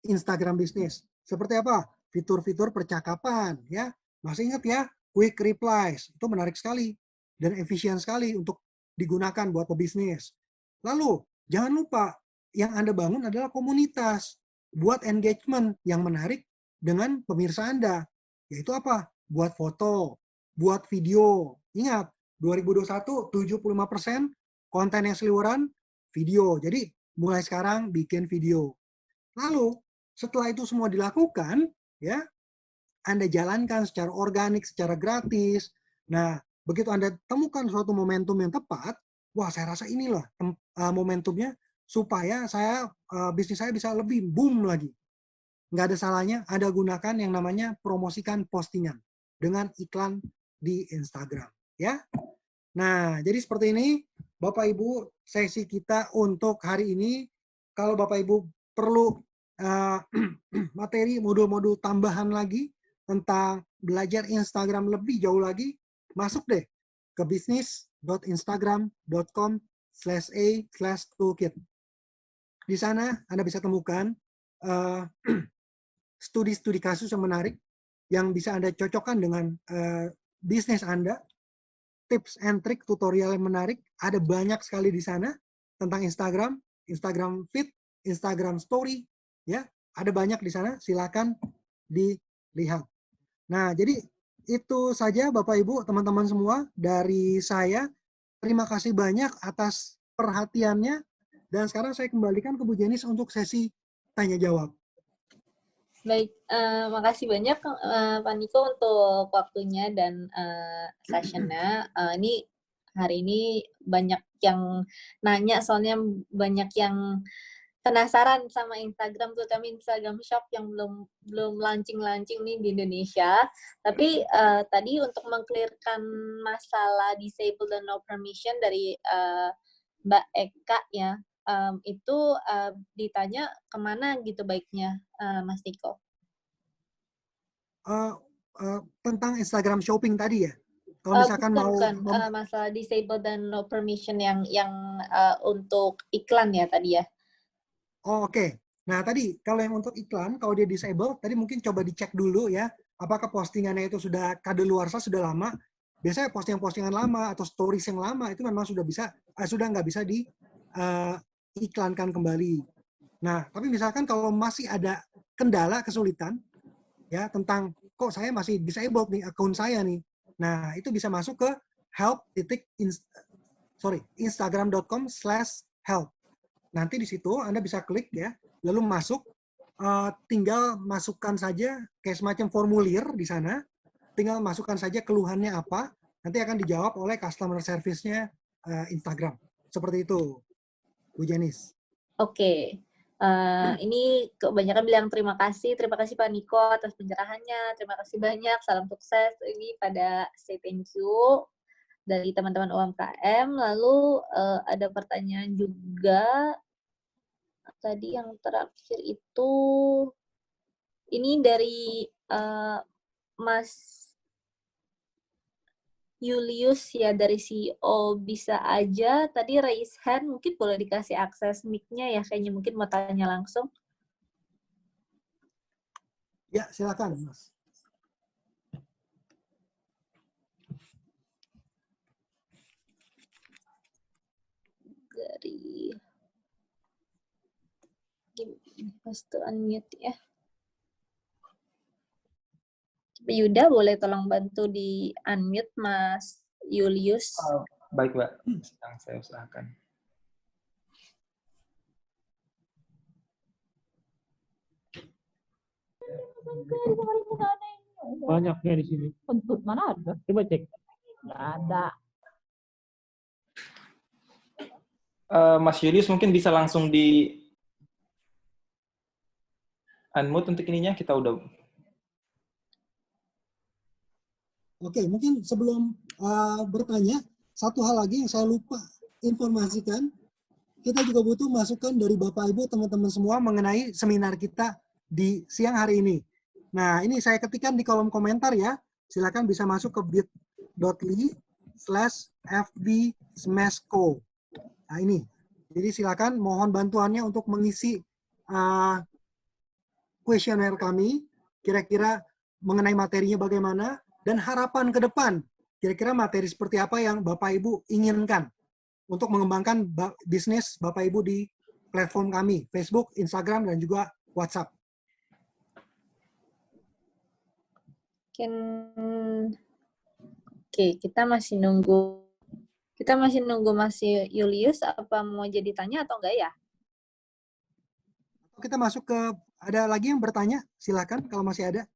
Instagram bisnis. Seperti apa? Fitur-fitur percakapan, ya. Masih ingat ya, quick replies. Itu menarik sekali dan efisien sekali untuk digunakan buat pebisnis. Lalu, jangan lupa yang Anda bangun adalah komunitas. Buat engagement yang menarik dengan pemirsa Anda. Yaitu apa? Buat foto, buat video. Ingat, 2021 75% konten yang seliweran video. Jadi, mulai sekarang bikin video. Lalu, setelah itu semua dilakukan, ya, Anda jalankan secara organik, secara gratis. Nah, begitu Anda temukan suatu momentum yang tepat, wah saya rasa inilah momentumnya supaya bisnis saya bisa lebih boom lagi. Nggak ada salahnya Anda gunakan yang namanya promosikan postingan dengan iklan di Instagram. Ya. Nah, jadi seperti ini, Bapak Ibu, sesi kita untuk hari ini. Kalau Bapak Ibu perlu materi modul-modul tambahan lagi tentang belajar Instagram lebih jauh lagi, masuk deh ke business.instagram.com/a/toolkit. Di sana Anda bisa temukan studi-studi kasus yang menarik yang bisa Anda cocokkan dengan bisnis Anda, tips and trick tutorial yang menarik, ada banyak sekali di sana tentang Instagram, Instagram Feed, Instagram Story, ya, ada banyak di sana, silakan dilihat. Nah, jadi itu saja Bapak Ibu, teman-teman semua dari saya. Terima kasih banyak atas perhatiannya dan sekarang saya kembalikan ke Bu Jenis untuk sesi tanya jawab. Baik, makasih banyak Pak Niko untuk waktunya dan sessionnya. Ini hari ini banyak yang nanya, soalnya banyak yang penasaran sama Instagram, terutama Instagram Shop yang belum launching nih di Indonesia. Tapi tadi untuk mengclearkan masalah disable dan no permission dari Mbak Eka ya, itu ditanya kemana gitu baiknya, Mas Niko? Tentang Instagram Shopping tadi ya? Kalau misalkan bukan, masalah disable dan no permission yang untuk iklan ya tadi ya. Oh, oke. Nah, tadi kalau yang untuk iklan, kalau dia disable, tadi mungkin coba dicek dulu ya, apakah postingannya itu sudah kadaluarsa, sudah lama. Biasanya postingan-postingan lama atau stories yang lama itu memang sudah nggak bisa diiklankan kembali. Nah, tapi misalkan kalau masih ada kendala, kesulitan, ya tentang kok saya masih disabled nih akun saya nih. Nah, itu bisa masuk ke instagram.com/help. Nanti di situ Anda bisa klik ya, lalu masuk, tinggal masukkan saja kayak semacam formulir di sana, tinggal masukkan saja keluhannya apa, nanti akan dijawab oleh customer service-nya Instagram. Seperti itu, Bu Jenis. Oke. Ini kebanyakan bilang terima kasih Pak Niko atas pencerahannya, terima kasih banyak, salam sukses. Ini pada say thank you dari teman-teman UMKM. Lalu ada pertanyaan juga tadi yang terakhir itu, ini dari Mas Julius ya dari CEO bisa aja. Tadi raise hand, mungkin boleh dikasih akses mic-nya ya, kayaknya mungkin mau tanya langsung. Ya, silakan, Mas. Dari pas to unmute ya. Yuda boleh tolong bantu di unmute Mas Julius. Baik, Mbak. Sedang saya usahakan. Banyaknya di sini. Kentut mana ada? Coba cek. Nggak ada. Mas Julius mungkin bisa langsung di unmute untuk ininya. Kita udah. Oke, mungkin sebelum bertanya, satu hal lagi yang saya lupa informasikan, kita juga butuh masukan dari Bapak Ibu, teman-teman semua mengenai seminar kita di siang hari ini. Nah, ini saya ketikkan di kolom komentar ya. Silakan bisa masuk ke bit.ly/fbsmesco. Nah, ini. Jadi silakan mohon bantuannya untuk mengisi kuesioner kami, kira-kira mengenai materinya bagaimana, dan harapan ke depan, kira-kira materi seperti apa yang Bapak Ibu inginkan untuk mengembangkan bisnis Bapak Ibu di platform kami, Facebook, Instagram, dan juga WhatsApp. Oke, kita masih nunggu Mas Julius, apa mau jadi tanya atau enggak ya? Kita masuk ke, ada lagi yang bertanya? Silakan kalau masih ada.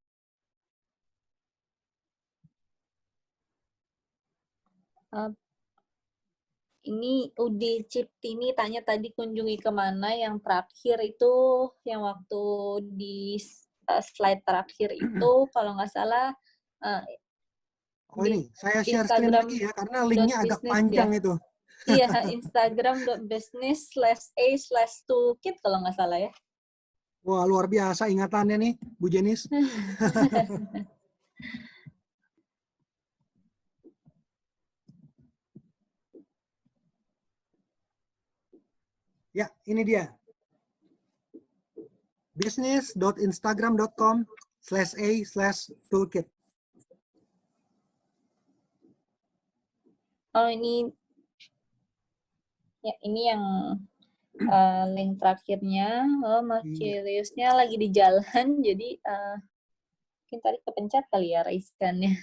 Ini Udi Ciptini tanya tadi kunjungi kemana, yang terakhir itu, yang waktu di slide terakhir itu, kalau nggak salah, Oh ini, saya share screen Instagram lagi ya, karena linknya agak panjang ya. itu. Iya, Instagram.business/a/toolkit kalau nggak salah ya. Wah, luar biasa ingatannya nih, Bu Jenis. Ya, ini dia. business.instagram.com/a/toolkit. Oh, ini ya, ini yang link terakhirnya. Oh, Mas Juliusnya lagi di jalan, jadi mungkin tadi kepencet kali ya raise-nya.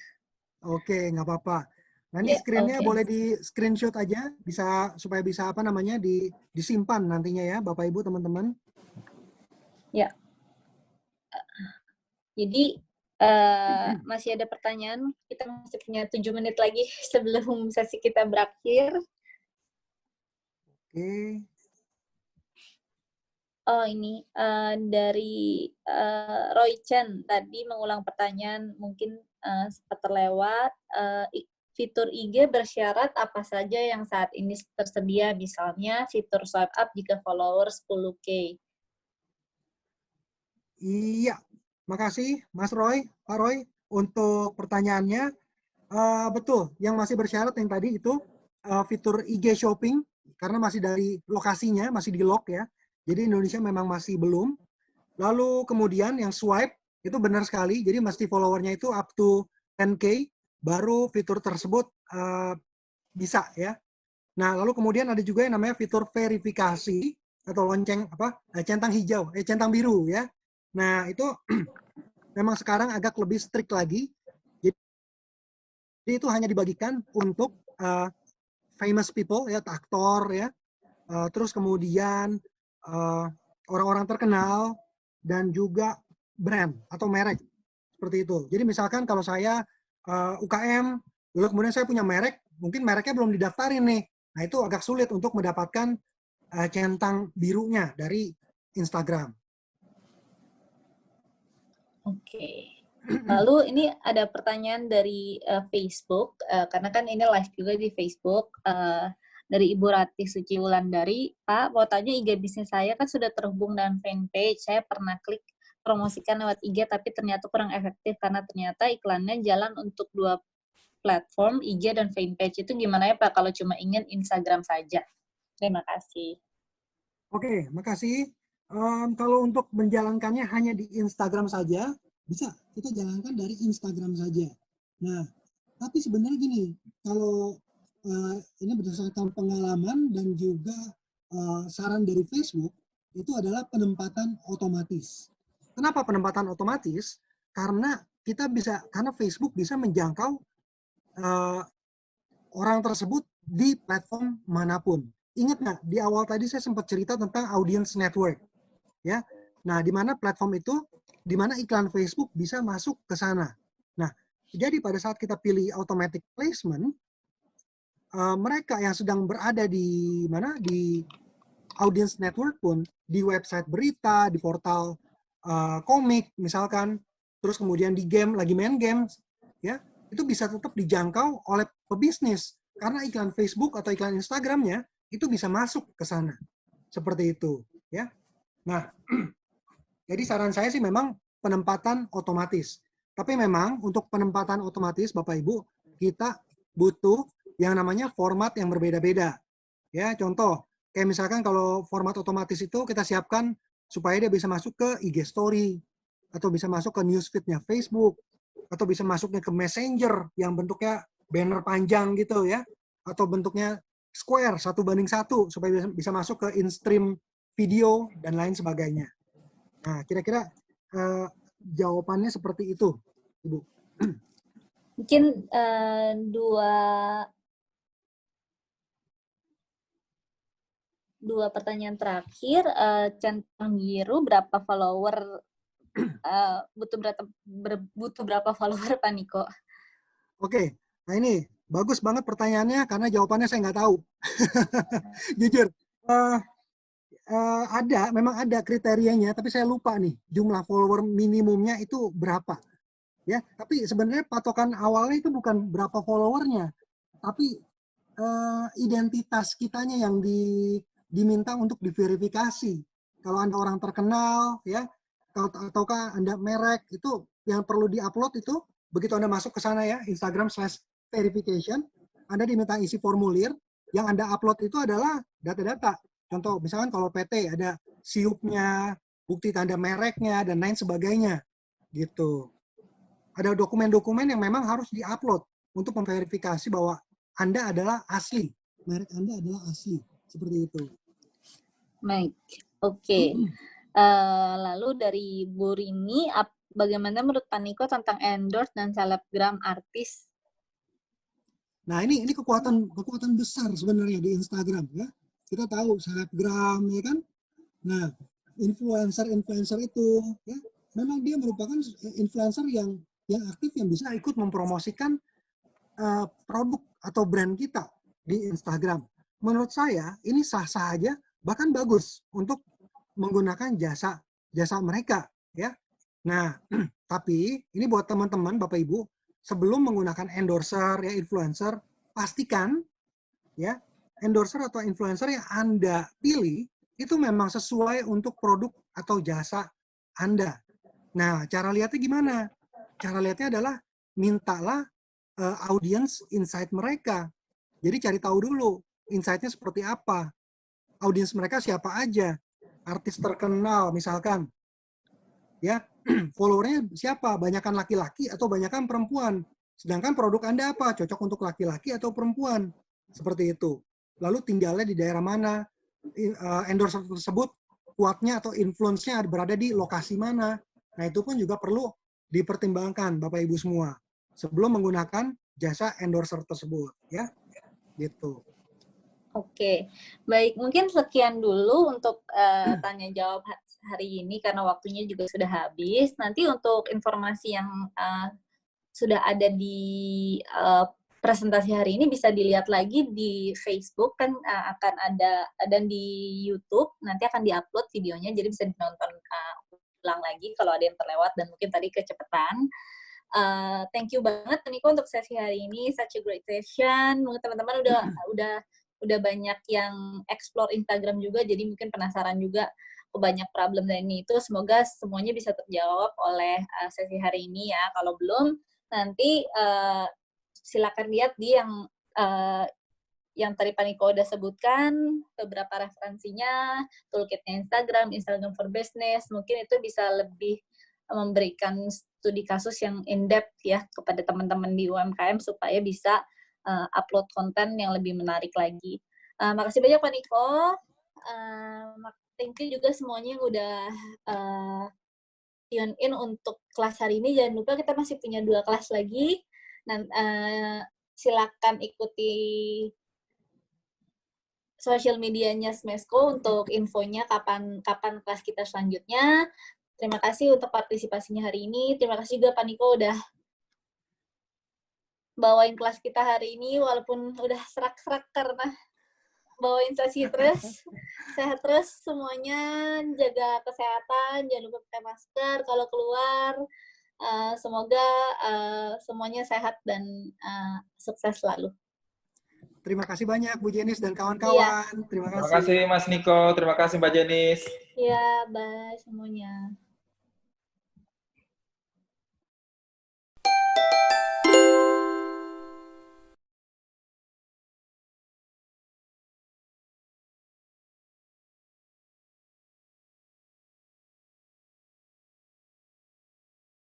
Oke, nggak apa-apa. Nah, ini screen-nya boleh di screenshot aja, bisa supaya bisa apa namanya disimpan nantinya ya, Bapak Ibu teman-teman. Ya. Jadi masih ada pertanyaan, kita masih punya 7 menit lagi sebelum sesi kita berakhir. Oke. Oh, ini dari Roy Chen tadi mengulang pertanyaan, mungkin sempat terlewat. Fitur IG bersyarat apa saja yang saat ini tersedia, misalnya fitur swipe up jika followers 10K. Iya, makasih Mas Roy, Pak Roy untuk pertanyaannya. Betul, yang masih bersyarat yang tadi itu fitur IG Shopping, karena masih dari lokasinya, masih di lock ya. Jadi Indonesia memang masih belum. Lalu kemudian yang swipe, itu benar sekali, jadi mesti followernya itu up to 10K, baru fitur tersebut bisa ya. Nah, lalu kemudian ada juga yang namanya fitur verifikasi atau centang hijau, centang biru ya. Nah, itu memang sekarang agak lebih strict lagi. Jadi itu hanya dibagikan untuk famous people ya, aktor ya. Terus kemudian orang-orang terkenal dan juga brand atau merek seperti itu. Jadi misalkan kalau saya UKM, lalu kemudian saya punya merek, mungkin mereknya belum didaftarin nih. Nah, itu agak sulit untuk mendapatkan centang birunya dari Instagram. Oke. Lalu ini ada pertanyaan dari Facebook, karena kan ini live juga di Facebook, dari Ibu Ratih Suci Wulandari. Pak, mau tanya IG bisnis saya kan sudah terhubung dengan fanpage, saya pernah klik promosikan lewat IG, tapi ternyata kurang efektif karena ternyata iklannya jalan untuk 2 platform IG dan fanpage itu gimana ya Pak kalau cuma ingin Instagram saja? Terima kasih. Oke, makasih. Kalau untuk menjalankannya hanya di Instagram saja, bisa kita jalankan dari Instagram saja. Nah, tapi sebenarnya gini, kalau ini berdasarkan pengalaman dan juga saran dari Facebook, itu adalah penempatan otomatis. Kenapa penempatan otomatis? Karena karena Facebook bisa menjangkau orang tersebut di platform manapun. Ingat nggak, di awal tadi saya sempat cerita tentang audience network. Ya, nah di mana platform itu, di mana iklan Facebook bisa masuk ke sana. Nah, jadi pada saat kita pilih automatic placement, mereka yang sedang berada di mana, di audience network pun, di website berita, di portal komik misalkan, terus kemudian di game, lagi main game, ya, itu bisa tetap dijangkau oleh pebisnis karena iklan Facebook atau iklan Instagramnya itu bisa masuk ke sana. Seperti itu, ya. Nah, jadi saran saya sih memang penempatan otomatis. Tapi memang untuk penempatan otomatis, Bapak Ibu, kita butuh yang namanya format yang berbeda-beda. Ya, contoh, kayak misalkan kalau format otomatis itu kita siapkan supaya dia bisa masuk ke IG Story, atau bisa masuk ke newsfeed-nya Facebook, atau bisa masuknya ke Messenger yang bentuknya banner panjang gitu ya, atau bentuknya square 1:1 supaya bisa masuk ke in-stream video dan lain sebagainya. Nah, kira-kira jawabannya seperti itu, Ibu. Mungkin dua pertanyaan terakhir. Centang Biru berapa follower? Butuh berapa follower Pak Niko? Oke, nah ini bagus banget pertanyaannya karena jawabannya saya nggak tahu. Jujur, memang ada kriterianya, tapi saya lupa nih jumlah follower minimumnya itu berapa. Ya, tapi sebenarnya patokan awalnya itu bukan berapa followernya, tapi identitas kitanya yang diminta untuk diverifikasi. Kalau Anda orang terkenal, ya, ataukah Anda merek, itu yang perlu diupload itu begitu Anda masuk ke sana ya, Instagram/verification, Anda diminta isi formulir, yang Anda upload itu adalah data-data. Contoh, misalkan kalau PT ada SIUP-nya, bukti tanda mereknya, dan lain sebagainya. Gitu. Ada dokumen-dokumen yang memang harus diupload untuk memverifikasi bahwa Anda adalah asli. Merek Anda adalah asli. Seperti itu. Baik, oke. Lalu dari Bu Rini, bagaimana menurut Pak Niko tentang endorse dan selebgram artis? Nah, ini kekuatan besar sebenarnya di Instagram ya. Kita tahu selebgram ya kan. Nah, influencer itu ya, memang dia merupakan influencer yang aktif, yang bisa ikut mempromosikan produk atau brand kita di Instagram. Menurut saya ini sah-sah aja, bahkan bagus untuk menggunakan jasa mereka ya. Nah, tapi ini buat teman-teman Bapak Ibu, sebelum menggunakan endorser ya, influencer, pastikan ya endorser atau influencer yang Anda pilih itu memang sesuai untuk produk atau jasa Anda. Nah, cara lihatnya gimana? Cara lihatnya adalah mintalah audience insight mereka. Jadi cari tahu dulu insight-nya seperti apa. Audiens mereka siapa aja. Artis terkenal misalkan. Ya, followernya siapa? Banyakan laki-laki atau banyakan perempuan? Sedangkan produk Anda apa? Cocok untuk laki-laki atau perempuan? Seperti itu. Lalu tinggalnya di daerah mana? Endorser tersebut kuatnya atau influence-nya berada di lokasi mana? Nah, itu pun juga perlu dipertimbangkan Bapak Ibu semua sebelum menggunakan jasa endorser tersebut, ya. Gitu. Oke, baik. Mungkin sekian dulu untuk tanya jawab hari ini karena waktunya juga sudah habis. Nanti untuk informasi yang sudah ada di presentasi hari ini bisa dilihat lagi di Facebook, kan akan ada, dan di YouTube nanti akan diupload videonya, jadi bisa ditonton ulang lagi kalau ada yang terlewat dan mungkin tadi kecepatan. Thank you banget Niko untuk sesi hari ini, such a great session. Mungkin teman-teman udah banyak yang explore Instagram juga, jadi mungkin penasaran juga banyak problem dan itu. Semoga semuanya bisa terjawab oleh sesi hari ini ya. Kalau belum, nanti silakan lihat di yang tadi Pak Niko udah sebutkan, beberapa referensinya, toolkitnya Instagram for Business, mungkin itu bisa lebih memberikan studi kasus yang in-depth ya kepada teman-teman di UMKM supaya bisa upload konten yang lebih menarik lagi. Makasih banyak Pak Niko. Thank you juga semuanya yang udah tune in untuk kelas hari ini. Jangan lupa kita masih punya 2 kelas lagi. Silakan ikuti sosial medianya Smesco untuk infonya kapan kelas kita selanjutnya. Terima kasih untuk partisipasinya hari ini. Terima kasih juga Pak Niko udah bawain kelas kita hari ini walaupun udah serak-serak karena bawain sesi terus. Sehat terus semuanya, jaga kesehatan, jangan lupa pakai masker kalau keluar. Semoga semuanya sehat dan sukses selalu. Terima kasih banyak Bu Jenis dan kawan-kawan. Terima Terima kasih Mas Niko, terima kasih Mbak Jenis. Iya, bye semuanya.